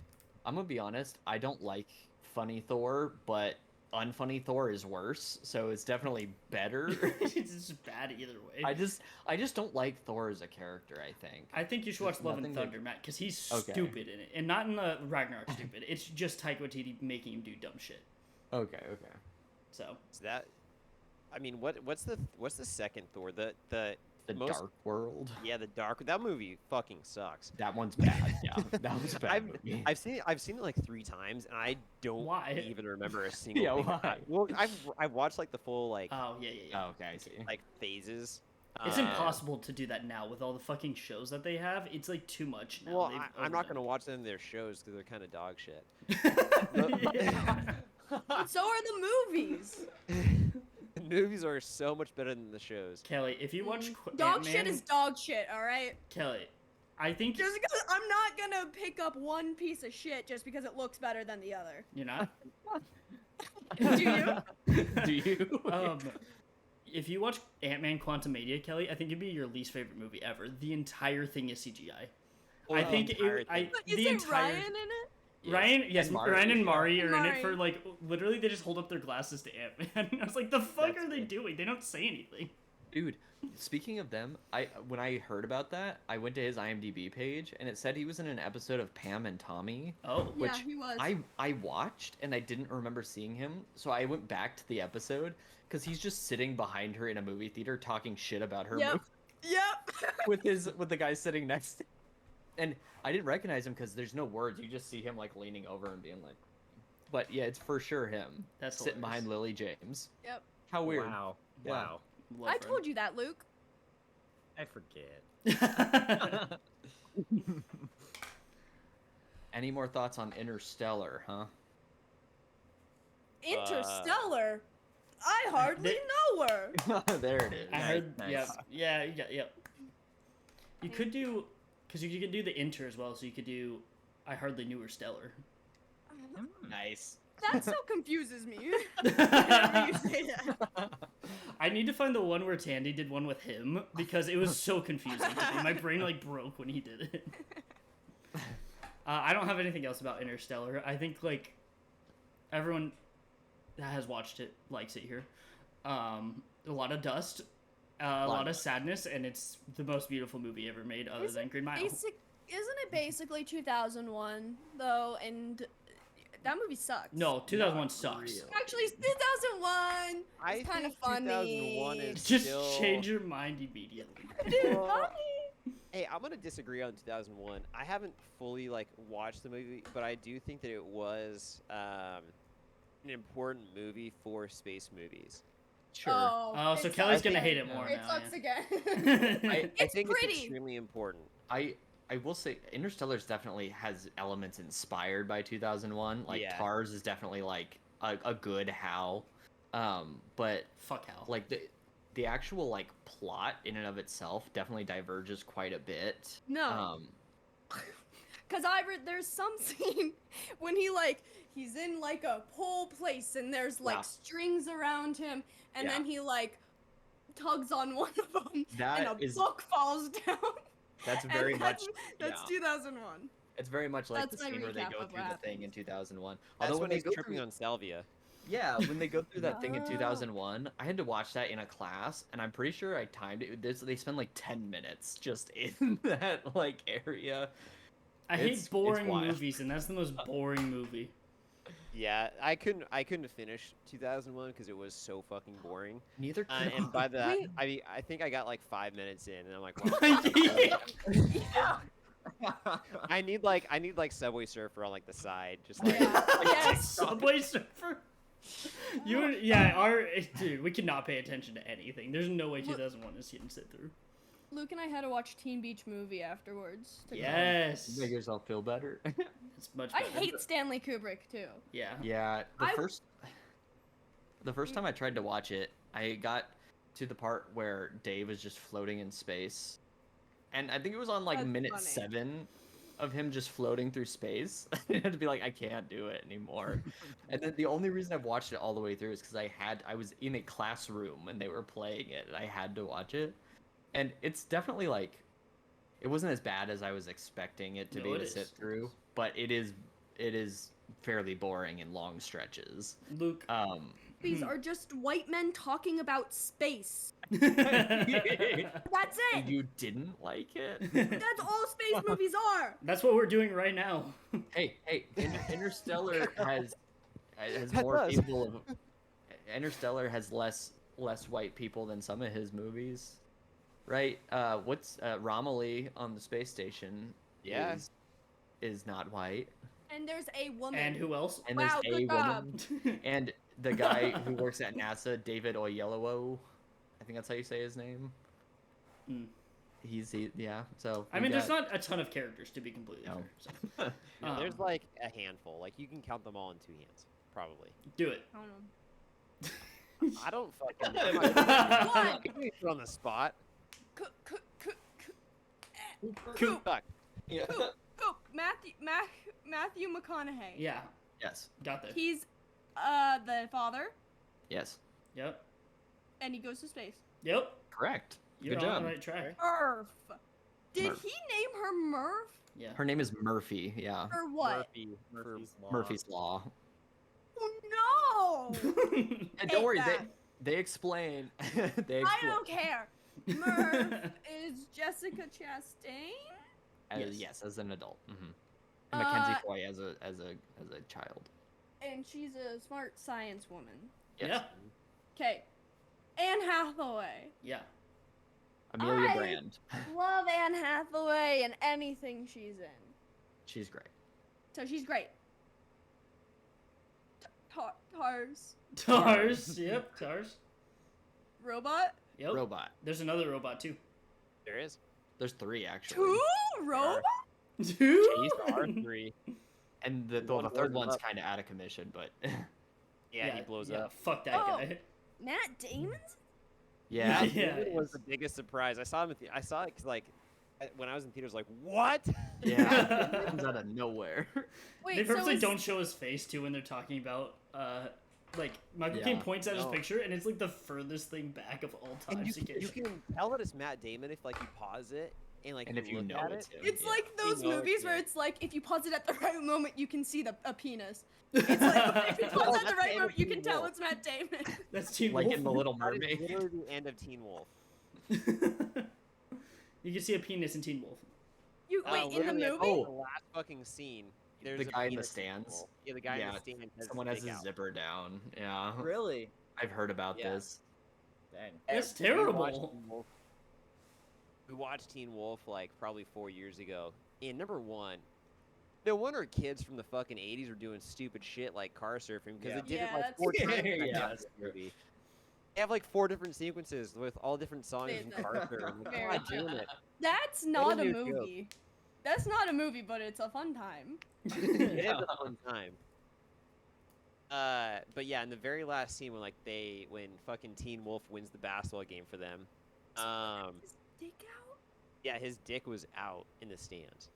I'm gonna be honest. I don't like funny Thor, but unfunny Thor is worse. So it's definitely better. It's just bad either way. I just don't like Thor as a character. I think. I think you should watch There's Love and nothing that- Thunder, Matt, because he's Okay. stupid in it, and not in the Ragnarok stupid. It's just Taika Waititi making him do dumb shit. Okay. So So that, I mean, what's the second Thor? The The most, Dark World. Yeah, the dark. That movie fucking sucks. That one's bad. Yeah, that was a bad. movie. I've seen it like 3 times, and I don't Why? even remember a single Yeah, thing. why? Well, I've watched like the full like oh yeah. Oh, okay, I see. like phases. It's Uh, impossible to do that now with all the fucking shows that they have. It's like too much now. Well, They've I'm not gonna overdone watch them their shows because they're kind of dog shit. it. But so are the movies. The movies are so much better than the shows. Kelly, if you watch Dog Ant-Man, shit is dog shit. All right. Kelly, I think Just because I'm not gonna pick up one piece of shit just because it looks better than the other. you're not. Do you? Do you? If you watch Ant-Man Quantumania, Kelly, I think it'd be your least favorite movie ever. The entire thing is CGI. Or I the think entire it, thing. But the isn't entire Ryan in it? Ryan, yes, And Mari, Ryan and yeah. Mari are in Mari. it for like literally they just hold up their glasses to Ant-Man. I was like, the fuck That's are they good. doing? They don't say anything. Dude, speaking of them, when I heard about that, I went to his IMDb page and it said he was in an episode of Pam and Tommy. Oh, Yeah, Which he was. I watched and I didn't remember seeing him, so I went back to the episode because he's just sitting behind her in a movie theater talking shit about her Yep. movie Yep. with the guy sitting next to him. And I didn't recognize him because there's no words. You just see him like leaning over and being like, but yeah, it's for sure him. That's sitting behind hilarious. Lily James. Yep. How weird. Wow. Yeah. Wow. Love I told you that, Luke. I forget. her. Any more thoughts on Interstellar, huh? Interstellar. I hardly They- know her. There it is. I heard, Nice. yeah. You could do, because you could do the Inter as well, so you could do I Hardly Knew Her Stellar. Nice. That so confuses me. Whenever you say that. I need to find the one where Tandy did one with him because it was so confusing to me. My brain like broke when he did it. I don't have anything else about Interstellar. I think like everyone that has watched it likes it here. A lot of dust, a lot of sadness, and it's the most beautiful movie ever made, other than Green Mile. Isn't it basically 2001 though? And that movie sucks. No, 2001 sucks. Actually, it's 2001. I It's kind of think funny. 2001 is Just still... change your mind immediately. It's Well, funny. Hey, I'm gonna disagree on 2001. I haven't fully like watched the movie, but I do think that it was an important movie for space movies. Sure. Oh, so it Kelly's sucks gonna hate again. it more It now. sucks again. I It's think pretty. it's extremely important. I will say Interstellar definitely has elements inspired by 2001. Like Yeah. Tars is definitely like a good Hal. But Fuck hell. like the actual like plot in and of itself definitely diverges quite a bit. No. Cause there's some scene when he's in like a pole place and there's like Yeah. strings around him and Yeah. then he like tugs on one of them That and a is- book falls down. That's And very much that's yeah. 2001. It's very much like That's the my scene where they recap go of through what the thing in 2001. That's Although when they he's go tripping through, on salvia. yeah, when they go through that thing in Oh. 2001, I had to watch that in a class, and I'm pretty sure I timed it. They spend like 10 minutes just in that like area. I it's hate boring wild. movies, and that's the most boring movie. Yeah, I couldn't finish 2001 because it was so fucking boring. Neither And by that, Wait. I think I got like 5 minutes in, and I'm like, wow. I need like Subway Surfer on like the side, just like Yeah. Yes. Subway Surfer. Dude, we cannot pay attention to anything. There's no way 2001 is getting sit through. Luke and I had to watch Teen Beach Movie afterwards. to go. Yes, Make yourself feel better. it's much I better. hate Stanley Kubrick too. Yeah. Yeah, I- the first time I tried to watch it, I got to the part where Dave was just floating in space, and I think it was on like That's minute funny. 7 of him just floating through space. I had to be like, I can't do it anymore. And then the only reason I've watched it all the way through is because I was in a classroom and they were playing it, and I had to watch it. And it's definitely like, it wasn't as bad as I was expecting it to No, be it to is. sit through, but it is fairly boring in long stretches. Luke. These are just white men talking about space. And That's it. you didn't like it? That's all space movies are. That's what we're doing right now. Hey, Interstellar has That more does. people. Interstellar has less white people than some of his movies, right? What's Romilly on the space station? Yeah. is not white, And there's a woman. And who else? and Wow, there's a good job. woman, and the guy who works at NASA, David Oyelowo, I think that's how you say his name. Mm. Yeah. So I we mean, there's got- not a ton of characters to be completely No. fair. So. Yeah, there's Um, like a handful. Like you can count them all in 2 hands, probably. do it. I don't know. I don't fucking know. What? Put me on the spot. Coop. Fuck. Yeah. Coop. Matthew McConaughey. Yeah, Yes. got there. He's the father, Yes. Yep. and he goes to space. Yep. Correct. You're Good on job. the right track. Murph. Did Murph. he name her Murph? Yeah. Her name is Murphy. Yeah. Or what? Murphy's Law. Murphy's Law. Oh no! And Hate don't worry, that. they explain. They I explain. don't care. Murph is Jessica Chastain. Yes, as an adult. Mm-hmm. Uh, And Mackenzie Foy as a child. And she's a smart science woman. Yes. Yeah. Okay. Anne Hathaway. Yeah. Amelia I- Brand. Love Anne Hathaway and anything she's in. She's great. So she's great. Tars. Tars. Yep. Tars. Robot? Yep. Robot. There's another robot too. There is. There's 3 actually. 2 robots? Two. These are 3. And the One third blows one's up. kind of out of commission, but Yeah, he blows yeah, up. Fuck that Oh. guy. Matt Damon's? yeah. Yeah. It was the biggest surprise. I saw him. I saw it 'cause, like when I was in theaters. Like what? Yeah. It comes out of nowhere. Wait, They so purposely is, don't show his face too when they're talking about Like Michael Yeah. Caine points at his No. picture, and it's like the furthest thing back of all time. And you can tell that it's Matt Damon if like you pause it and like And if you look know at it's it. him. It's yeah. like those know it's movies where him. it's like if you pause it at the right moment, you can see a penis. It's like if you pause Oh, it at the that's right the end moment, of you Teen can tell Wolf. it's Matt Damon. That's Teen Like Wolf. in The Little That is Mermaid. literally the end of Teen Wolf. You can see a penis in Teen Wolf. You wait in the Literally, movie? at the last fucking scene. There's The a guy in the penis Teen stands. Wolf. Yeah, the guy in Yeah, the stand has Someone his has dick his out. zipper down. Yeah. Really? I've heard about Yeah. this. Dang. That's We watched terrible. Teen Wolf- We watched Teen Wolf like probably 4 years ago. And number one, no wonder kids from the fucking 80s were doing stupid shit like car surfing because Yeah. they did Yeah, it like that's 4 times in the Yeah, goddamn that's true. movie. They have like 4 different sequences with all different songs They- from that's car surfing. very God true. damn it. That's not a new joke. movie. That's not a movie, but it's a fun time. It is a fun time. But yeah, in the very last scene when fucking Teen Wolf wins the basketball game for them, His dick out? yeah, his dick was out in the stands.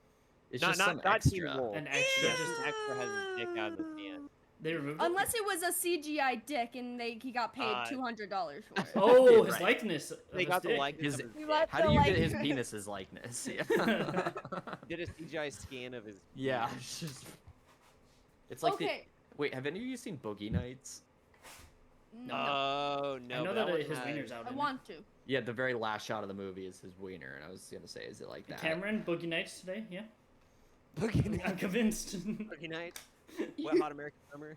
It's not just some not Teen extra. Wolf. An extra. Yeah, just an extra has his dick out in the stand. They removed it. Unless it was a CGI dick and he got paid Uh, $200 for it. Oh, his Right. likeness. of They his got the dick. likeness His- of his We dick. let How the do you get his likeness- penis's likeness? Yeah. Did a CGI scan of his. Yeah. penis. It's just. It's like Okay. Wait, have any of you seen Boogie Nights? No. Oh no! I know but that one his has- wiener's out. I in it. want to. Yeah, the very last shot of the movie is his wiener, and I was gonna say, is it like that? Cameron, Boogie Nights today. Yeah, Boogie I'm Nights. convinced. Boogie Nights. Wet Hot American Summer.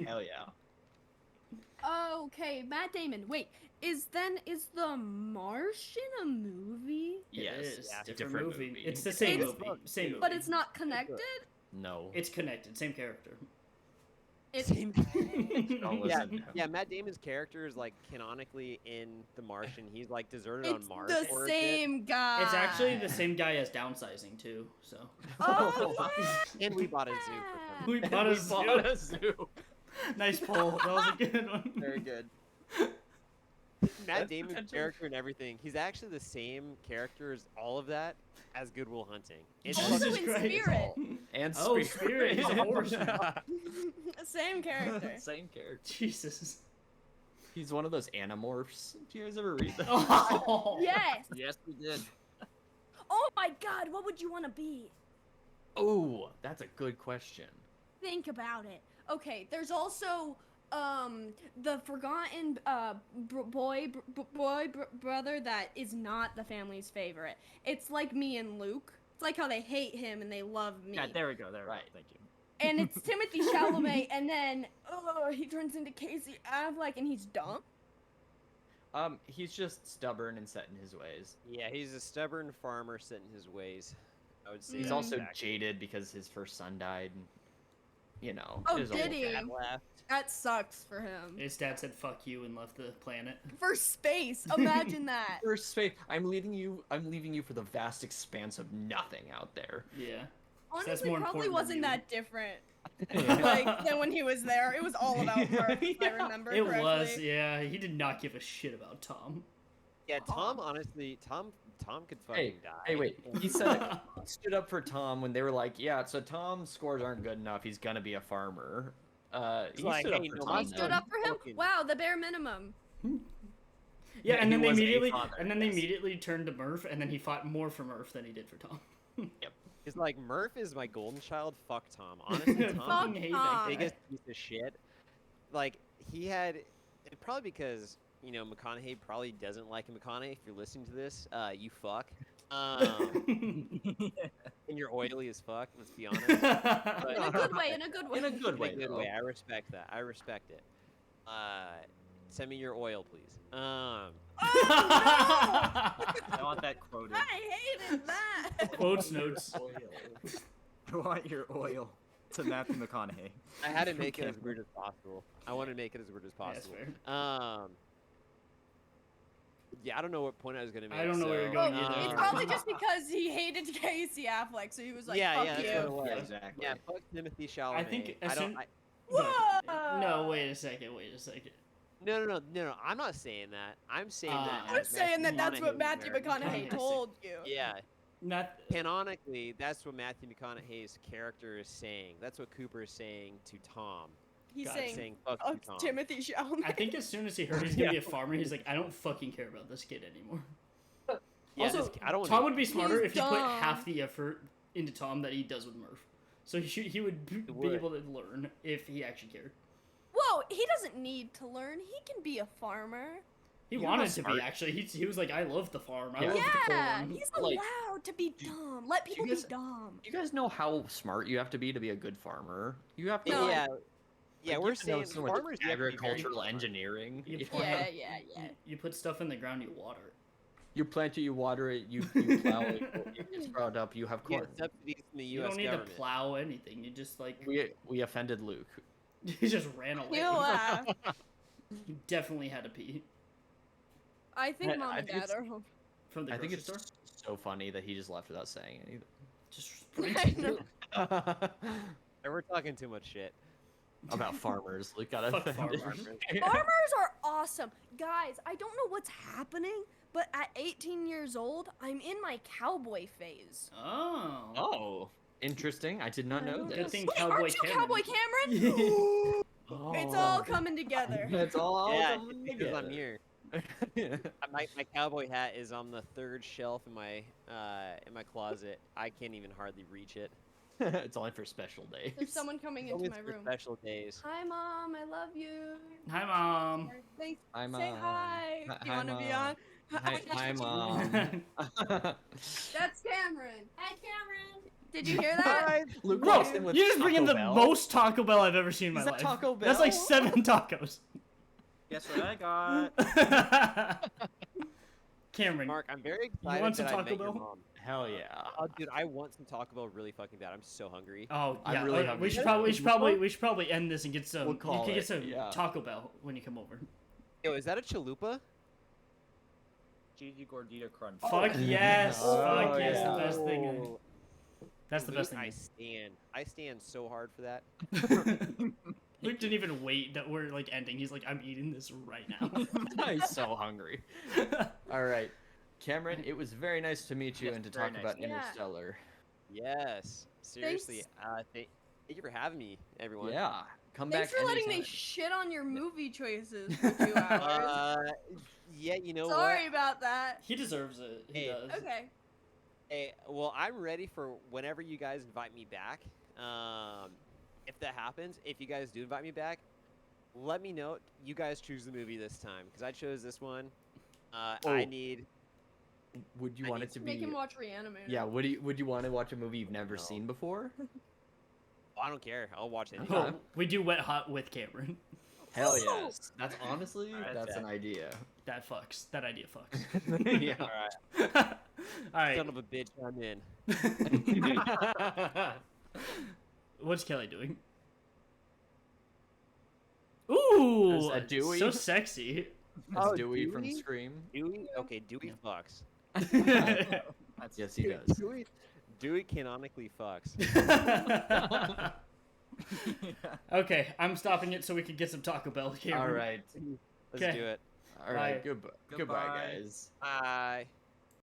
Hell yeah. Okay, Matt Damon. Wait, is The Martian a movie? Yes. It is. Yeah, Different movie. It's the same It's- movie. Same movie. But it's not connected? No. It's connected. Same character. It's Same- Don't yeah, listen to him. yeah. Matt Damon's character is like canonically in The Martian. He's like deserted it's on Mars. the or shit. same guy. It's actually the same guy as downsizing too. So Oh, And we bought a zoo for him. we bought a zoo. bought a zoo. Nice poll. That was a good one. Very good. Matt That's Damon's potential. character and everything. He's actually the same character as all of that as Good Will Hunting. It's Also Jesus in Christ. Spirit. And Oh, Spirit, he's a horse. Same character. Same character. Jesus. He's one of those animorphs. Do you guys ever read that? Oh. Yes. Yes, we did. Oh my God, what would you want to be? Oh, that's a good question. Think about it. Okay, there's also the forgotten brother that is not the family's favorite. It's like me and Luke. It's like how they hate him and they love me. Yeah, there we go. There we Right. go. Thank you. And it's Timothy Chalamet, and then he turns into Casey Affleck, and he's dumb. He's just stubborn and set in his ways. Yeah, he's a stubborn farmer set in his ways. I would say He's Mm. that's also accurate. jaded because his first son died. And, you know. Oh, there's a did whole- he? Dad left. That sucks for him. His dad said "fuck you" and left the planet. For space, imagine that. First space. I'm leaving you for the vast expanse of nothing out there. Yeah. Honestly, more probably important than wasn't you. that different. Like than when he was there. It was all about Murph, if I Yeah. remember It correctly. was. Yeah. He did not give a shit about Tom. Yeah, Tom. Honestly, Tom could fucking die. Hey, wait. He said he stood up for Tom when they were like, "Yeah, so Tom's scores aren't good enough. He's gonna be a farmer." He's He like, stood up "Hey, for no, Tom. He I'm stood though. up for him. Fucking- Wow, the bare minimum. Yeah, Yeah, and he then they was a immediately father, they yes. immediately turned to Murph, and then he fought more for Murph than he did for Tom. He's like, Murph is my golden child. Fuck Tom. Honestly, Tom Fucking Fuck hate Tom. that guy. biggest piece of shit. Like he had, and probably because McConaughey probably doesn't like McConaughey. If you're listening to this, you fuck. And you're oily as fuck. Let's be honest. In a good way. In a good way. In a good way. In a good though. way. I respect that. I respect it. Send me your oil, please. I want that quoted. I hated that. Quotes notes. I want your oil to Matthew McConaughey. I had to make it Okay. as weird as possible. I want to make it as weird as That's possible. fair. Yeah, I don't know what point I was gonna make. I don't know where you're so, going Well, either. it's probably just because he hated Casey Affleck, so he was like, yeah, "Fuck yeah, you." that's what it was. Yeah, exactly. Yeah, fuck Timothy Chalamet. think as I don't. soon- I, But- no, wait a second. Wait a second. no. I'm not saying that. I'm saying that. I'm I'm as saying that that's what McConaughey's Matthew character. McConaughey told you. Yeah, Not. canonically, that's what Matthew McConaughey's character is saying. That's what Cooper is saying to Tom. He's God, saying, fuck you, Tom. Timothy Chalamet. I think as soon as he heard he's gonna be a farmer, he's like, I don't fucking care about this kid anymore. Yeah, Also, I don't Tom wanna- would be smarter He's if he put dumb. half the effort into Tom that he does with Murph. So he would be would. able to learn if he actually cared. Whoa, he doesn't need to learn. He can be a farmer. He You know wanted how to smart- be, actually. He was like, I love the farm. I Yeah. love the Yeah, corn. he's Like, allowed to be dumb. Let people guys- be dumb. You guys know how smart you have to be a good farmer? You have to. No. Yeah, like, we're you have to know saying so much farmers you have to be very agricultural smart. engineering. You You, plant- Yeah. You put stuff in the ground, you water it. you plant it, you water it, you plow it, you sprout up, you have You corn. get subsidies from the You U.S. don't need government. to plow anything. You just like We offended Luke. he just ran away. You laugh. You definitely had to pee I think I mom and think dad it's- are home. from the I think grocery it's store. so funny that he just left without saying anything. Just I know. And we're talking too much shit. About farmers. Luke got Fuck offended. farmers. Farmers are awesome. Guys, I don't know what's happening, but at 18 years old, I'm in my cowboy phase. Oh. Oh, interesting. I did not know Good this. thing Wait, Cowboy aren't you Cameron. Cowboy Cameron? Oh. It's all coming together. It's all Yeah, coming it's because I'm together. here. My cowboy hat is on the third shelf in my closet. I can't even hardly reach it. It's only for special days. There's someone coming into Only my for room. special days. Hi, Mom. I love you. Hi, Mom. Say, Hi, say Mom. hi. Hi- Do you hi, want to be Mom. on? Hi, Mom. That's Cameron. Hi, Cameron. Did you hear that? Luke Bro, walks in with you just bring in Taco the Bell. most Taco Bell I've ever seen in my Is that life. Taco That's like Bell? 7 tacos. Guess what I got? Cameron, Mark, I'm very excited want some that I Taco met your Bell? mom. Hell yeah. Oh, dude, I want some Taco Bell really fucking bad. I'm so hungry. oh I'm yeah, really hungry. we should probably end this and get some. We'll you call can get it, some yeah. Taco Bell when you come over. Yo, is that a chalupa? Cheesy gordita crunch. Fuck yes, Oh, fuck yes, yeah. the best thing. Oh, That's the best Luke, thing. I stand so hard for that. Luke didn't even wait that we're like ending. He's like, I'm eating this right now. He's so hungry. All right. Cameron, it was very nice to meet you Yes, and to very talk nice. about Yeah. Interstellar. Yes, seriously. Thank you for having me, everyone. Yeah. Come Thanks back for letting me anytime. shit on your movie choices for 2 hours. Yeah, you know Sorry about that. He deserves it. He Hey. does. Okay. Hey, well, I'm ready for whenever you guys invite me back. If that happens, if you guys do invite me back, let me know. You guys choose the movie this time because I chose this one. I Oh. need. Would you I want need it to Make be? him watch Reanimator. Yeah. Would you want to watch a movie you've never No. seen before? Oh, I don't care. I'll watch anything. Oh, we do Wet Hot with Cameron. Hell Oh. yes. That's honestly Alright, that's yeah. an idea. That fucks. That idea fucks. Yeah. All right, All right. son of a bitch, I'm in. What's Kelly doing? Ooh, Is that Dewey? so sexy. That's Oh, Dewey from Dewey? Scream. Dewey? Okay, Dewey Yeah. fucks. That's Yes, he does. Dewey canonically fucks. Okay, I'm stopping it so we can get some Taco Bell. Cameron. All right. Let's Okay. do it. All right. Bye. Goodbye, Goodbye. guys. Bye.